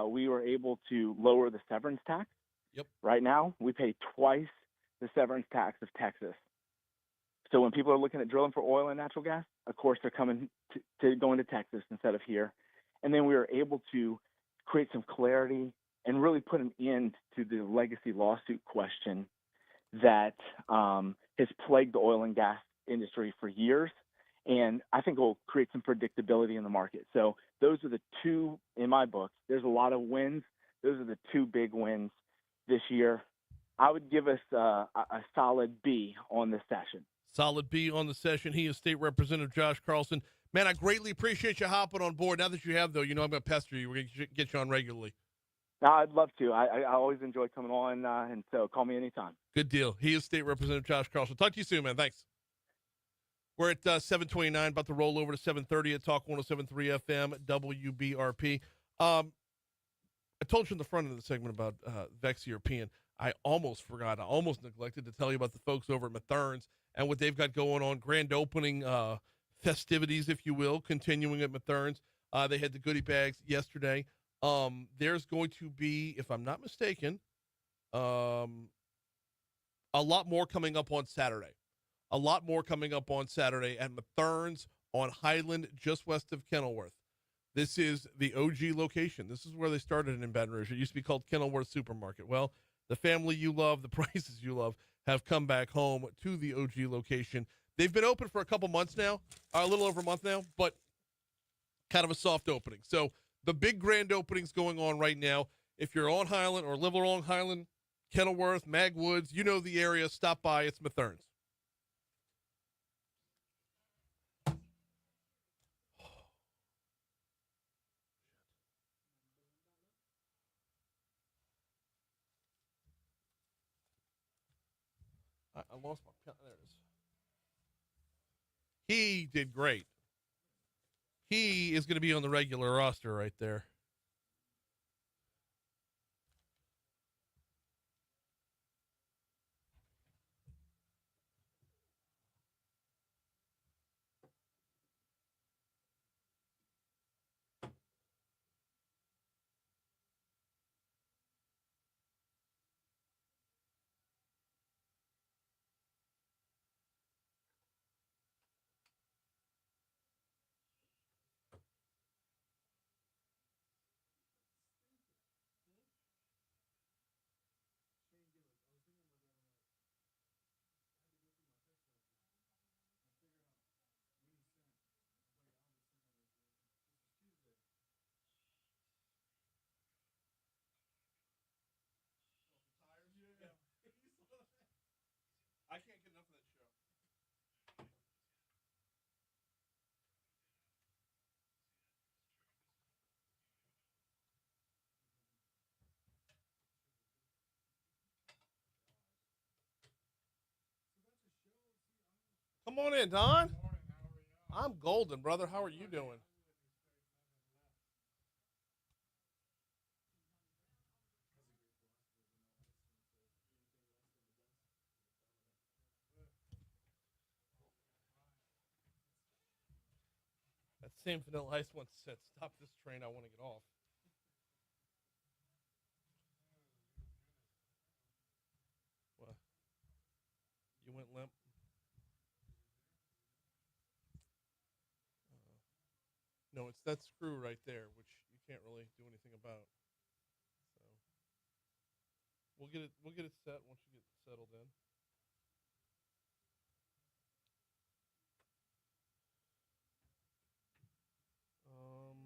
We were able to lower the severance tax. Yep. Right now, we pay twice the severance tax of Texas. So when people are looking at drilling for oil and natural gas, of course, they're coming to going to Texas instead of here. And then we were able to create some clarity and really put an end to the legacy lawsuit question that has plagued the oil and gas industry for years. And I think it will create some predictability in the market. So those are the two, in my book. There's a lot of wins. Those are the two big wins this year. I would give us a solid B on this session. Solid B on the session. He is State Representative Josh Carlson. Man, I greatly appreciate you hopping on board. Now that you have, though, I'm going to pester you. We're going to get you on regularly. No, I'd love to. I always enjoy coming on, and so call me anytime. Good deal. He is State Representative Josh Carlson. Talk to you soon, man. Thanks. We're at 7:29, about to roll over to 7:30 at Talk 107.3 FM, WBRP. I told you in the front of the segment about Vex European. I almost forgot. I almost neglected to tell you about the folks over at Mathern's and what they've got going on. Grand opening festivities, if you will, continuing at Mathern's. They had the goodie bags yesterday. There's going to be, if I'm not mistaken, a lot more coming up on Saturday. A lot more coming up on Saturday at Mathern's on Highland, just west of Kenilworth. This is the OG location. This is where they started in Baton Rouge. It used to be called Kenilworth Supermarket. Well, the family you love, the prices you love, have come back home to the OG location. They've been open for a couple months now, a little over a month now, but kind of a soft opening. So the big grand opening's going on right now. If you're on Highland or live along Highland, Kenilworth, Magwoods, you know the area, stop by. It's Mathern's. lost my pen. There it is. He did great. He is going to be on the regular roster right there. I can't get enough of that show. Come on in, Don. I'm golden, brother. How are you doing? That same Vanilla Ice once said, "Stop this train. I want to get off." What? You went limp? No, it's that screw right there, which you can't really do anything about. So we'll get it. We'll get it set once you get settled in. Um,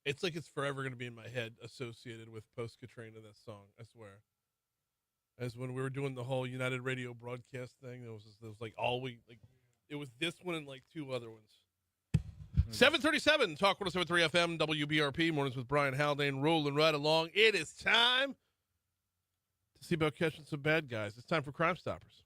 It's like it's forever going to be in my head associated with post Katrina, that song. I swear. As when we were doing the whole United Radio broadcast thing, there was like all we like. It was this one and like two other ones. 737 Talk 107.3 FM WBRP mornings with Brian Haldane rolling right along. It is time to see about catching some bad guys. It's time for Crime Stoppers.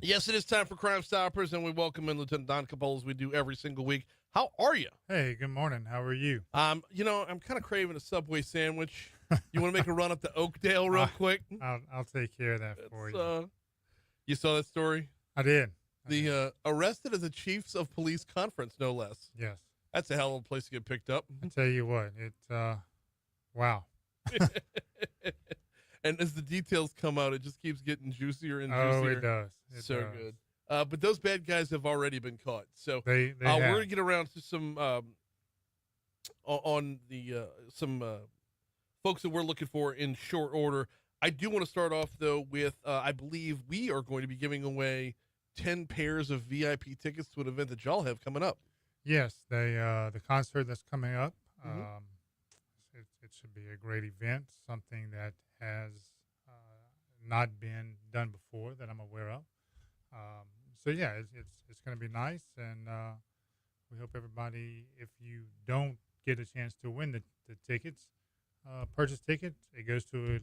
Yes, it is time for Crime Stoppers, and we welcome in Lieutenant Don Capola as we do every single week. How are you? Hey, good morning. How are you? I'm kind of craving a Subway sandwich. You want to make a run up to Oakdale real quick? I'll take care of that for you. You saw that story? I did. Arrested as a Chiefs of Police conference, no less. Yes. That's a hell of a place to get picked up. I tell you what, wow. And as the details come out, it just keeps getting juicier and Oh, juicier. it does. It So does. good. But those bad guys have already been caught. So They we're have. gonna get around to some folks that we're looking for in short order. I do want to start off though with I believe we are going to be giving away 10 pairs of VIP tickets to an event that y'all have coming up. Yes, the concert that's coming up. Mhm. It should be a great event, something that has not been done before that I'm aware of. So yeah, it's going to be nice, and we hope everybody, if you don't get a chance to win the tickets, purchase tickets. It goes to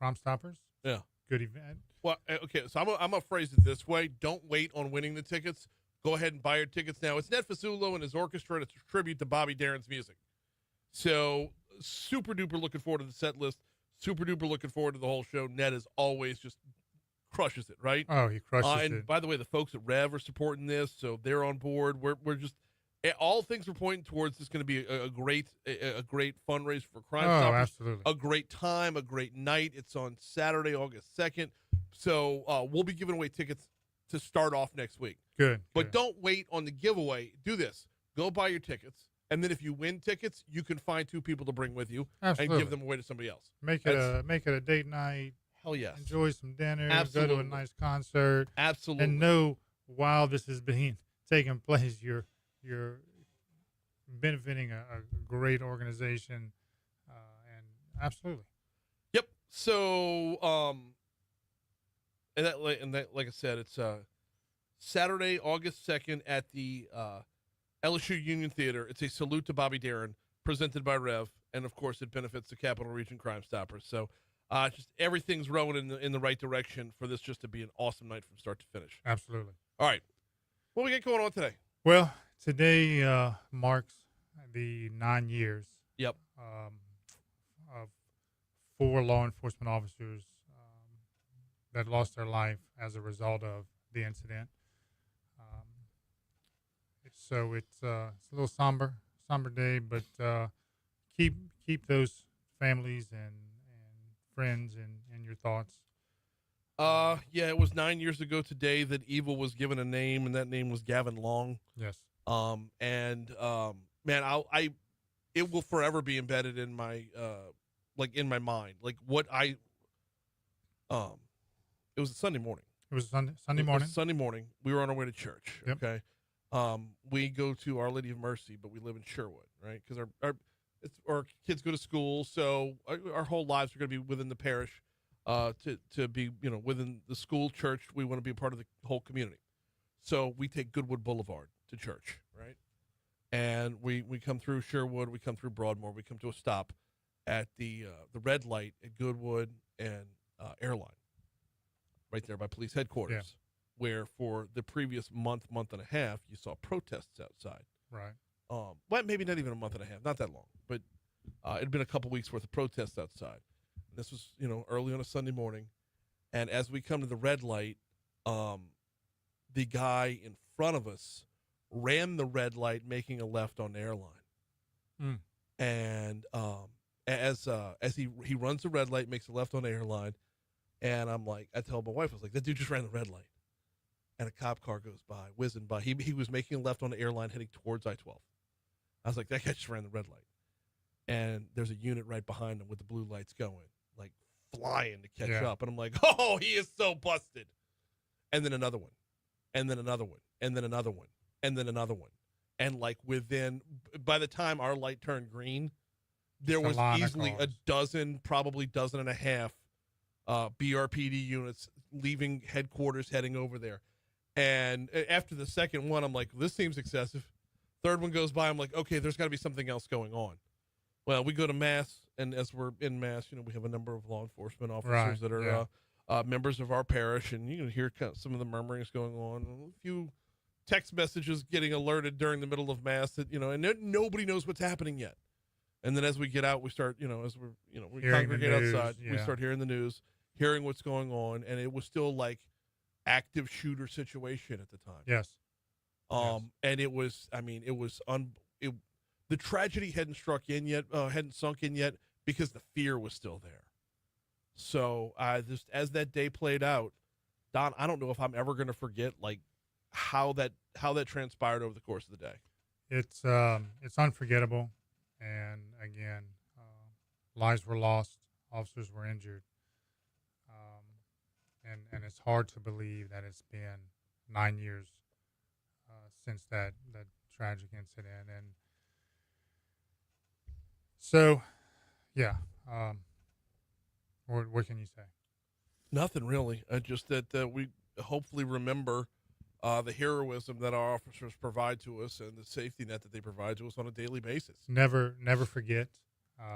Crimestoppers. Yeah. Good event. Well, okay, so I'm gonna phrase it this way: don't wait on winning the tickets. Go ahead and buy your tickets now. It's Ned Fasulo and his orchestra, and it's a tribute to Bobby Darin's music. So super duper looking forward to the set list. Super duper looking forward to the whole show. Ned is always just crushes it, right? Oh, he crushes And it. by the way, the folks at Rev are supporting this, so they're on board. We're just all things are pointing towards this going to be a great fundraiser for Crime Oh, Stoppers. absolutely. A great time, a great night. It's on Saturday, August 2nd. So we'll be giving away tickets to start off next week. Good. But good. don't wait on the giveaway. Do this. Go buy your tickets. And then if you win tickets, you can find 2 people to bring with you Absolutely. and give them away to somebody else. Make it a date night. Hell yes. Enjoy some dinner. Absolutely. Go to a nice concert. Absolutely. And know while this is being taking place, you're benefiting a great organization, and absolutely. Yep. So, and that, like I said, it's Saturday, August 2nd at the LSU Union Theater. It's a salute to Bobby Darin, presented by Rev, and of course, it benefits the Capital Region Crime Stoppers. So, just everything's rowing in the right direction for this just to be an awesome night from start to finish. Absolutely. All right, what we got going on today? Well, today marks the 9 years. Yep. Of 4 law enforcement officers that lost their life as a result of the incident. So it's a little somber day, but keep those families and friends in your thoughts. Yeah, it was 9 years ago today that Evil was given a name, and that name was Gavin Long. Yes. Man, it will forever be embedded in my in my mind. Like what it was a Sunday morning. It was Sunday It morning. was Sunday morning. We were on our way to church. Yep. Okay. We go to Our Lady of Mercy, but we live in Sherwood, right? Because our kids go to school, so our whole lives are going to be within the parish. To be within the school church, we want to be a part of the whole community. So we take Goodwood Boulevard to church, right? And we come through Sherwood, we come through Broadmoor, we come to a stop at the red light at Goodwood and Airline, right there by police headquarters, where for the previous month and a half, you saw protests outside. Right. Well, maybe not even a month and a half, not that long, but it had been a couple weeks worth of protests outside. This was, early on a Sunday morning. And as we come to the red light, the guy in front of us ran the red light, making a left on the airline. Mm. And as he runs the red light, makes a left on the airline, and I'm like, I tell my wife, I was like, that dude just ran the red light, and a cop car goes by, whizzing by. He was making a left on the airline, heading towards I-12. I was like, that guy just ran the red light, and there's a unit right behind him with the blue lights going, like flying to catch up, and I'm like, oh, he is so busted. And then another one, and then another one, and then another one, and then another one. And like by the time our light turned green, there was easily a dozen, probably dozen and a half BRPD units leaving headquarters, heading over there. And after the second one, I'm like, this seems excessive. Third one goes by, I'm like, okay, there's got to be something else going on. Well, we go to Mass, and as we're in Mass, we have a number of law enforcement officers that are members of our parish, and you can hear some of the murmurings going on. A few text messages getting alerted during the middle of Mass that, and nobody knows what's happening yet. And then as we get out, we start, as we congregate outside, we start hearing the news, hearing what's going on. And it was still like active shooter situation at the time. Yes. And it was, the tragedy hadn't sunk in yet because the fear was still there. So just as that day played out, Don, I don't know if I'm ever going to forget like how that transpired over the course of the day. It's unforgettable, and again, lives were lost, officers were injured, and it's hard to believe that it's been 9 years since that tragic incident. And so, what can you say? Nothing really. Just that we hopefully remember the heroism that our officers provide to us and the safety net that they provide to us on a daily basis. Never forget.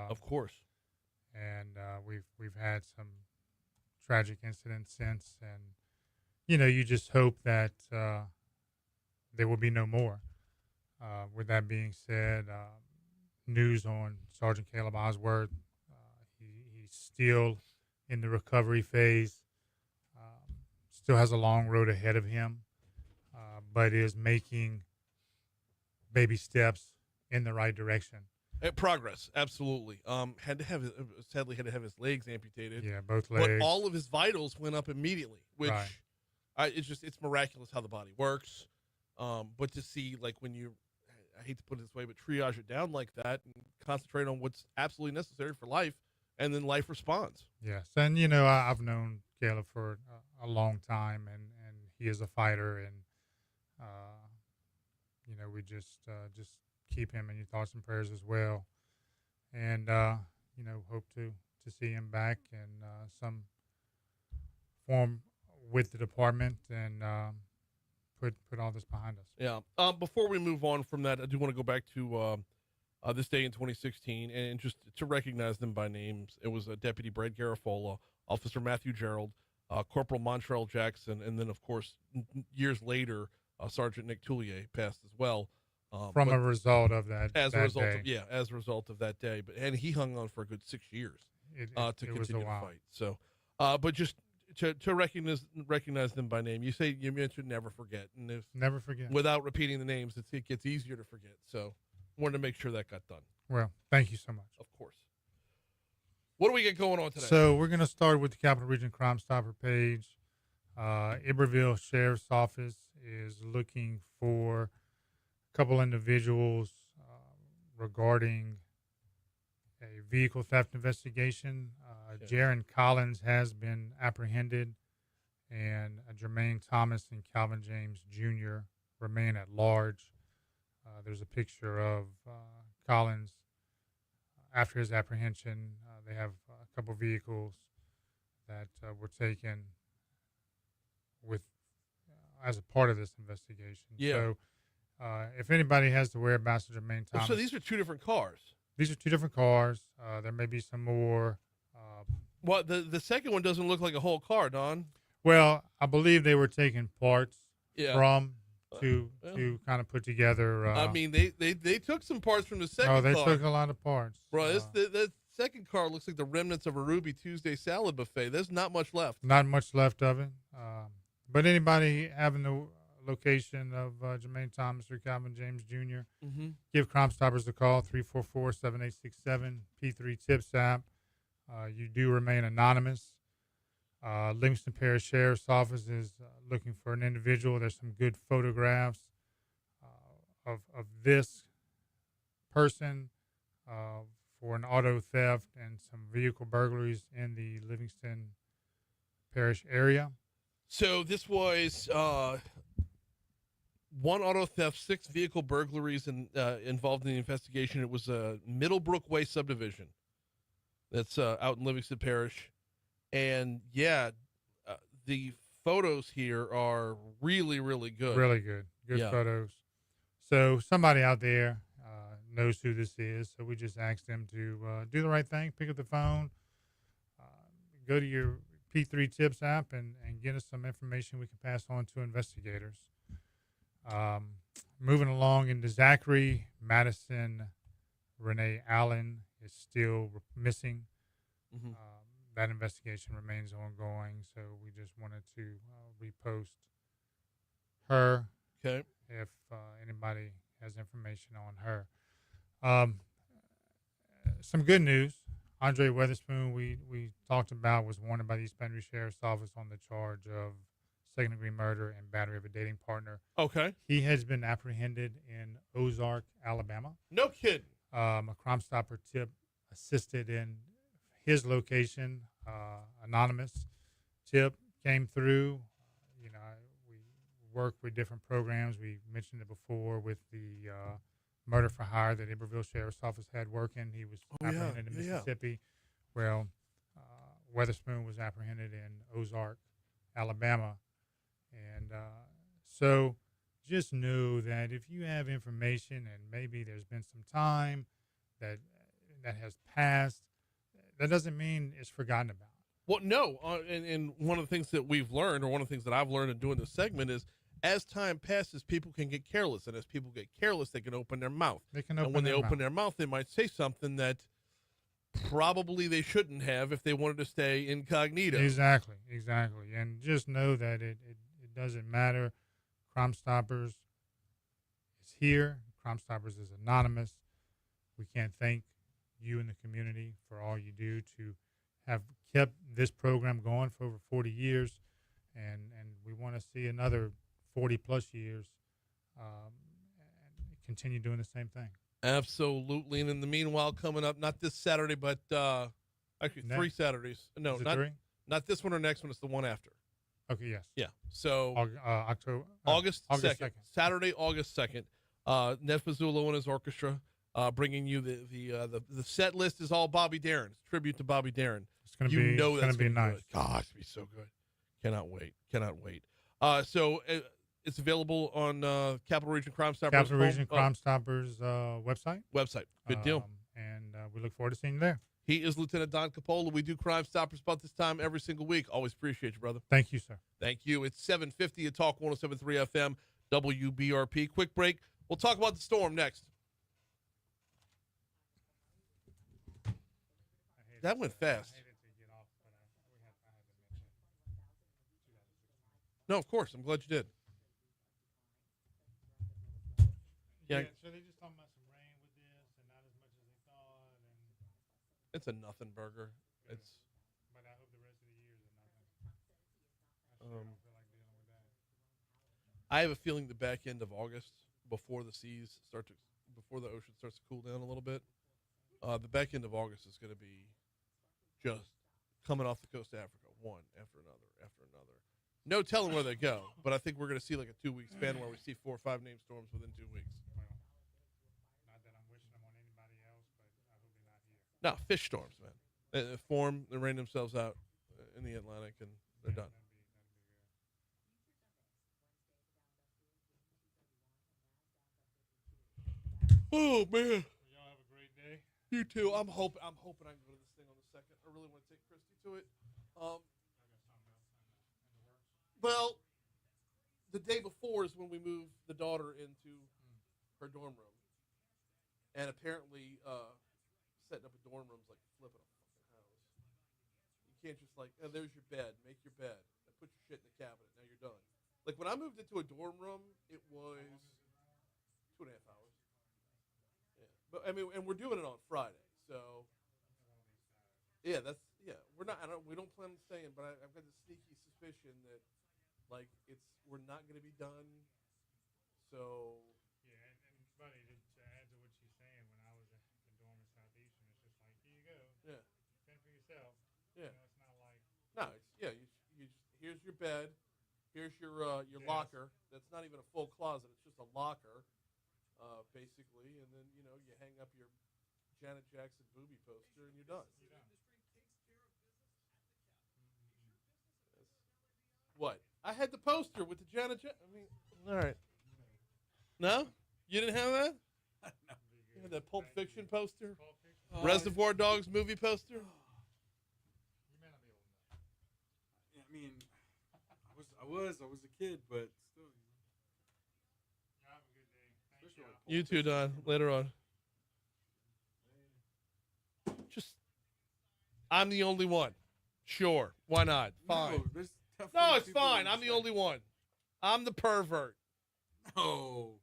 Of course. And we've had some tragic incidents since, and you just hope that there will be no more. With that being said, news on Sergeant Caleb Osworth. He's still in the recovery phase. Still has a long road ahead of him. But is making baby steps in the right direction. Progress, absolutely. Sadly had to have his legs amputated. Yeah, both legs. But all of his vitals went up immediately, which it's miraculous how the body works. But to see, like, when I hate to put it this way, but triage it down like that and concentrate on what's absolutely necessary for life, and then life responds. Yes, and I've known Caleb for a long time, and he is a fighter, and we just keep him in your thoughts and prayers as well, and hope to see him back in some form with the department, and put all this behind us. Yeah. Before we move on from that, I do want to go back to this day in 2016, and just to recognize them by names. It was Deputy Brad Garafola, Officer Matthew Gerald, Corporal Montrell Jackson, and then, of course, years later, Sergeant Nick Toulier passed as well. From a result of that, as a result of that day. And he hung on for a good 6 years to continue to fight. So, but just to recognize them by name. You mentioned never forget, and never forget. Without repeating the names, it gets easier to forget. So, wanted to make sure that got done. Well, thank you so much. Of course. What do we get going on today? So we're going to start with the Capital Region Crimestoppers page. Iberville Sheriff's Office is looking for a couple individuals regarding a vehicle theft investigation. Jaron Collins has been apprehended, and Jermaine Thomas and Calvin James Jr. remain at large. There's a picture of Collins after his apprehension. They have a couple vehicles that were taken with as a part of this investigation. Yeah. So if anybody has the whereabouts of Jermaine Thomas. So these are two different cars. These are two different cars. There may be some more. Well, the second one doesn't look like a whole car, Don. Well, I believe they were taking parts from to kind of put together. I mean, they took some parts from the second car. Oh, they took a lot of parts. Bro, the second car looks like the remnants of a Ruby Tuesday salad buffet. There's not much left. Not much left of it. But anybody having the location of Jermaine Thomas or Calvin James Jr., Mm-hmm. give Crimestoppers a call, 344-7867, P3 Tips app. You do remain anonymous. Livingston Parish Sheriff's Office is looking for an individual. There's some good photographs of this person for an auto theft and some vehicle burglaries in the Livingston Parish area. So this was one auto theft, 6 vehicle burglaries involved in the investigation. It was a Middlebrook Way subdivision that's out in Livingston Parish. And, yeah, the photos here are really, really good. Really good. Good Yeah. photos. So somebody out there knows who this is. So we just asked them to do the right thing, pick up the phone, go to your P3 Tips app and get us some information we can pass on to investigators. Moving along into Zachary, Madison Renee Allen is still missing. Mm-hmm. That investigation remains ongoing, so we just wanted to repost her Okay. if anybody has information on her. Some good news. Andre Weatherspoon, we talked about, was warned by the East Baton Rouge Sheriff's Office on the charge of second-degree murder and battery of a dating partner. Okay. He has been apprehended in Ozark, Alabama. No kidding. A Crimestoppers tip assisted in his location. Anonymous tip came through. We work with different programs. We mentioned it before with the murder for hire that Iberville Sheriff's Office had working. He was apprehended in Mississippi. Well, Weatherspoon was apprehended in Ozark, Alabama. And so just know that if you have information and maybe there's been some time that has passed, that doesn't mean it's forgotten about. Well, no. And one of the things that we've learned, or one of the things that I've learned in doing this segment, is as time passes, people can get careless. And as people get careless, they can open their mouth. And when they open their mouth, they might say something that probably they shouldn't have if they wanted to stay incognito. Exactly. And just know that it doesn't matter. Crimestoppers is here. Crimestoppers is anonymous. We can't thank you and the community for all you do to have kept this program going for over 40 years, and we want to see another 40 plus years and continue doing the same thing. Absolutely. And in the meanwhile, coming up, not this Saturday, but actually 3 Saturdays. No, not this one or next one. It's the one after. Okay, yes. Yeah. So August 2nd. Saturday, August 2nd. Ned Fazzulo and his orchestra bringing you the set list is all Bobby Darin. It's tribute to Bobby Darin. It's going to be nice. Good. Gosh, it's going to be so good. Cannot wait. So it's available on Capital Region Crimestoppers. Capital Region Crimestoppers website. Good deal. And we look forward to seeing you there. He is Lieutenant Don Capola. We do Crimestoppers about this time every single week. Always appreciate you, brother. Thank you, sir. Thank you. It's 7:50 at Talk 107.3 FM, WBRP. Quick break. We'll talk about the storm next. That went fast. No, of course. I'm glad you did. Yeah. So they just talking about some rain with this and not as much as they thought. And It's a nothing burger. But It's. I hope the rest of the year is nothing. I don't feel like dealing with that. I have a feeling the back end of August, before the before the ocean starts to cool down a little bit, the back end of August is going to be just coming off the coast of Africa, one after another. No telling where they go, but I think we're going to see like a 2-week span where we see 4 or 5 named storms within 2 weeks. Well, not that I'm wishing them on anybody else, but I hope they're not here. No, fish storms, man. They form, they rain themselves out in the Atlantic, and they're done. Oh man! Y'all have a great day. You too. I'm hoping I can go to this thing on the 2nd. I really want to take Christy to it. Well, the day before is when we move the daughter into her dorm room, and apparently, setting up a dorm room is like flipping a fucking house. You can't just like, oh, there's your bed, make your bed, and put your shit in the cabinet. Now you're done. Like when I moved into a dorm room, it was 2.5 hours. Yeah, but I mean, and we're doing it on Friday, so yeah, we're not. We don't plan on staying, but I've got the sneaky suspicion that like we're not going to be done. So Yeah, and it's funny to add to what she's saying. When I was at the dorm in Southeastern, it's just like, here you go. yeah, Fend for yourself. yeah. You know, it's not like No, it's You here's your bed, here's your Yes. locker. That's not even a full closet. It's just a locker, basically, and then you hang up your Janet Jackson booby poster and you're done. What? I had the poster with the Janet Jackson. I mean, all right. No, you didn't have that. You had that Pulp Fiction poster, Pulp Fiction. Reservoir Dogs movie poster. You may not be old enough. Yeah, I mean, I was a kid, but still. You have a good day. Thank Especially you. like You too, Don. Later on. Just, I'm the only one. Sure, why not? Fine. No, there's No, definitely it's people fine. that I'm the just only one. I'm the pervert. like, no.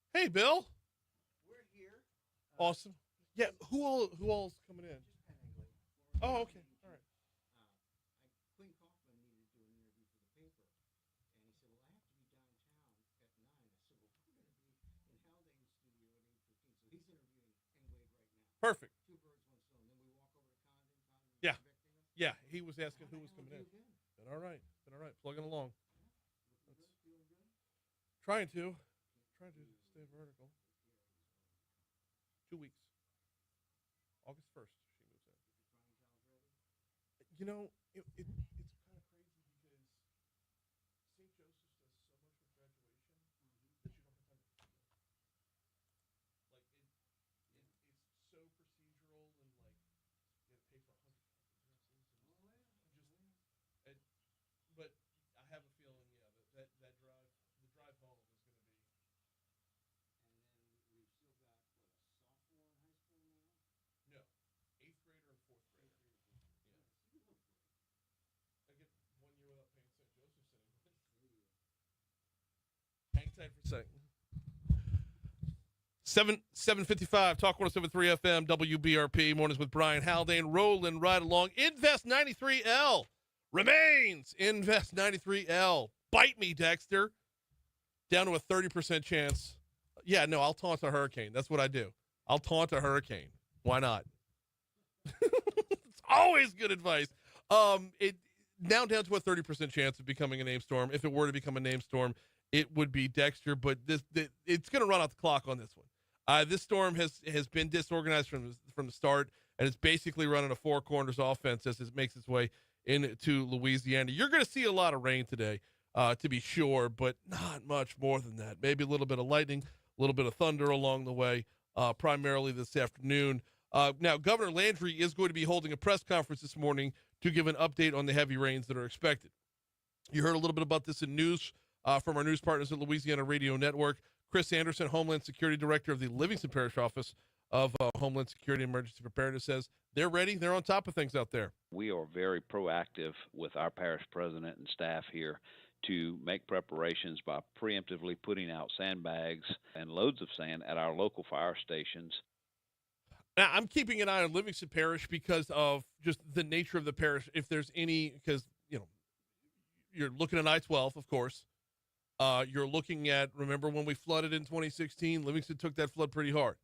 Hey, Bill. We're here. Awesome. Yeah. Who all's coming in? Oh, okay. All right. Quinn Kaufman needed to do an interview for the paper, and he said, "Well, I have to be downtown at 9." I said, "Well, we're going to be in Haldane's studio at 8:15." So he's interviewing Engwade right now. Perfect. Two birds, one stone. Then we walk over to Condon. Condon Yeah. expecting us. Yeah, he was asking who How was the hell coming in. have you been? Been all right. Been all right. Plugging along. Looking good? Feeling good? Trying to stay vertical. 2 weeks. August 1st, she moves in. You know, it's kind of crazy because St. Joseph's does so much with graduation that you don't have time to feel. Like it's so procedural and like you have to pay for 100 dresses and just but I have a feeling, yeah, that the drive home is going to be. And then we've still got, what, a sophomore in high school now? No, 8th grader and 4th grader. Yeah. You look great. I get 1 year without paying St. Joseph's anymore. Hang tight for a second. 7:55, Talk 107.3 FM, WBRP, Mornings with Brian Haldane, rolling right along. Invest 93L remains. Invest 93L. Bite me, Dexter. Down to a 30% chance. Yeah, no, I'll taunt a hurricane. That's what I do. I'll taunt a hurricane. Why not? It's always good advice. It now down to a 30% chance of becoming a name storm. If it were to become a name storm, it would be Dexter, but it's going to run out the clock on this one. This storm has been disorganized from the start, and it's basically running a four corners offense as it makes its way into Louisiana. You're going to see a lot of rain today, to be sure, but not much more than that. Maybe a little bit of lightning, a little bit of thunder along the way, primarily this afternoon. Now, Governor Landry is going to be holding a press conference this morning to give an update on the heavy rains that are expected. You heard a little bit about this in news from our news partners at Louisiana Radio Network. Chris Anderson, Homeland Security Director of the Livingston Parish Office of Homeland Security and Emergency Preparedness, says they're ready. They're on top of things out there. We are very proactive with our parish president and staff here to make preparations by preemptively putting out sandbags and loads of sand at our local fire stations. Now, I'm keeping an eye on Livingston Parish because of just the nature of the parish. If there's any, because, you're looking at I-12, of course. You're looking at, remember when we flooded in 2016, Livingston took that flood pretty hard.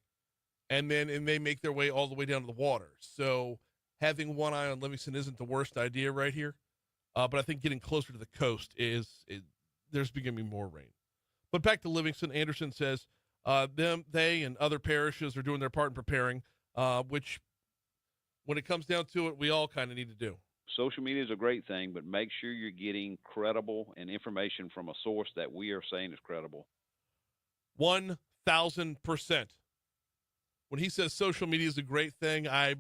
And they make their way all the way down to the water. So having one eye on Livingston isn't the worst idea right here. But I think getting closer to the coast there's beginning to be more rain. But back to Livingston, Anderson says they and other parishes are doing their part in preparing, which when it comes down to it, we all kind of need to do. Social media is a great thing, but make sure you're getting credible and information from a source that we are saying is credible. 1,000%. When he says social media is a great thing, I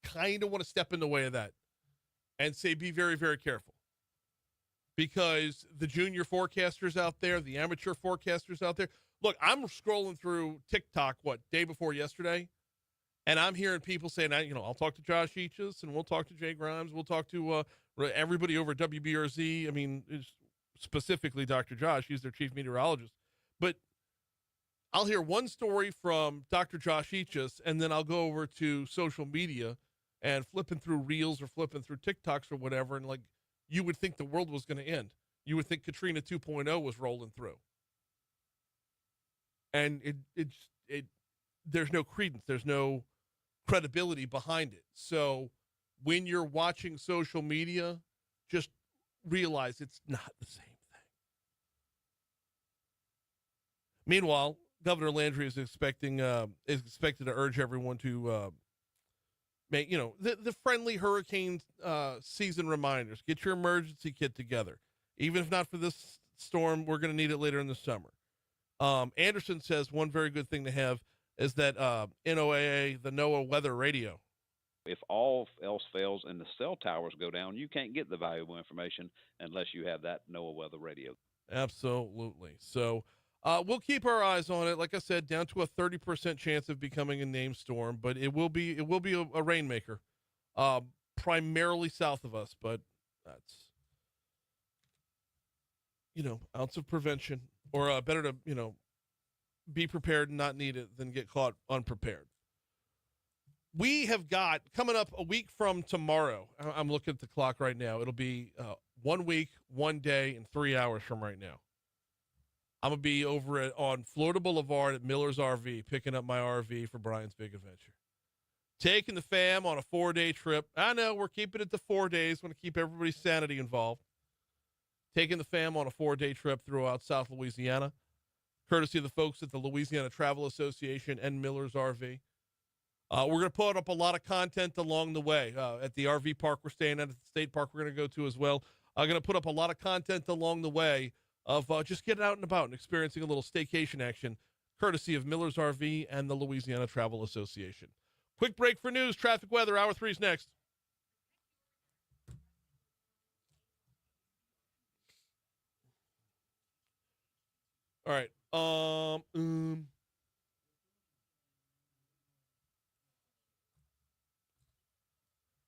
kind of want to step in the way of that and say be very, very careful. Because the junior forecasters out there, the amateur forecasters out there, look, I'm scrolling through TikTok, day before yesterday, and I'm hearing people saying, I'll talk to Josh Eaches, and we'll talk to Jay Grimes, we'll talk to everybody over at WBRZ. I mean, specifically Dr. Josh, he's their chief meteorologist. But I'll hear one story from Dr. Josh Eaches, and then I'll go over to social media and flipping through Reels or flipping through TikToks or whatever, and you would think the world was going to end. You would think Katrina 2.0 was rolling through. And there's no credence. There's no credibility behind it. So when you're watching social media, just realize it's not the same thing. Meanwhile, Governor Landry is expected to urge everyone to make, the friendly hurricane season reminders. Get your emergency kit together. Even if not for this storm, we're going to need it later in the summer. Anderson says one very good thing to have is that NOAA, the NOAA weather radio. If all else fails and the cell towers go down, you can't get the valuable information unless you have that NOAA weather radio. Absolutely. So we'll keep our eyes on it. Like I said, down to a 30% chance of becoming a named storm, but it will be a rainmaker, primarily south of us. But that's, ounce of prevention, or better to, be prepared and not need it than get caught unprepared. We have got coming up a week from tomorrow. I'm looking at the clock right now. It'll be 1 week, 1 day, and 3 hours from right now. I'm going to be over on Florida Boulevard at Miller's RV, picking up my RV for Brian's Big Adventure. Taking the fam on a 4-day trip. I know we're keeping it to 4 days. Want to keep everybody's sanity involved. Taking the fam on a 4-day trip throughout South Louisiana, courtesy of the folks at the Louisiana Travel Association and Miller's RV. We're going to put up a lot of content along the way. At the RV park we're staying at the state park we're going to go to as well. I'm going to put up a lot of content along the way of just getting out and about and experiencing a little staycation action, courtesy of Miller's RV and the Louisiana Travel Association. Quick break for news, traffic, weather. Hour 3 is next. All right.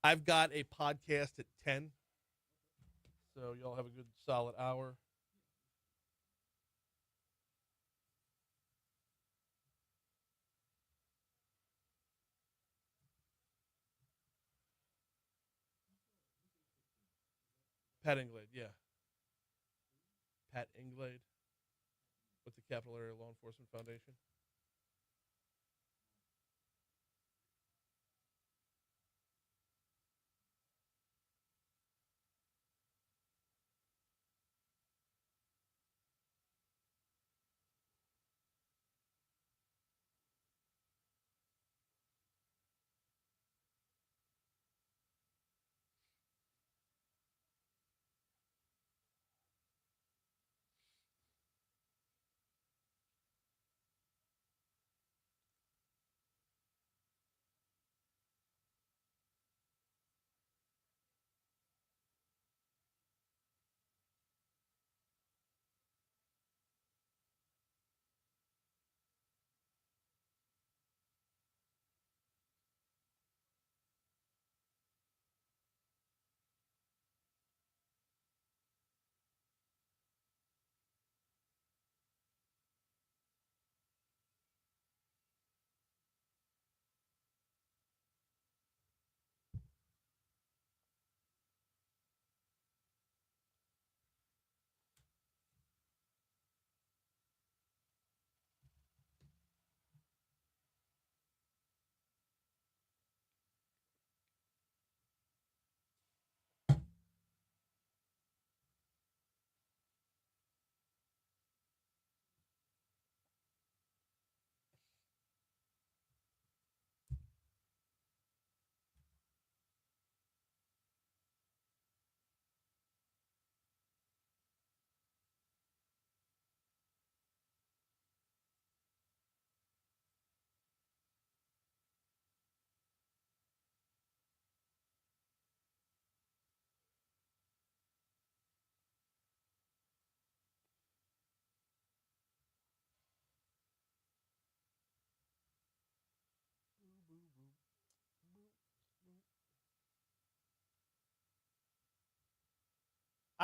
I've got a podcast at 10. So y'all have a good solid hour. Pat Englade, yeah. Pat Englade with the Capital Area Law Enforcement Foundation.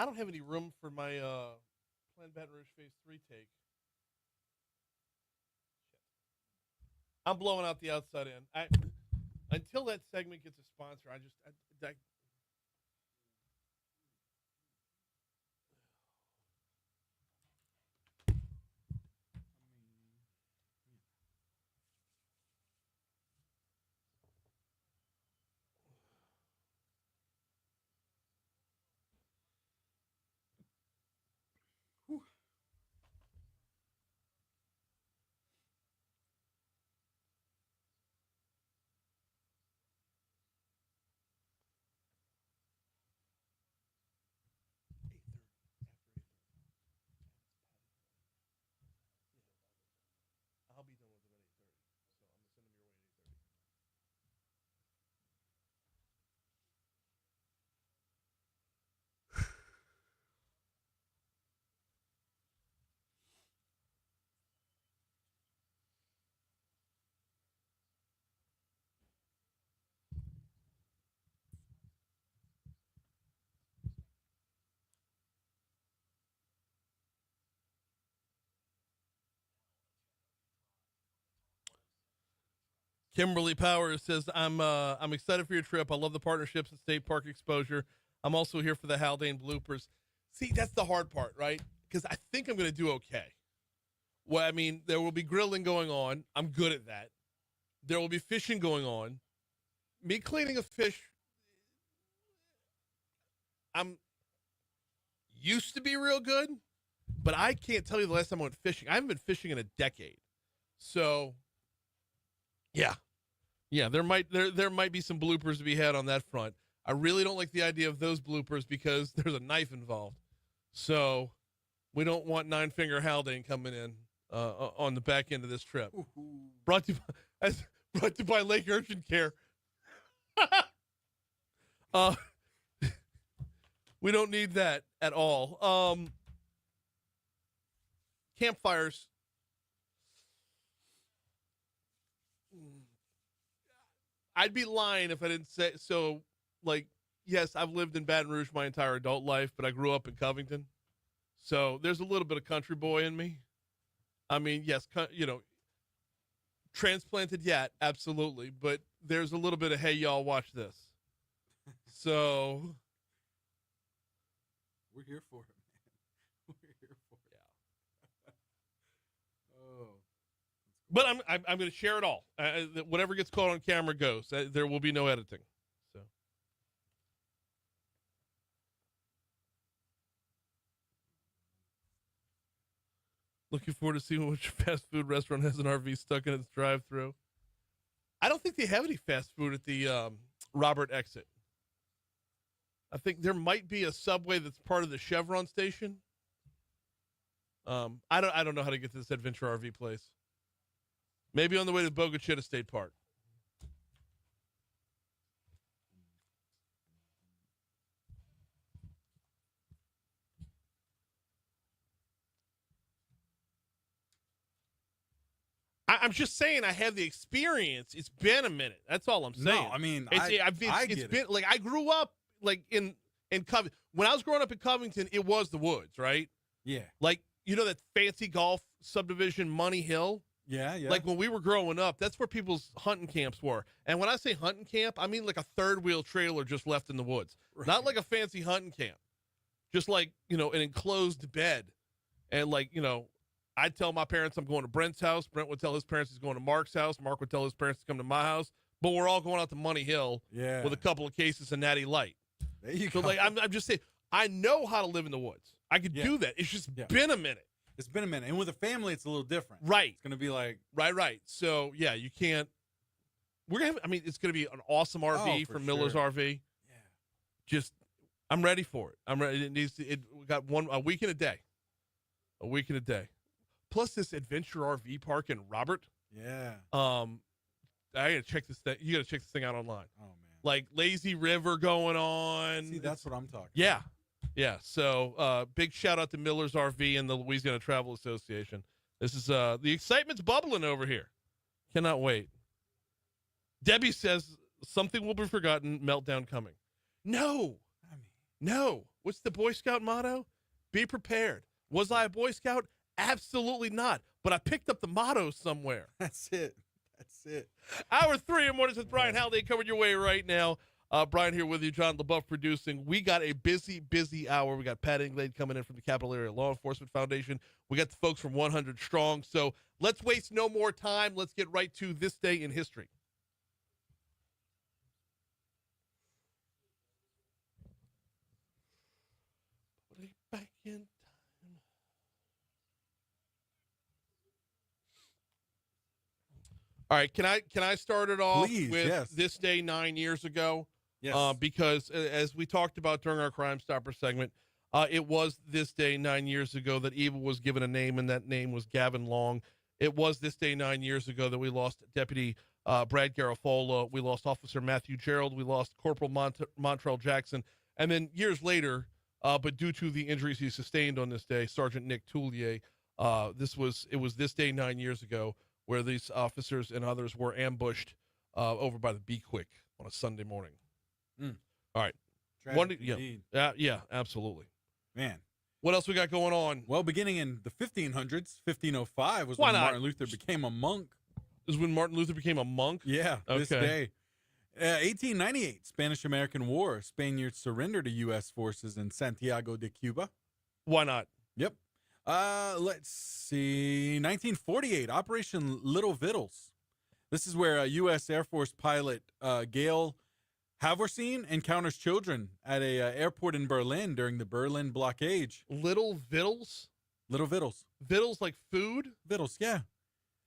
I don't have any room for my planned Baton Rouge Phase 3 take. I'm blowing out the outside in. Until that segment gets a sponsor, I I'll be done with them at 8:30. So I'm gonna send them your way at 8:30. Kimberly Powers says, I'm excited for your trip. I love the partnerships and state park exposure. I'm also here for the Haldane bloopers. See, that's the hard part, right? Because I think I'm going to do okay. Well, I mean, there will be grilling going on. I'm good at that. There will be fishing going on. Me cleaning a fish, I'm used to be real good, but I can't tell you the last time I went fishing. I haven't been fishing in a decade. So, yeah, there might be some bloopers to be had on that front. I really don't like the idea of those bloopers because there's a knife involved. So we don't want Nine Finger Haldane coming in on the back end of this trip. Brought to you by Lake Urchin Care. We don't need that at all. Campfires. I'd be lying if I didn't say so. Like, yes, I've lived in Baton Rouge my entire adult life, but I grew up in Covington. So there's a little bit of country boy in me. I mean, yes, transplanted yet, absolutely. But there's a little bit of, hey, y'all, watch this. So. We're here for it, man. We're here for it. Yeah. Oh. But I'm going to share it all. Whatever gets caught on camera goes. There will be no editing. So. Looking forward to seeing which fast food restaurant has an RV stuck in its drive-thru. I don't think they have any fast food at the Robert exit. I think there might be a Subway that's part of the Chevron station. I don't know how to get to this adventure RV place. Maybe on the way to Bogachita State Park. I'm just saying I have the experience. It's been a minute. That's all I'm saying. No, I mean, it's been like I grew up like in Covington. When I was growing up in Covington, it was the woods, right? Yeah. Like, you know that fancy golf subdivision, Money Hill? Yeah. Like when we were growing up, that's where people's hunting camps were. And when I say hunting camp, I mean like a third wheel trailer just left in the woods. Right. Not like a fancy hunting camp. Just like, an enclosed bed. And like, I'd tell my parents I'm going to Brent's house. Brent would tell his parents he's going to Mark's house. Mark would tell his parents to come to my house. But we're all going out to Money Hill with a couple of cases of Natty Light. There you go. So like I'm just saying, I know how to live in the woods. I could do that. It's just been a minute. It's been a minute. And with a family, it's a little different. Right. It's going to be like. Right. So, yeah, you can't. It's going to be an awesome RV from Miller's RV. Yeah. Just, I'm ready for it. I'm ready. We got a week and a day. A week and a day. Plus this adventure RV park in Robert. Yeah. I got to check this thing. You got to check this thing out online. Oh, man. Like lazy river going on. See, that's what I'm talking about. Yeah. Yeah, so big shout out to Miller's RV and the Louisiana Travel Association. This is the excitement's bubbling over here. Cannot wait. Debbie says something will be forgotten. Meltdown coming. No. What's the Boy Scout motto? Be prepared. Was I a Boy Scout? Absolutely not. But I picked up the motto somewhere. That's it. That's it. Hour 3 of Mornings with Brian Halliday coming your way right now. Brian here with you, John LaBeouf producing. We got a busy hour. We got Pat Inglade coming in from the Capital Area Law Enforcement Foundation. We got the folks from 100 Strong. So let's waste no more time. Let's get right to this day in history. Back in time. All right, can I start it off Please, with yes. this day 9 years ago? Yes. Because as we talked about during our Crimestoppers segment, it was this day 9 years ago that evil was given a name, and that name was Gavin Long. It was this day 9 years ago that we lost Deputy Brad Garofalo. We lost Officer Matthew Gerald. We lost Corporal Montrell Jackson. And then years later, but due to the injuries he sustained on this day, Sergeant Nick Toulier, it was this day 9 years ago where these officers and others were ambushed over by the Be Quick on a Sunday morning. All right. Tragic indeed. Yeah, absolutely. Man. What else we got going on? Well, beginning in the 1500s, 1505 was Why when not? Martin Luther became a monk. This is when Martin Luther became a monk? Yeah, this Okay. day. 1898, Spanish-American War. Spaniards surrendered to U.S. forces in Santiago de Cuba. Why not? Yep. Let's see. 1948, Operation Little Vittles. This is where U.S. Air Force pilot Gail Halvorsen encounters children at a airport in Berlin during the Berlin blockade. Little Vittles? Little Vittles. Vittles like food? Vittles, yeah.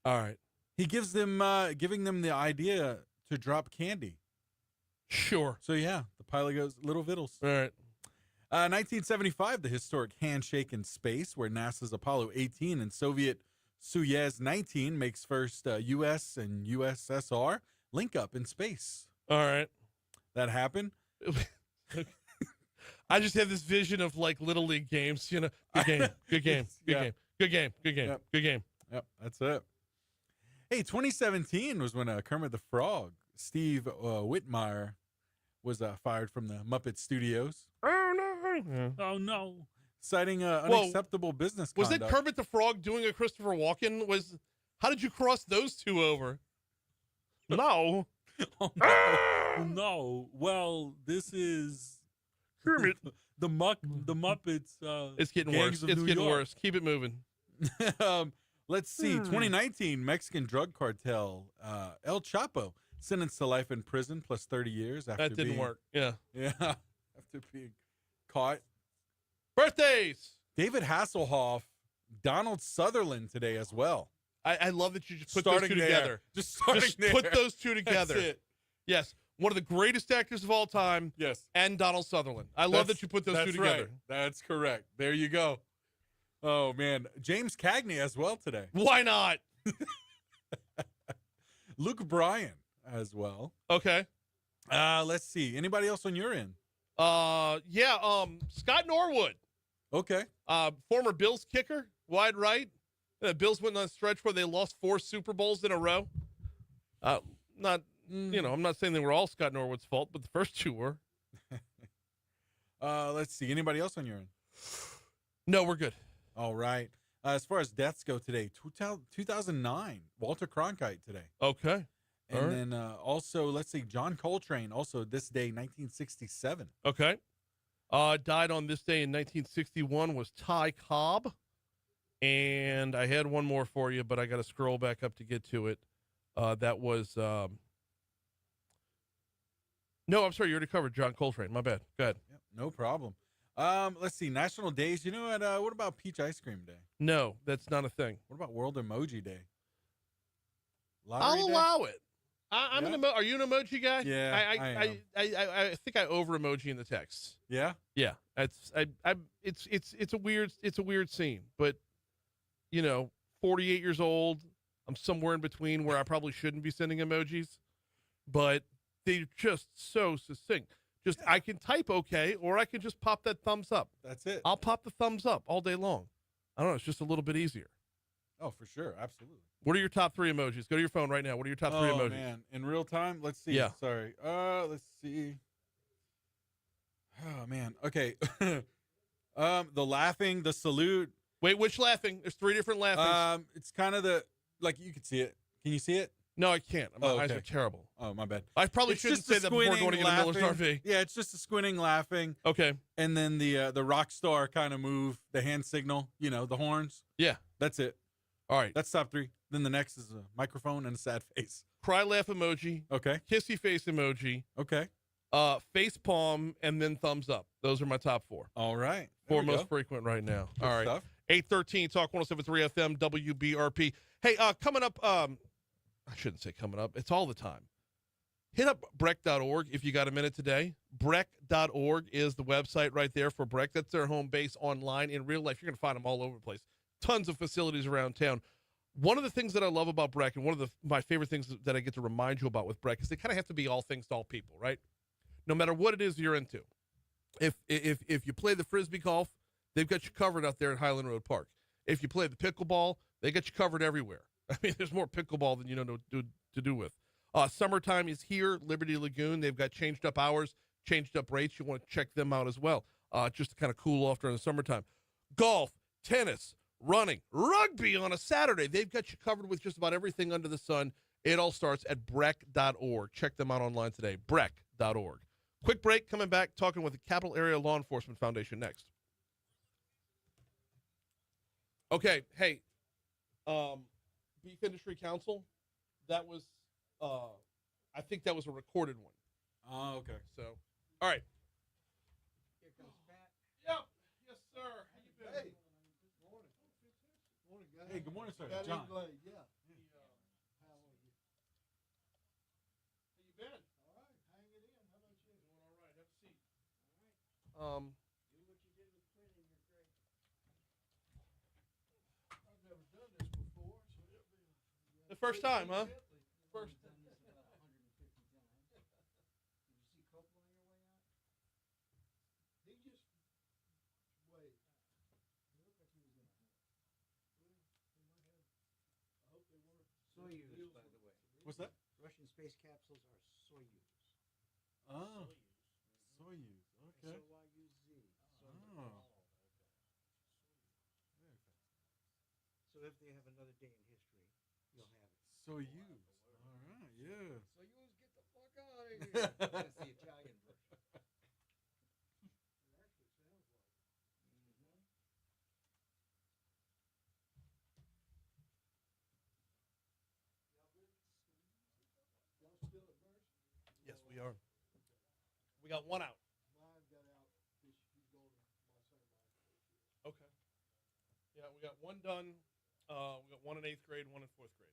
All right. He gives them, giving them the idea to drop candy. Sure. So, yeah, the pilot goes, Little Vittles. All right. 1975, the historic handshake in space, where NASA's Apollo 18 and Soviet Soyuz 19 makes first U.S. and USSR link up in space. All right. That happened. I just have this vision of like Little League games, you know. Good game, good game, good Yeah. game, good game, good game, Yep. good game. Yep, that's it. Hey, 2017 was when Kermit the Frog, Steve Whitmire, was fired from the Muppet Studios. Oh no! Yeah. Oh, no. Citing unacceptable business Was conduct. it Kermit the Frog doing a Christopher Walken? How did you cross those two over? No. Oh, no. No. Well, this is Kermit. the Muppets. It's getting Gangs worse. of It's New getting York. worse. Keep it moving. Let's see. 2019 Mexican drug cartel El Chapo sentenced to life in prison plus 30 years after That didn't being, work. Yeah. Yeah, after being caught. Birthdays. David Hasselhoff, Donald Sutherland today as well. I love that you just put Starting those two there. together. Just starting Just there. put those two together. That's it. Yes. One of the greatest actors of all time. Yes. And Donald Sutherland. I love that you put those two That's together. right. That's correct. There you go. Oh, man. James Cagney as well today. Why not? Luke Bryan as well. Okay. Let's see. Anybody else on your end? Scott Norwood, Okay. former Bills kicker, wide right. The Bills went on a stretch where they lost 4 Super Bowls in a row. I'm not saying they were all Scott Norwood's fault, but the first 2 were. Let's see. Anybody else on your end? No, we're good. All right. As far as deaths go today, 2009, Walter Cronkite today. Okay. And All right. then also, let's see, John Coltrane, also this day, 1967. Okay. Died on this day in 1961 was Ty Cobb. And I had one more for you, but I got to scroll back up to get to it. That was, no, I'm sorry. You already covered John Coltrane. My bad. Go ahead. Yep, no problem. Let's see, national days. You know what? What about Peach Ice Cream Day? No, that's not a thing. What about World Emoji Day? I'll Lottery Day? allow it. I'm Yeah. an are you an emoji guy? Yeah, I think I over emoji in the text. Yeah. Yeah, it's a weird scene, but 48 years old. I'm somewhere in between where I probably shouldn't be sending emojis, but they're just so succinct. I can type okay, or I can just pop that thumbs up. That's it. I'll pop the thumbs up all day long. I don't know. It's just a little bit easier. Oh, for sure. Absolutely. What are your top 3 emojis? Go to your phone right now. What are your top 3 emojis? Man. In real time? Let's see. Yeah. Sorry. Let's see. Oh man. Okay. The laughing, the salute. Wait, which laughing? There's 3 different laughings. It's kind of the like you can see it. Can you see it? No, I can't. My eyes okay. are terrible. Oh, my bad. I probably It's shouldn't just the say that before squinting, going to get a Miller's laughing. RV. Yeah, it's just a squinting, laughing, Okay. and then the rock star kind of move, the hand signal. You know, the horns. Yeah. That's it. All right. That's top 3. Then the next is a microphone and a sad face. Cry laugh emoji, Okay. kissy face emoji, Okay. face palm, and then thumbs up. Those are my top 4. All right. There 4 we most go. frequent right now. Good All right. stuff. 813 Talk 107.3 FM WBRP. Hey, coming up, I shouldn't say coming up. It's all the time. Hit up Breck.org if you got a minute today. Breck.org is the website right there for Breck. That's their home base online. In real life, you're going to find them all over the place. Tons of facilities around town. One of the things that I love about Breck, and one of my favorite things that I get to remind you about with Breck, is they kind of have to be all things to all people, right? No matter what it is you're into. If you play the Frisbee golf, they've got you covered out there at Highland Road Park. If you play the pickleball, they got you covered everywhere. I mean, there's more pickleball than you know to do with. Summertime is here, Liberty Lagoon. They've got changed up hours, changed up rates. You want to check them out as well, just to kind of cool off during the summertime. Golf, tennis, running, rugby on a Saturday. They've got you covered with just about everything under the sun. It all starts at Breck.org. Check them out online today, Breck.org. Quick break, coming back, talking with the Capital Area Law Enforcement Foundation next. Okay, hey, Beef Industry Council, that was, I think that was a recorded one. Oh, okay. So, all right. Here comes Pat. Yep. Yes, sir. How you been? Hey. Good morning. Morning, guys. Hey, good morning, sir. Got John. Inglade, yeah. How are you? How you been? All right, hang it in. How about you? Doing all right. Have a seat. All right. Do what you did with printing. You're great. I've never done this before, so it'll be The first time, huh? First. I've done this about 150 times. Did you see Copeland on your way out? He just waved. He looked like he was in a hurry. Well, they might have. I hope they weren't. Soyuz, by the way. What's that? Russian space capsules are Soyuz. Oh. Soyuz. Okay. S-O-Y-U-Z. Oh. So if they have another day in history, you'll have it. Soyuz. All right. Yeah. Soyuz, get the fuck out of here. That's the Italian version. It actually sounds like it. Y'all still at Mercy? Yes, we are. We got one out. Mine got out. He's going to my same line. Okay. Yeah, we got one done. We got one in 8th grade, one in 4th grade.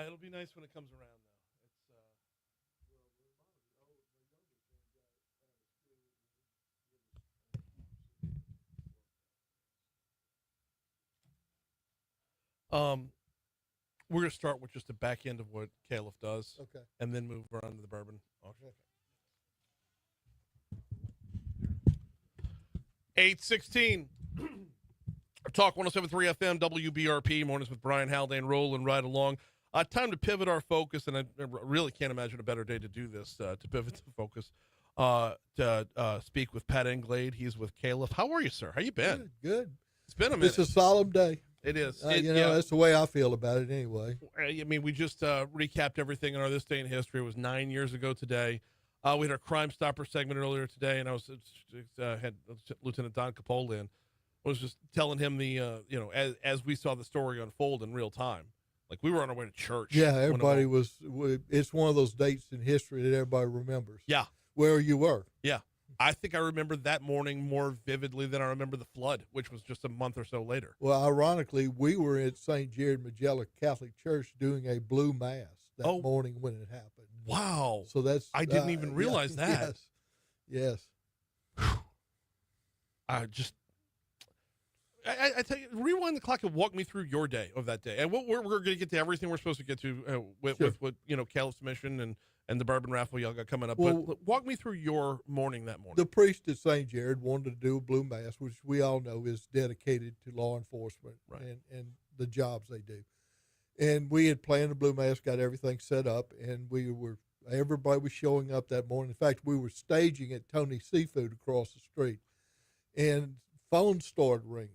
It'll be nice when it comes around, though. We're gonna start with just the back end of what Caliph does, Okay. and then move around to the bourbon auction. 8:16. Talk 107.3 FM WBRP mornings with Brian Haldane, rolling right along. Time to pivot our focus, and I really can't imagine a better day to do this. To pivot the focus, to speak with Pat Inglade. He's with Caliph. How are you, sir? How you been? Good. It's been a minute. It's a solemn day. It is. That's the way I feel about it anyway. I mean, we just recapped everything in our This Day in History. It was 9 years ago today. We had our Crimestoppers segment earlier today, and I had Lieutenant Don Capola in. I was just telling him as we saw the story unfold in real time. Like, we were on our way to church. Yeah, everybody it's one of those dates in history that everybody remembers. Yeah. Where you were. Yeah. I think I remember that morning more vividly than I remember the flood, which was just a month or so later. Well, ironically, we were at St. Jared Magella Catholic Church doing a blue mass that morning when it happened. Wow. So I didn't even realize that. Yes. I just, I tell you, rewind the clock and walk me through your day of that day. And we're going to get to everything we're supposed to get to with what, Caleb's mission and the bourbon raffle y'all got coming up. Well, but walk me through your morning that morning. The priest at St. Jared wanted to do a blue mass, which we all know is dedicated to law enforcement and the jobs they do. And we had planned a blue mass, got everything set up, and everybody was showing up that morning. In fact, we were staging at Tony's Seafood across the street, and phones started ringing,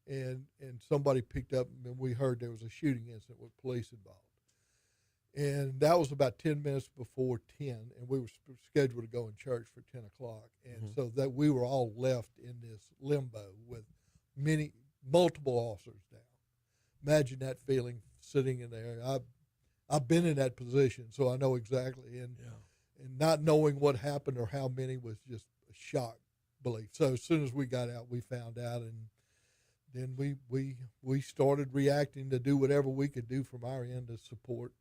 and somebody picked up, and we heard there was a shooting incident with police involved. And that was about 10 minutes before 10, and we were scheduled to go in church for 10 o'clock. And so that we were all left in this limbo with multiple officers down. Imagine that feeling, sitting in there. I've been in that position, so I know exactly. And not knowing what happened or how many was just a shock belief. So as soon as we got out, we found out, and then we started reacting to do whatever we could do from our end to support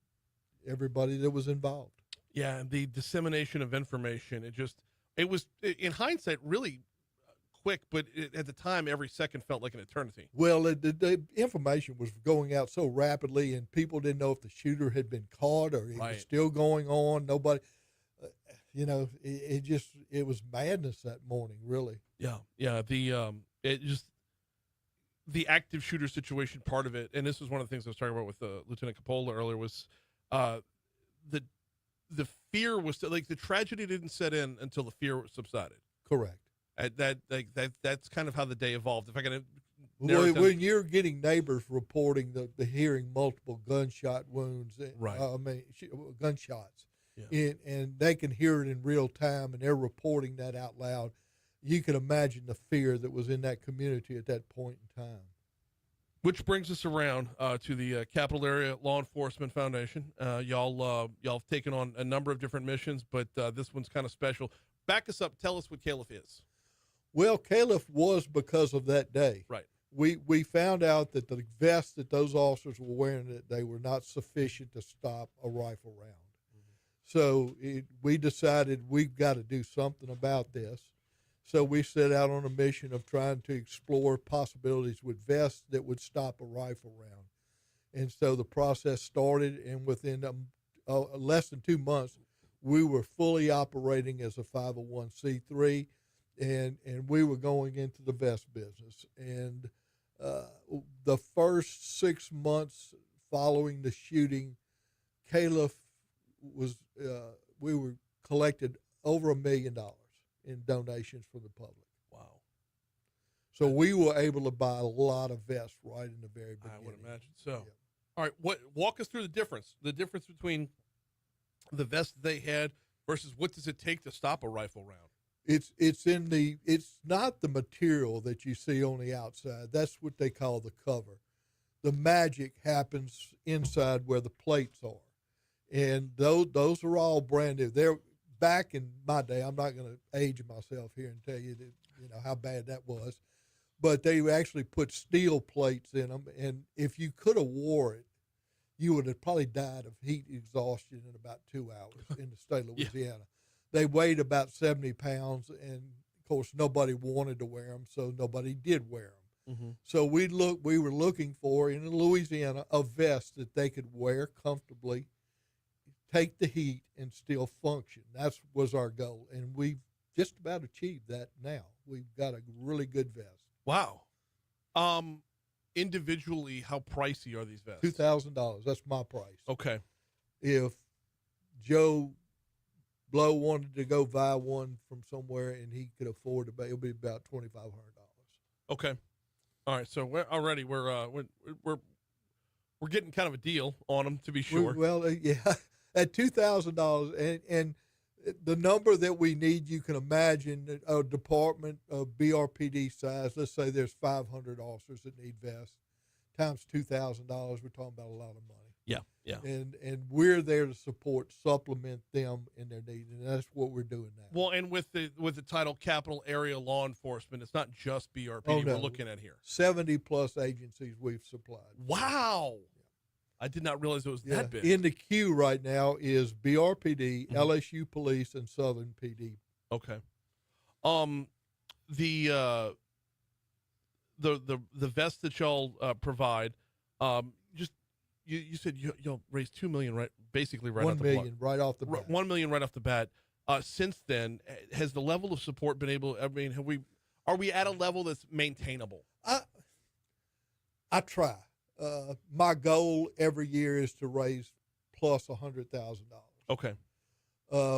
everybody that was involved. Yeah, and the dissemination of information, it was in hindsight really quick, but at the time every second felt like an eternity. Well, the information was going out so rapidly, and people didn't know if the shooter had been caught or it was still going on. Nobody, it was madness that morning, really. Yeah. The active shooter situation part of it, and this was one of the things I was talking about with Lieutenant Capola earlier, was the fear was like the tragedy didn't set in until the fear subsided. Correct. That's kind of how the day evolved. If I can, when you're getting neighbors reporting the hearing multiple gunshot wounds, gunshots, and they can hear it in real time, and they're reporting that out loud. You can imagine the fear that was in that community at that point in time. Which brings us around to the Capital Area Law Enforcement Foundation. Y'all have taken on a number of different missions, but this one's kind of special. Back us up. Tell us what CALIF is. Well, CALIF was because of that day. Right. We found out that the vests that those officers were wearing, that they were not sufficient to stop a rifle round. So we decided we've got to do something about this. So we set out on a mission of trying to explore possibilities with vests that would stop a rifle round. And so the process started, and within less than 2 months, we were fully operating as a 501c3, and we were going into the vest business. And the first 6 months following the shooting, CALIF was we were collected over $1 million in donations from the public. Wow. So we were able to buy a lot of vests right in the very beginning. I would imagine so. Yeah. All right, walk us through the difference between the vests they had versus what does it take to stop a rifle round? It's not the material that you see on the outside. That's what they call the cover. The magic happens inside where the plates are. And those are all brand new. They're back in my day. I'm not going to age myself here and tell you that, how bad that was, but they actually put steel plates in them. And if you could have wore it, you would have probably died of heat exhaustion in about 2 hours in the state of Louisiana. They weighed about 70 pounds, and of course nobody wanted to wear them, so nobody did wear them. Mm-hmm. So we were looking for in Louisiana a vest that they could wear comfortably, take the heat, and still function. That was our goal, and we've just about achieved that now. We've got a really good vest. Wow. Individually, how pricey are these vests? $2,000. That's my price. Okay. If Joe Blow wanted to go buy one from somewhere and he could afford to pay, it'll be about $2,500. Okay. All right. So we're getting kind of a deal on them, to be sure. At $2,000, and the number that we need, you can imagine a department of BRPD size. Let's say there's 500 officers that need vests, times $2,000. We're talking about a lot of money. Yeah. And we're there to supplement them in their need, and that's what we're doing now. Well, and with the title Capital Area Law Enforcement, it's not just BRPD we're looking at here. 70 plus agencies we've supplied. Wow. I did not realize it was that big. In the queue right now is BRPD, LSU Police, and Southern PD. Okay. the vests that y'all provide. Just you said you'll raise $2 million basically right off the $1 million right off the bat. $1 million right off the bat. Since then, has the level of support been able? I mean, are we at a level that's maintainable? I try. My goal every year is to raise plus $100,000. Okay.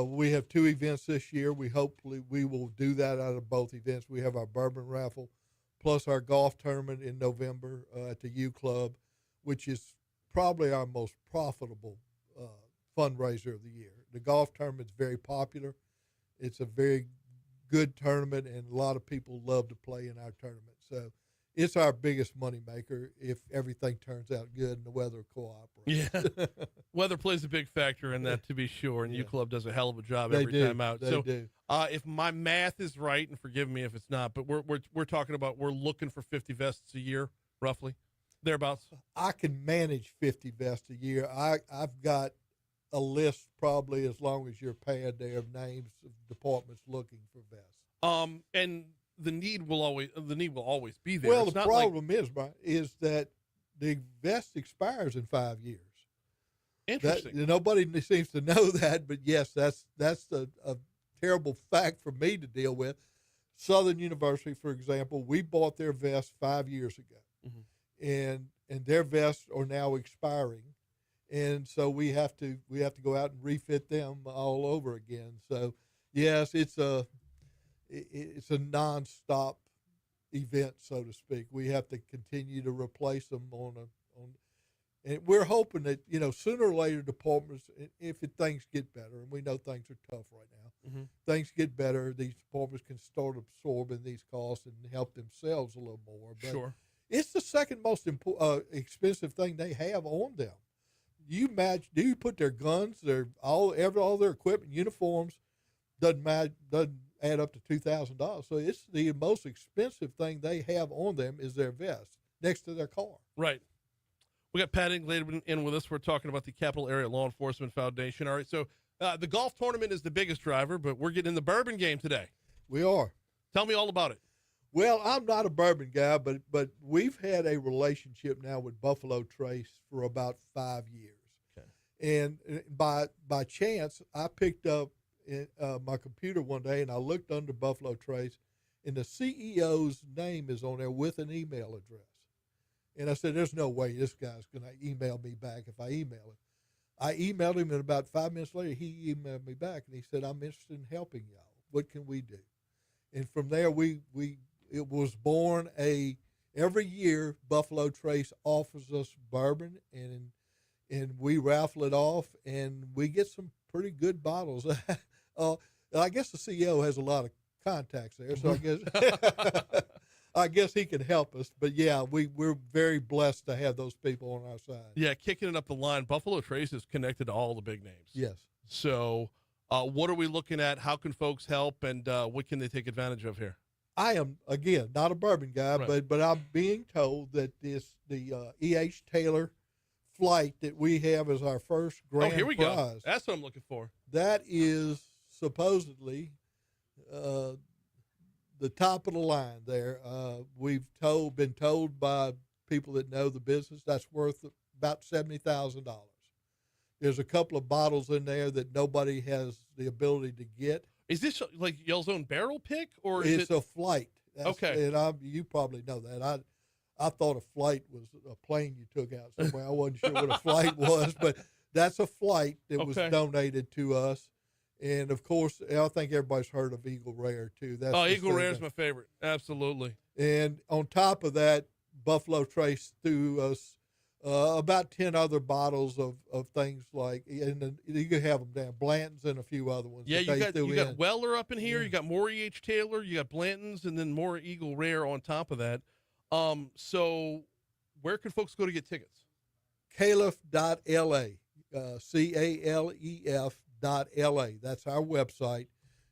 We have 2 events this year. Hopefully we will do that out of both events. We have our bourbon raffle, plus our golf tournament in November at the U Club, which is probably our most profitable fundraiser of the year. The golf tournament is very popular. It's a very good tournament, and a lot of people love to play in our tournament. So it's our biggest money maker if everything turns out good and the weather cooperates. Yeah, weather plays a big factor in that, to be sure, and U Club does a hell of a job They every do. time out. They So, do. if my math is right, and forgive me if it's not, but we're talking about we're looking for 50 vests a year, roughly, thereabouts. I can manage 50 vests a year. I've got a list probably as long as your pad there of names of departments looking for vests. And the need will always be there. Well, It's the not like- problem is that the vest expires in 5 years. Interesting. Nobody seems to know that, but yes, that's a terrible fact for me to deal with. Southern University, for example, we bought their vests 5 years ago, and their vests are now expiring, and so we have to go out and refit them all over again. So yes, it's a nonstop event, so to speak. We have to continue to replace them and we're hoping that, sooner or later departments, if things get better, and we know things are tough right now, things get better, these departments can start absorbing these costs and help themselves a little more. But Sure. it's the second most expensive thing they have on them. You put their guns, all their equipment, uniforms, doesn't add up to $2,000. So it's the most expensive thing they have on them is their vest next to their car. Right. We got Pat Ingladen in with us. We're talking about the Capital Area Law Enforcement Foundation. All right, so the golf tournament is the biggest driver, but we're getting in the bourbon game today. We are. Tell me all about it. Well, I'm not a bourbon guy, but we've had a relationship now with Buffalo Trace for about 5 years. Okay. And by chance, I picked up my computer one day and I looked under Buffalo Trace, and the CEO's name is on there with an email address. And I said, there's no way this guy's going to email me back if I email him. I emailed him, and about 5 minutes later, he emailed me back, and he said, I'm interested in helping y'all. What can we do? And from there, it was born every year, Buffalo Trace offers us bourbon, and we raffle it off, and we get some pretty good bottles. I guess the CEO has a lot of contacts there, so I guess he can help us. But yeah, we're very blessed to have those people on our side. Yeah, kicking it up the line, Buffalo Trace is connected to all the big names. Yes. So what are we looking at? How can folks help, and what can they take advantage of here? I am, again, not a bourbon guy, Right. but I'm being told that the E.H. Taylor flight that we have as our first grand here we prize. go. That's what I'm looking for. That is supposedly the top of the line there. We've been told by people that know the business that's worth about $70,000. There's a couple of bottles in there that nobody has the ability to get. Is this like y'all's own barrel pick, or It's a flight. Okay. And you probably know that. I thought a flight was a plane you took out somewhere. I wasn't sure what a flight was, but that's a flight that was Okay. donated to us. And of course, I think everybody's heard of Eagle Rare too. That's the Eagle thing Rare is that- my favorite. Absolutely. And on top of that, Buffalo Trace threw us about 10 other bottles of things like, and you can have them down, Blanton's and a few other ones. Yeah, that they you threw got in. Weller up in here. You got more E.H. Taylor. You got Blanton's, and then more Eagle Rare on top of that. So where can folks go to get tickets? Calef.la, CALEF.LA. That's our website.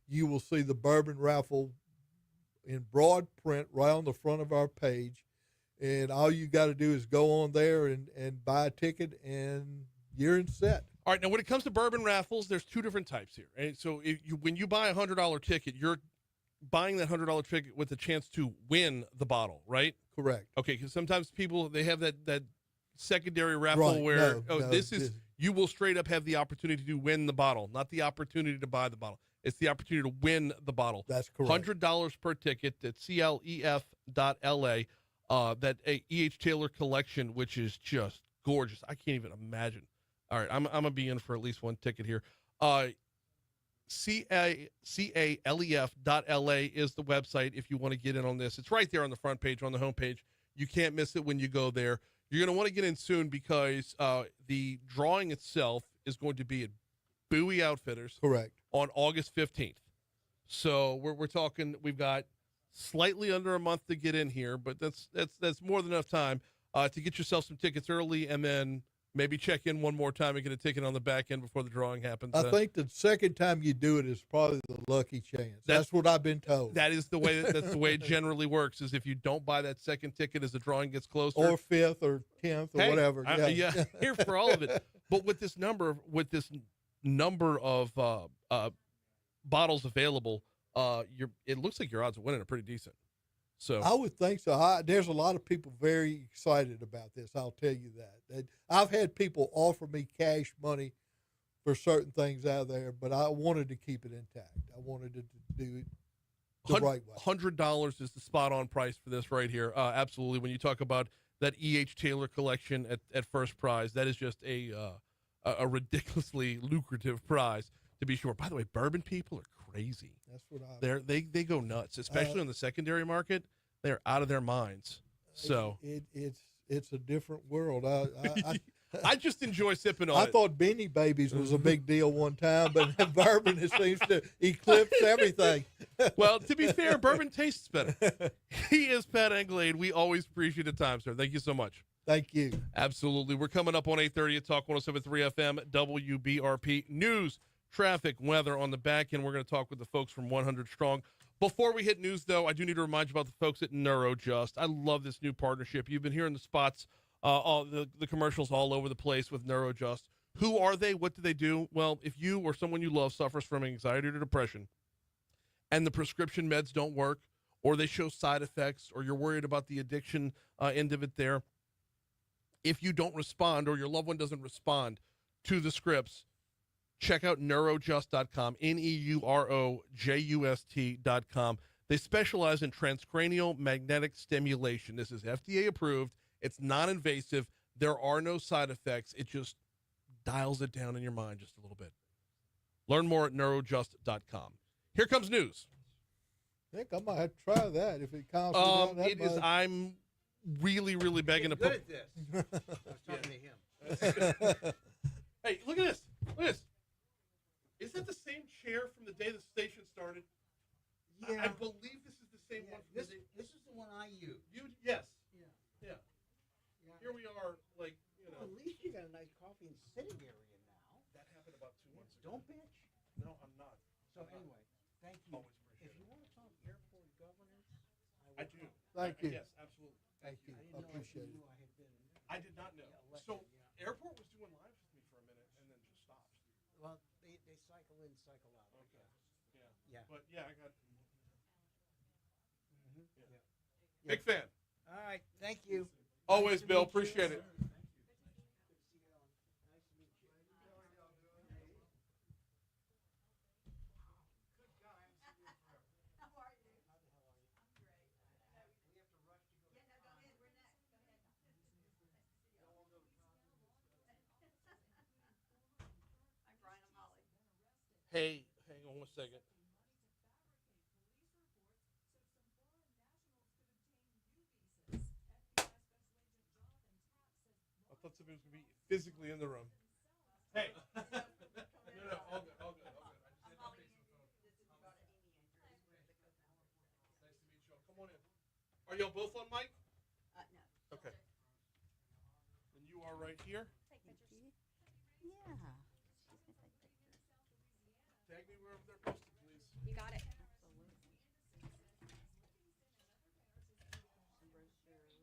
You will see the bourbon raffle in broad print right on the front of our page. And all you got to do is go on there and buy a ticket, and you're in set. All right. Now, when it comes to bourbon raffles, there's two different types here. And so when you buy $100 ticket, you're buying that $100 ticket with a chance to win the bottle, right? Correct. Okay, because sometimes people they have that secondary raffle Right. where No, this is you will straight up have the opportunity to win the bottle, not the opportunity to buy the bottle. It's the opportunity to win the bottle. That's correct. $100 per ticket at clef.la. That E.H. Taylor collection, which is just gorgeous. I can't even imagine. All right, I'm gonna be in for at least one ticket here. calef.la is the website if you want to get in on this. It's right there on the front page, on the homepage. You can't miss it when you go there. You're going to want to get in soon because the drawing itself is going to be at Bowie Outfitters. Correct. On August 15th. So we're talking, we've got slightly under a month to get in here, but that's more than enough time to get yourself some tickets early and then maybe check in one more time and get a ticket on the back end before the drawing happens. I think the second time you do it is probably the lucky chance. That's what I've been told. That is the way. That's the way it generally works. Is if you don't buy that second ticket as the drawing gets closer, or 5th or 10th or whatever. Yeah, here for all of it. But with this number of bottles available, it looks like your odds of winning are pretty decent. So I would think so. There's a lot of people very excited about this. I'll tell you that. I've had people offer me cash money for certain things out there, but I wanted to keep it intact. I wanted to do it the right way. $100 is the spot on price for this right here. Absolutely. When you talk about that E.H. Taylor collection at first prize, that is just a ridiculously lucrative prize to be sure. By the way, bourbon people are crazy. That's what they go nuts, especially in the secondary market. They're out of their minds. So it's a different world. I just enjoy sipping on I it. thought Beanie Babies was a big deal one time, but bourbon it seems to eclipse everything. Well, to be fair, bourbon tastes better. He is Pat Anglade. We always appreciate the time, sir. Thank you so much. Thank you. Absolutely. We're coming up on 8:30 at Talk 107.3 FM, WBRP. News, traffic, weather on the back end. We're going to talk with the folks from 100 Strong. Before we hit news, though, I do need to remind you about the folks at NeuroJust. I love this new partnership. You've been hearing the spots, all the commercials all over the place with NeuroJust. Who are they? What do they do? Well, if you or someone you love suffers from anxiety or depression and the prescription meds don't work or they show side effects or you're worried about the addiction end of it there, if you don't respond or your loved one doesn't respond to the scripts, check out neurojust.com, neurojust.com. They specialize in transcranial magnetic stimulation. This is FDA approved. It's non-invasive. There are no side effects. It just dials it down in your mind just a little bit. Learn more at neurojust.com. Here comes news. I think I might have to try that if it calms me down that much. I'm really, really begging to put. Good at this. I was talking to him. Hey, look at this. Look at this. Is that the same chair from the day the station started? Yeah. I believe this is the same one. This is the one I use. Yes. Yeah. Yeah. Here we are, like, Well, at least you got a nice coffee and sitting area now. That happened about 2 months ago. Don't bitch. No, I'm not. So anyway, thank you. Always appreciate If you want to talk airport governance, I do. Thank you. Yes, absolutely. Thank you. I I didn't know if appreciate you it. knew I had been. I did not know. elected, So, airport was doing lives with me for a minute and then just stopped. Well, they cycle in, cycle out. I Okay. guess. Yeah. Yeah. But yeah, I got Yeah. big fan. All right. Thank you. Always, Bill. Appreciate it. Hey, hang on one second. I thought somebody was going to be physically in the room. Hey. No, all good, all good, all good. I just had to take some photos. Nice to meet you all. Come on in. Are y'all both on mic? No. Okay. And you are right here. Yeah. Tag me wherever they're posted, please. You got it. What's your real job?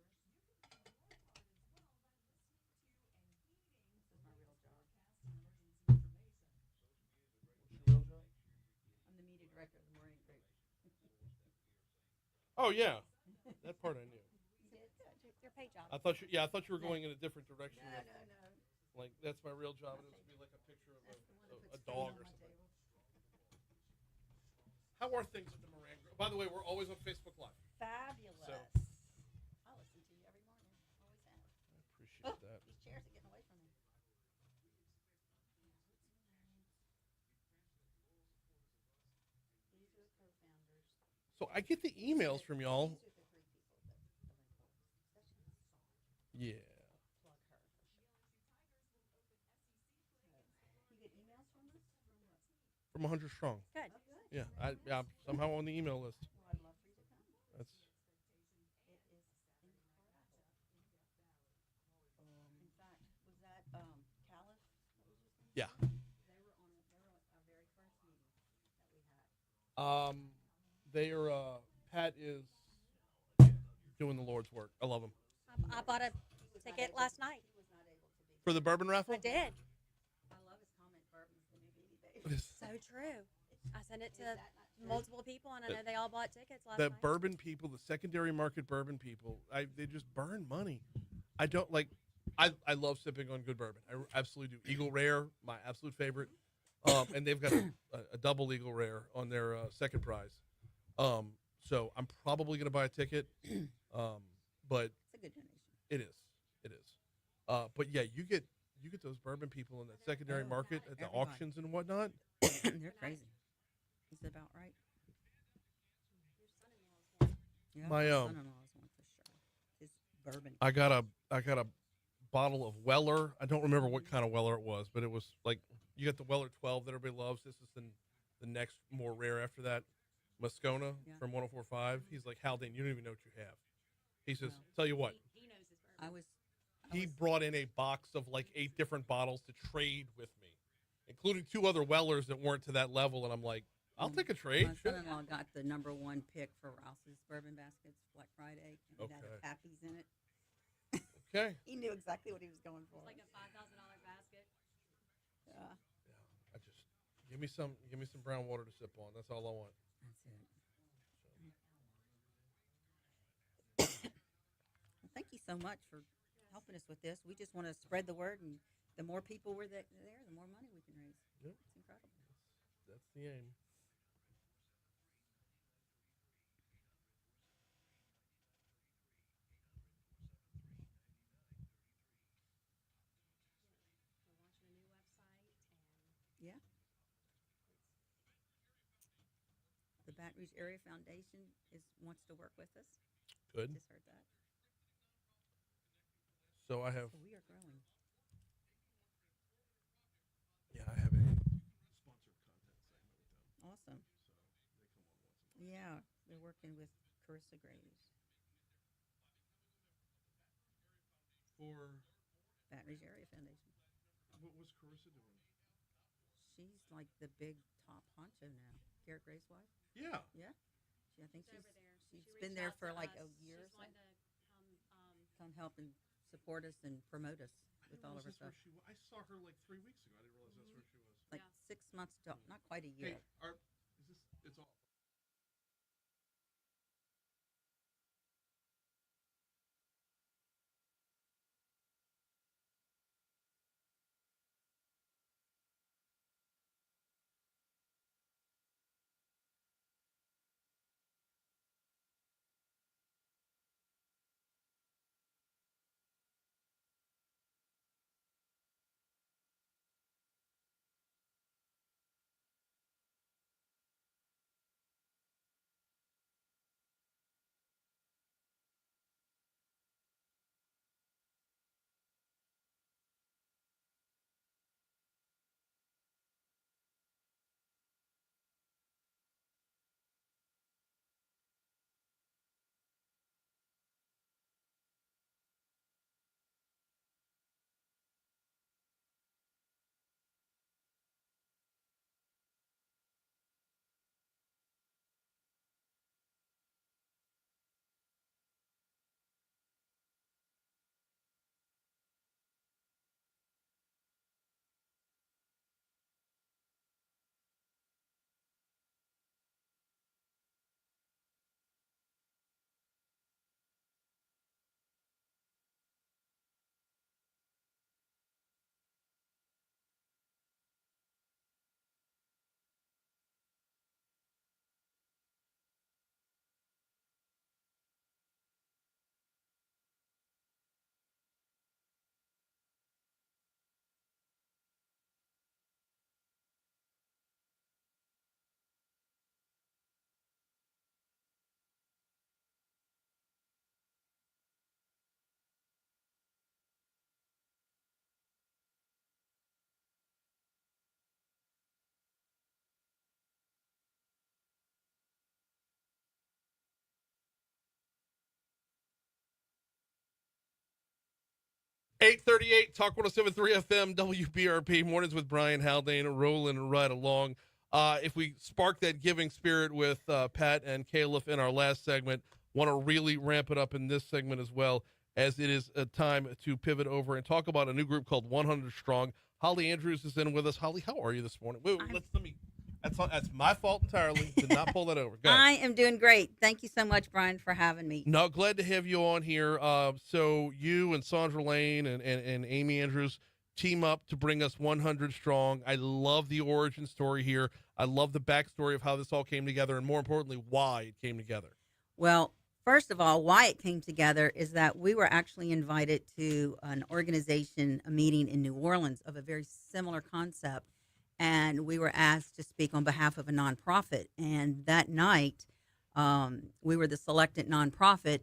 I'm the media director of the morning group. Oh yeah, that part I knew. You did good. Your pay job. I thought you. Yeah, I thought you were going in a different direction. No. Like that's my real job, and it was be like a picture of a dog or something. How are things at the Moran Group? By the way, we're always on Facebook Live. Fabulous. So- I listen to you every morning. Always have. I appreciate that. These chairs are getting away from me. These are the co-founders. So I get the emails from y'all. These are the three people that of importance, especially Saul. Yeah. Plug her for sure. You get emails from us? From what? From 100 strong. Good. Oh, good. Yeah, I'm somehow on the email list. Well, I'd love for you to come. That's It is incredible. In fact, was that Caliph? That was his name? Yeah. They were our very first meeting that we had. they are. Pat is doing the Lord's work. I love him. I bought a ticket last night. He was not able to be. For the bourbon raffle. I did. I love his comment. Bourbon's the new BB baby. So true. I sent it Is to that not true? multiple people, and I know they all bought tickets last The night. bourbon people, the secondary market bourbon people, they just burn money. I don't like. I love sipping on good bourbon. I absolutely do. Eagle Rare, my absolute favorite. And they've got a double Eagle Rare on their second prize. So I'm probably going to buy a ticket. But It's a good donation. it is. But yeah, you get those bourbon people in that secondary market at the Everybody. auctions and whatnot. They're crazy. Is it about right? Yeah, My, son-in-law's one for sure. His bourbon. I got a bottle of Weller. I don't remember what kind of Weller it was, but it was like you got the Weller 12 that everybody loves. This is the next more rare after that, Moscona Yeah. from 104.5. He's like, Haldane, you don't even know what you have. He says, Well, tell you what, He knows his bourbon. I was. he brought in a box of like 8 different bottles to trade with me, including 2 other Wellers that weren't to that level. And I'm like, I'll take a trade. My Sure. son-in-law got the #1 pick for Rouse's bourbon baskets Black Friday. And it had Okay. Pappy's in it. Okay. He knew exactly what he was going for. It's like a $5,000 basket. Yeah, I just give me some brown water to sip on. That's all I want. that's it. Well, thank you so much for helping us with this. We just want to spread the word, and the more people we're there, the more money we can raise. Yep. It's incredible. That's the aim. We're launching a new website, and Yeah. The Baton Rouge Area Foundation wants to work with us. Good. Just heard that. So I have So we are growing. I have a sponsored content segment with them. Awesome. So they come on once a month. Yeah, they're working with Carissa Graves, For Baton Rouge Area Foundation. what was Carissa doing? She's like the big top honcho now. Garrett Graves' wife. Yeah. Yeah. I think she's over there. she's She been reached there out for to like us. a year or She's so. wanting to Come help and support us and promote us with all of our stuff. I saw her like 3 weeks ago. I didn't realize that's where she was. Like Yeah. 6 months to not quite a year. Hey, is this? It's all. 8:38, Talk 107.3 FM, WBRP, mornings with Brian Haldane, rolling right along. If we spark that giving spirit with Pat and Caleb in our last segment, want to really ramp it up in this segment as well, as it is a time to pivot over and talk about a new group called 100 Strong. Holly Andrews is in with us. Holly, how are you this morning? Wait, that's my fault entirely. Did not pull that over. Go ahead. I am doing great. Thank you so much, Brian, for having me. No, glad to have you on here. So you and Sandra Lane and Amy Andrews team up to bring us 100 Strong. I love the origin story here. I love the backstory of how this all came together, and more importantly, why it came together. Well, first of all, why it came together is that we were actually invited to an organization, a meeting in New Orleans of a very similar concept. And we were asked to speak on behalf of a nonprofit. And that night, we were the selected nonprofit,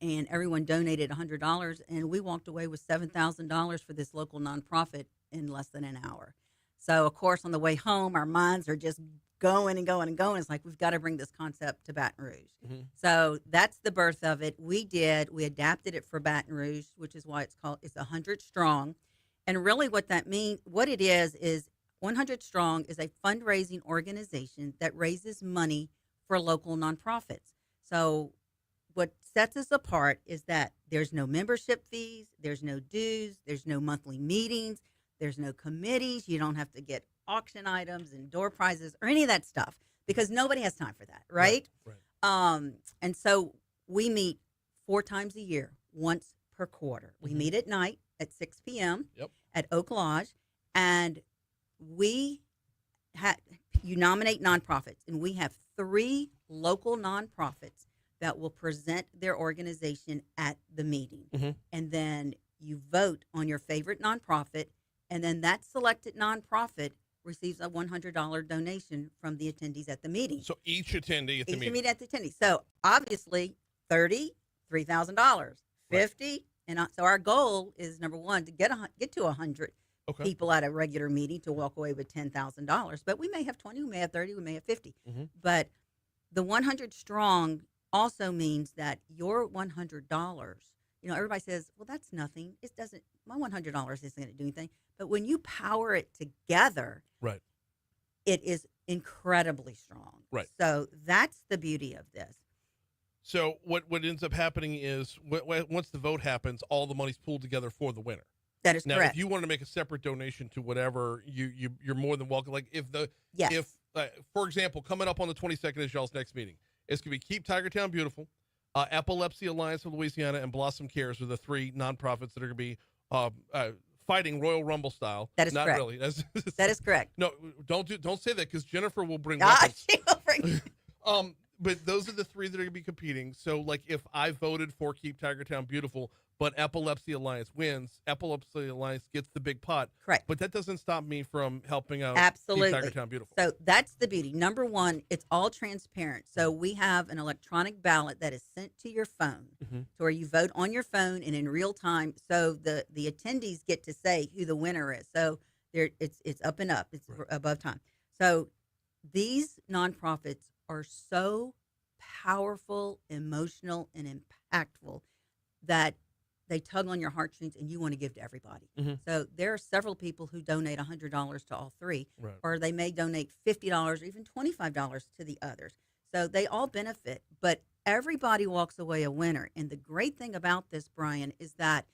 and everyone donated $100. And we walked away with $7,000 for this local nonprofit in less than an hour. So, of course, on the way home, our minds are just going and going and going. It's like, we've got to bring this concept to Baton Rouge. Mm-hmm. So that's the birth of it. We adapted it for Baton Rouge, which is why it's 100 Strong. And really what it is 100 Strong is a fundraising organization that raises money for local nonprofits. So what sets us apart is that there's no membership fees, there's no dues, there's no monthly meetings, there's no committees. You don't have to get auction items and door prizes or any of that stuff because nobody has time for that, right? Right. And so we meet 4 times a year, once per quarter. We meet at night at 6 p.m. At Oak Lodge, and you nominate nonprofits, and we have 3 local nonprofits that will present their organization at the meeting. Mm-hmm. And then you vote on your favorite nonprofit, and then that selected nonprofit receives a $100 donation from the attendees at the meeting. So each attendee at the meeting. Each attendee at the attendee. So obviously, 30, $3,000, 50, right. And so our goal is, number one, to get to 100. Okay. People at a regular meeting to walk away with $10,000. But we may have 20, we may have 30, we may have 50. Mm-hmm. But the 100 Strong also means that your $100, everybody says, well, that's nothing. My $100 isn't going to do anything. But when you power it together, right, it is incredibly strong. Right. So that's the beauty of this. So what ends up happening is once the vote happens, all the money's pooled together for the winner. That is now, correct. If you want to make a separate donation to whatever, you're more than welcome. Like for example, coming up on the 22nd is y'all's next meeting. It's going to be Keep Tigertown Beautiful, Epilepsy Alliance of Louisiana, and Blossom Cares are the 3 nonprofits that are going to be fighting Royal Rumble style. That is Not correct. really. That is correct. No, don't say that because Jennifer will bring weapons. She will bring. But those are the 3 that are going to be competing. So, like, if I voted for Keep Tigertown Beautiful, but Epilepsy Alliance wins, Epilepsy Alliance gets the big pot. Correct. But that doesn't stop me from helping out Absolutely. Keep Tigertown Beautiful. So that's the beauty. Number one, it's all transparent. So we have an electronic ballot that is sent to your phone, Mm-hmm. to where you vote on your phone and in real time. So the attendees get to say who the winner is. So it's up and up. It's Right. above time. So these nonprofits are so powerful, emotional, and impactful that they tug on your heartstrings and you want to give to everybody. Mm-hmm. So there are several people who donate $100 to all 3, Right. or they may donate $50 or even $25 to the others. So they all benefit, but everybody walks away a winner. And the great thing about this, Brian, is that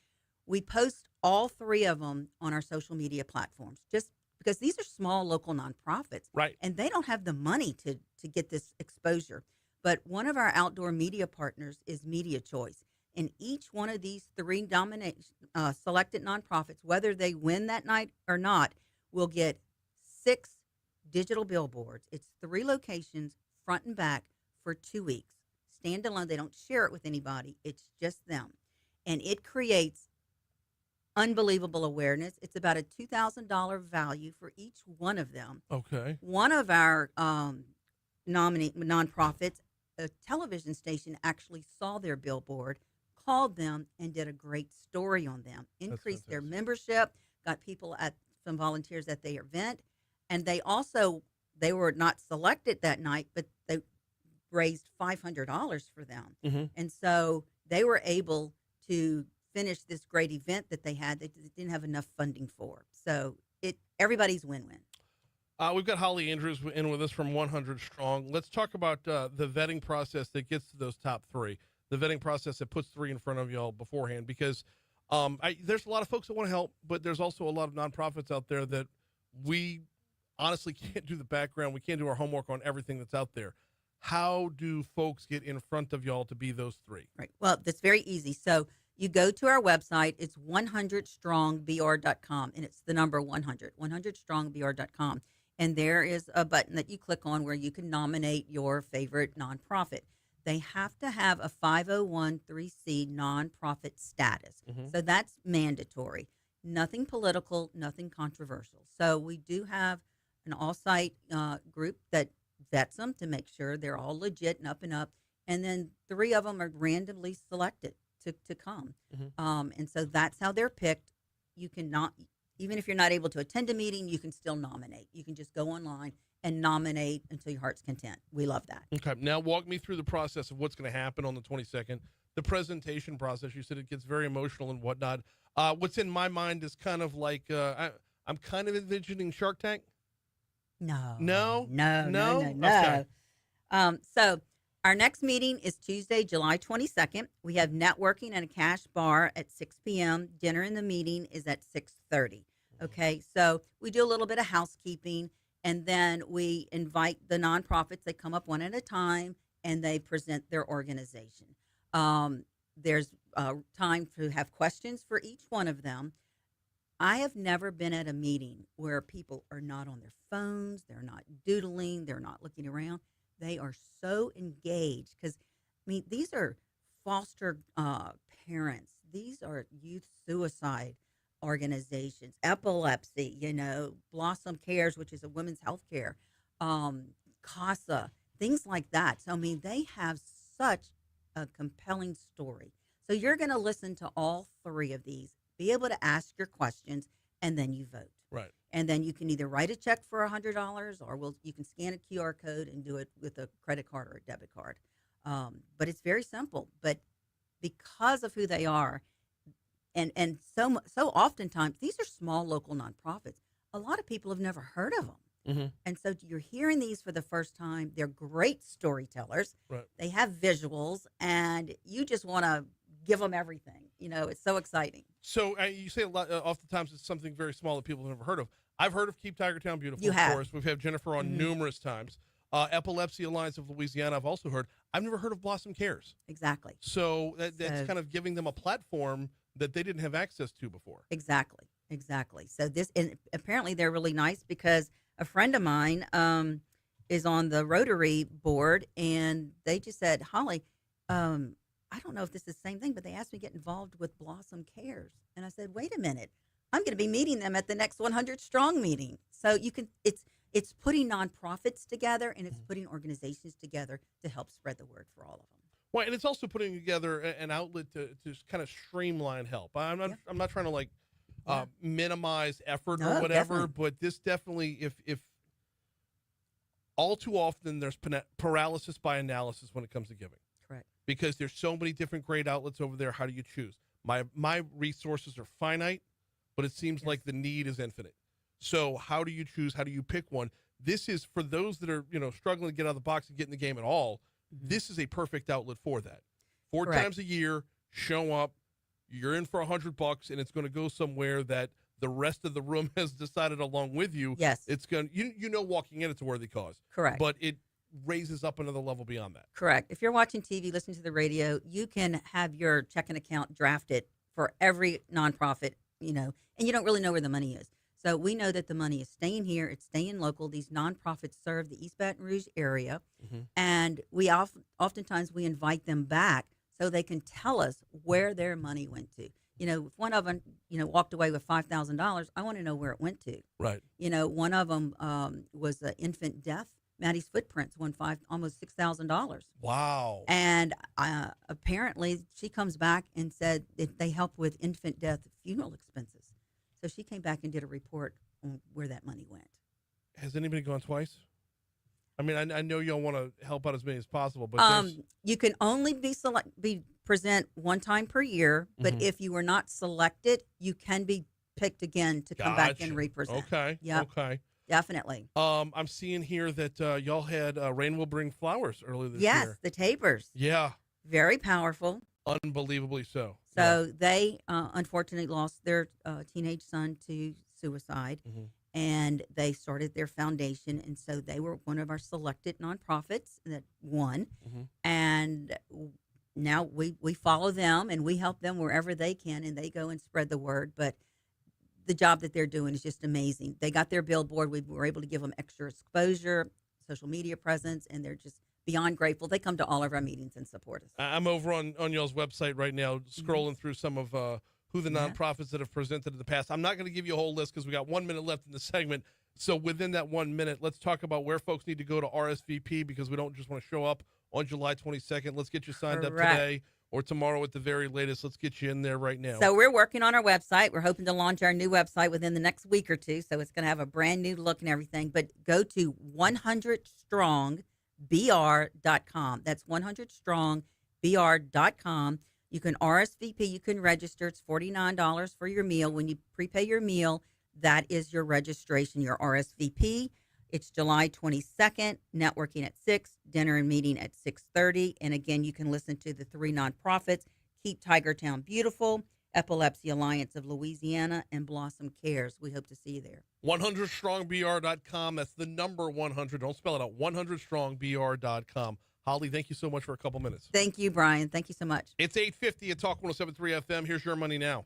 we post all 3 of them on our social media platforms, just because these are small local nonprofits. Right. And they don't have the money to get this exposure. But one of our outdoor media partners is Media Choice. And each one of these 3 selected nonprofits, whether they win that night or not, will get 6 digital billboards. It's 3 locations, front and back, for 2 weeks. Standalone. They don't share it with anybody. It's just them. And it creates unbelievable awareness. It's about a $2,000 value for each one of them. Okay. One of our nonprofits, a television station, actually saw their billboard, called them, and did a great story on them. Increased their membership, got people some volunteers at their event, and they were not selected that night, but they raised $500 for them. Mm-hmm. And so they were able to finish this great event that they had that they didn't have enough funding for. So everybody's win-win. We've got Holly Andrews in with us from 100 Strong. Let's talk about the vetting process that gets to those top three, the vetting process that puts three in front of y'all beforehand, because there's a lot of folks that want to help, but there's also a lot of nonprofits out there that we honestly can't do the background. We can't do our homework on everything that's out there. How do folks get in front of y'all to be those three? Right. Well, that's very easy. So you go to our website. It's 100strongbr.com, and it's the number 100, 100strongbr.com. And there is a button that you click on where you can nominate your favorite nonprofit. They have to have a 501(c) nonprofit status. So that's mandatory. Nothing political, nothing controversial. So we do have an all-site group that vets them to make sure they're all legit and up. And then 3 of them are randomly selected to come. And so that's how they're picked. You cannot, even if you're not able to attend a meeting, you can still nominate. You can just go online and nominate until your heart's content. We love that. Okay. Now walk me through the process of what's going to happen on the 22nd. The presentation process, you said it gets very emotional and whatnot. What's in my mind is kind of like, I'm kind of envisioning Shark Tank. No. Okay. So our next meeting is Tuesday, July 22nd. We have networking and a cash bar at 6 p.m. Dinner in the meeting is at 6:30. Okay. So we do a little bit of housekeeping, and then we invite the nonprofits. They come up one at a time and they present their organization. There's time to have questions for each one of them. I have never been at a meeting where people are not on their phones, they're not doodling, they're not looking around. They are so engaged because, I mean, these are foster parents. These are youth suicide organizations, epilepsy, Blossom Cares, which is a women's health care, CASA, things like that. So, I mean, they have such a compelling story. So you're going to listen to all 3 of these, be able to ask your questions, and then you vote. Right. And then you can either write a check for $100 or you can scan a QR code and do it with a credit card or a debit card. But it's very simple. But because of who they are, and so oftentimes, these are small local nonprofits. A lot of people have never heard of them. And so you're hearing these for the first time. They're great storytellers. Right. They have visuals, and you just want to give them everything. It's so exciting. So you say a lot, oftentimes it's something very small that people have never heard of. I've heard of Keep Tigertown Beautiful, You of have. course. We've had Jennifer on numerous times. Epilepsy Alliance of Louisiana, I've also heard. I've never heard of Blossom Cares. Exactly. So that's kind of giving them a platform that they didn't have access to before. Exactly. So and apparently they're really nice because a friend of mine is on the Rotary board, and they just said, Holly, I don't know if this is the same thing, but they asked me to get involved with Blossom Cares. And I said, wait a minute, I'm going to be meeting them at the next 100 Strong meeting. So it's putting nonprofits together, and it's putting organizations together to help spread the word for all of them. Well, and it's also putting together an outlet to kind of streamline help. I'm not trying to minimize effort or whatever, definitely. but this definitely, if all too often there's paralysis by analysis when it comes to giving. Correct. Because there's so many different great outlets over there. How do you choose? My resources are finite, but it seems like the need is infinite. So how do you choose? How do you pick one? This is for those that are, struggling to get out of the box and get in the game at all. This is a perfect outlet for that. 4 Correct. times a year, show up, you're in for $100, and it's going to go somewhere that the rest of the room has decided along with you. Yes. It's going walking in, it's a worthy cause. Correct. But it raises up another level beyond that. Correct. If you're watching TV, listening to the radio, you can have your checking account drafted for every nonprofit, and you don't really know where the money is. So we know that the money is staying here. It's staying local. These nonprofits serve the East Baton Rouge area. And we oftentimes we invite them back so they can tell us where their money went to. If one of them, walked away with $5,000, I want to know where it went to. Right. One of them was infant death. Maddie's Footprints won almost $6,000. Wow. And apparently she comes back and said that they help with infant death funeral expenses. So she came back and did a report on where that money went. Has anybody gone twice? I mean, I know y'all want to help out as many as possible, but you can only be present one time per year, but Mhm. if you were not selected, you can be picked again to come back and Gotcha. represent. Okay. Yep, Okay. definitely. I'm seeing here that y'all had Rain Will Bring Flowers earlier this Yes, year. the Tabers, Yeah, very powerful. unbelievably so. So they unfortunately lost their teenage son to suicide, Yeah. and they started their foundation, and so they were one of our selected nonprofits that won. Mhm. And now we follow them and we help them wherever they can, and they go and spread the word. But the job that they're doing is just amazing. They got their billboard. We were able to give them extra exposure, social media presence, and they're just beyond grateful. They come to all of our meetings and support us. I'm over on y'all's website right now, scrolling through some of who the Yeah. nonprofits that have presented in the past. I'm not going to give you a whole list because we got 1 minute left in the segment. So within that 1 minute, let's talk about where folks need to go to RSVP because we don't just want to show up on July 22nd. Let's get you signed up Correct. today or tomorrow at the very latest. Let's get you in there right now. So we're working on our website. We're hoping to launch our new website within the next week or two. So it's going to have a brand new look and everything. But go to 100strongbr.com. That's 100strongbr.com. You can RSVP. You can register. It's $49 for your meal. When you prepay your meal, that is your registration, your RSVP. It's July 22nd, networking at 6, dinner and meeting at 6:30. And again, you can listen to the 3 nonprofits, Keep Tigertown Beautiful, Epilepsy Alliance of Louisiana, and Blossom Cares. We hope to see you there. 100strongbr.com. That's the number 100. Don't spell it out. 100strongbr.com. Holly, thank you so much for a couple minutes. Thank you, Brian. Thank you so much. It's 8:50 at Talk 107.3 FM. Here's your money now.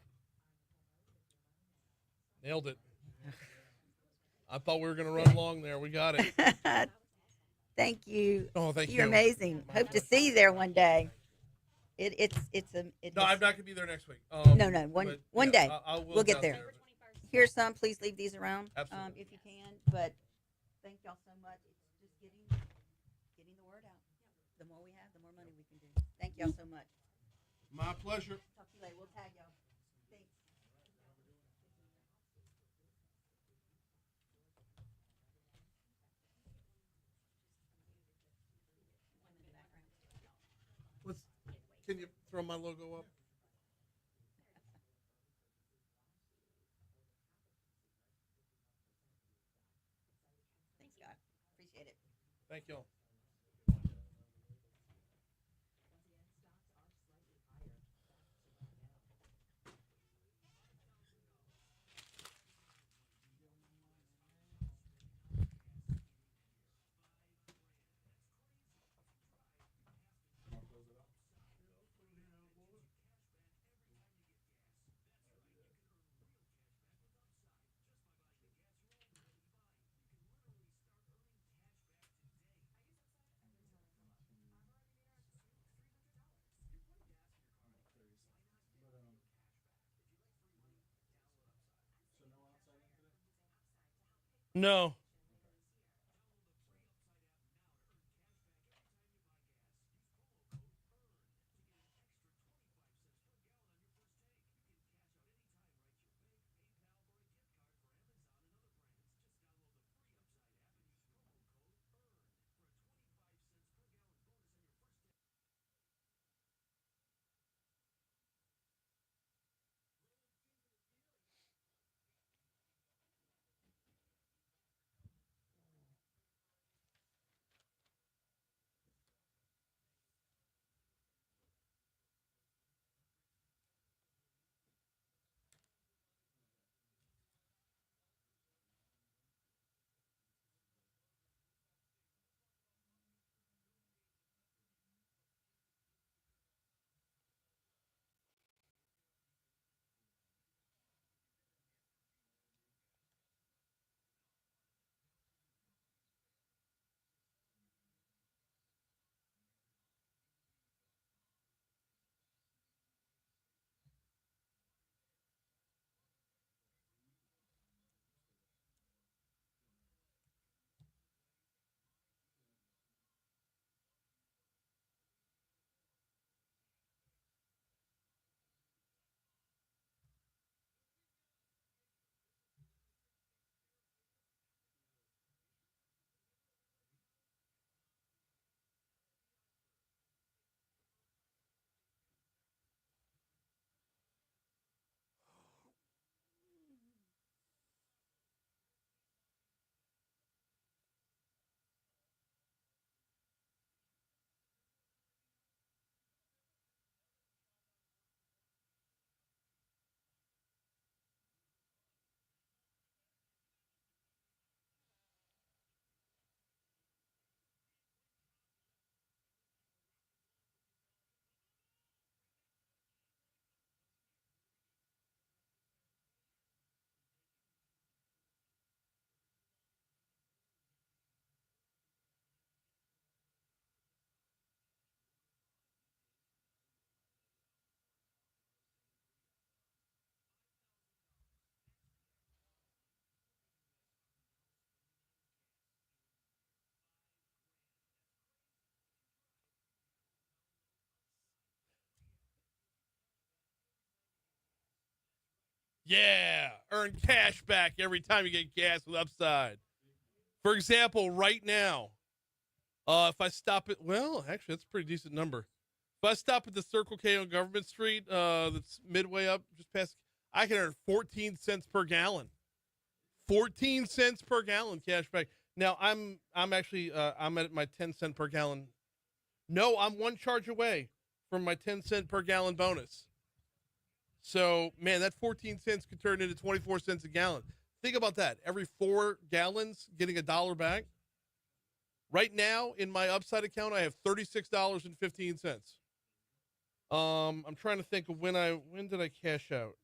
Nailed it. I thought we were going to run along there. We got it. Thank you. Oh, thank you. You're amazing. Hope to see you there one day. No, I'm not going to be there next week. No, one day. We'll get there. Here's some. Please leave these around Absolutely. if you can. But thank y'all so much. It's just getting the word out. The more we have, the more money we can do. Thank y'all so much. My pleasure. Talk to you later. We'll tag y'all. Thanks. Can you throw my logo up? Thanks, Scott. Appreciate it. Thank y'all. No. Yeah, earn cash back every time you get gas with Upside. For example, right now, if I stop at, well, actually, that's a pretty decent number. If I stop at the Circle K on Government Street, that's midway up, just past, I can earn 14 cents per gallon. 14 cents per gallon cash back. Now, I'm actually, I'm at my 10 cent per gallon. No, I'm one charge away from my 10 cent per gallon bonus. So, man, that 14 cents could turn into 24 cents a gallon. Think about that. Every 4 gallons, getting $1 back. Right now, in my Upside account, I have $36.15. I'm trying to think of when did I cash out?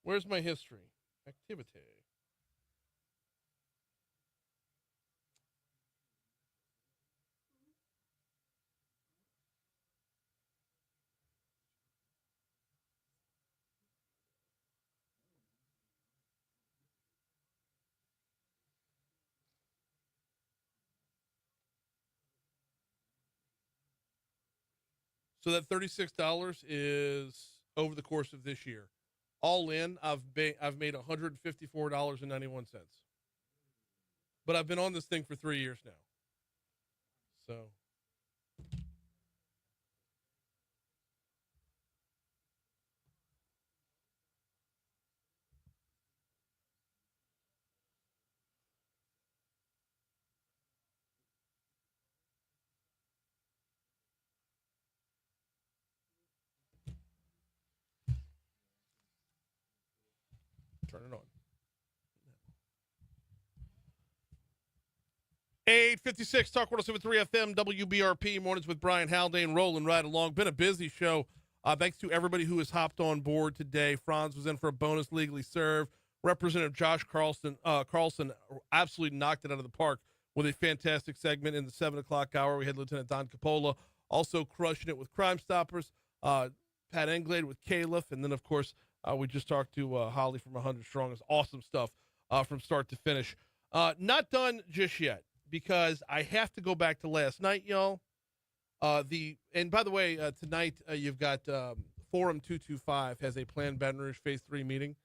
Where's my history? Activity. So that $36 is over the course of this year. All in, I've made $154.91. But I've been on this thing for 3 years now. So turn it on. 8:56 Talk 107.3 FM WBRP mornings with Brian Haldane rolling right along. Been a busy show. Thanks to everybody who has hopped on board today. Franz was in for a bonus legally served. Representative Josh Carlson absolutely knocked it out of the park with a fantastic segment in the 7 o'clock hour. We had Lieutenant Don Capola also crushing it with Crimestoppers. Pat Englade with Caliph, and then of course we just talked to Holly from 100 Strong. It's awesome stuff from start to finish. Not done just yet, because I have to go back to last night, y'all. And by the way, tonight you've got Forum 225 has a Plan Baton Rouge Phase 3 meeting.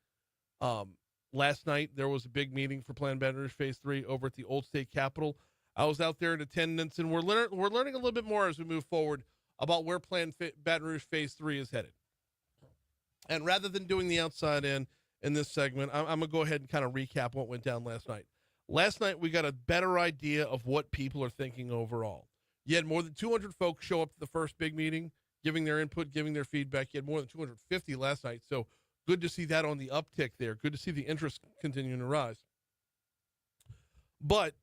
Last night there was a big meeting for Plan Baton Rouge Phase 3 over at the Old State Capitol. I was out there in attendance, and we're learning a little bit more as we move forward about where Plan Baton Rouge Phase 3 is headed. And rather than doing the outside in this segment, I'm going to go ahead and kind of recap what went down last night. Last night, we got a better idea of what people are thinking overall. You had more than 200 folks show up to the first big meeting, giving their input, giving their feedback. You had more than 250 last night, so good to see that on the uptick there. Good to see the interest continuing to rise. But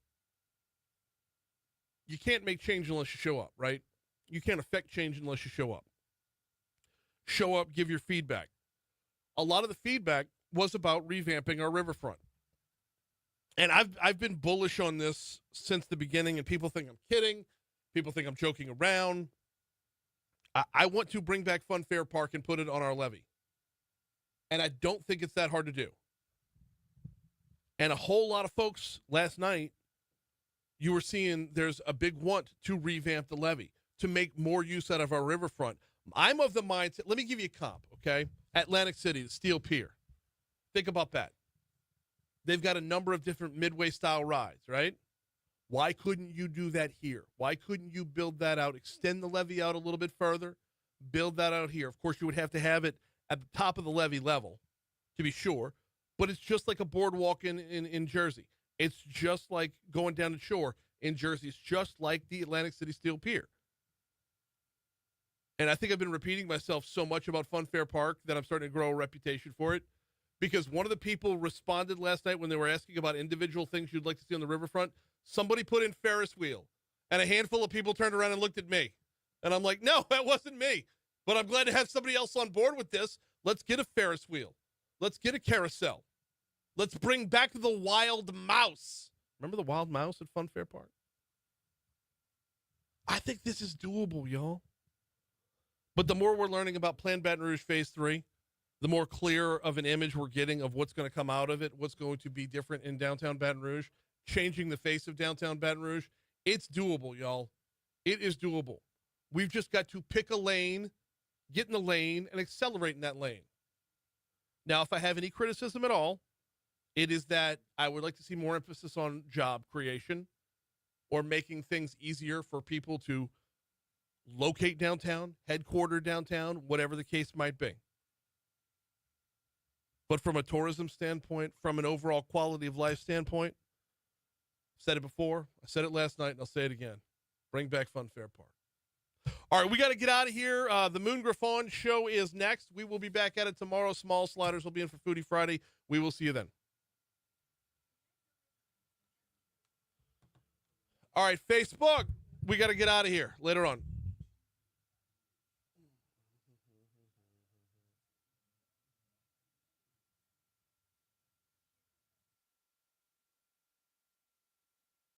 you can't make change unless you show up, right? You can't affect change unless you show up. Show up, give your feedback. A lot of the feedback was about revamping our riverfront. And I've been bullish on this since the beginning, and people think I'm kidding. People think I'm joking around. I want to bring back Fun Fair Park and put it on our levee. And I don't think it's that hard to do. And a whole lot of folks last night, you were seeing there's a big want to revamp the levee, to make more use out of our riverfront. I'm of the mindset, let me give you a comp, okay? Atlantic City, the Steel Pier. Think about that. They've got a number of different Midway-style rides, right? Why couldn't you do that here? Why couldn't you build that out, extend the levee out a little bit further, build that out here? Of course, you would have to have it at the top of the levee level, to be sure, but it's just like a boardwalk in Jersey. It's just like going down the shore in Jersey. It's just like the Atlantic City Steel Pier. And I think I've been repeating myself so much about Fun Fair Park that I'm starting to grow a reputation for it. Because one of the people responded last night when they were asking about individual things you'd like to see on the riverfront. Somebody put in Ferris wheel. And a handful of people turned around and looked at me. And I'm like, no, that wasn't me. But I'm glad to have somebody else on board with this. Let's get a Ferris wheel. Let's get a carousel. Let's bring back the wild mouse. Remember the wild mouse at Fun Fair Park? I think this is doable, y'all. But the more we're learning about Plan Baton Rouge Phase 3, the more clear of an image we're getting of what's going to come out of it, what's going to be different in downtown Baton Rouge, changing the face of downtown Baton Rouge. It's doable, y'all. It is doable. We've just got to pick a lane, get in the lane, and accelerate in that lane. Now, if I have any criticism at all, it is that I would like to see more emphasis on job creation or making things easier for people to locate downtown, headquarter downtown, whatever the case might be. But from a tourism standpoint, from an overall quality of life standpoint, I've said it before, I said it last night, and I'll say it again. Bring back Fun Fair Park. All right, we got to get out of here. The Moon Griffon show is next. We will be back at it tomorrow. Small Sliders will be in for Foodie Friday. We will see you then. All right, Facebook, we got to get out of here later on.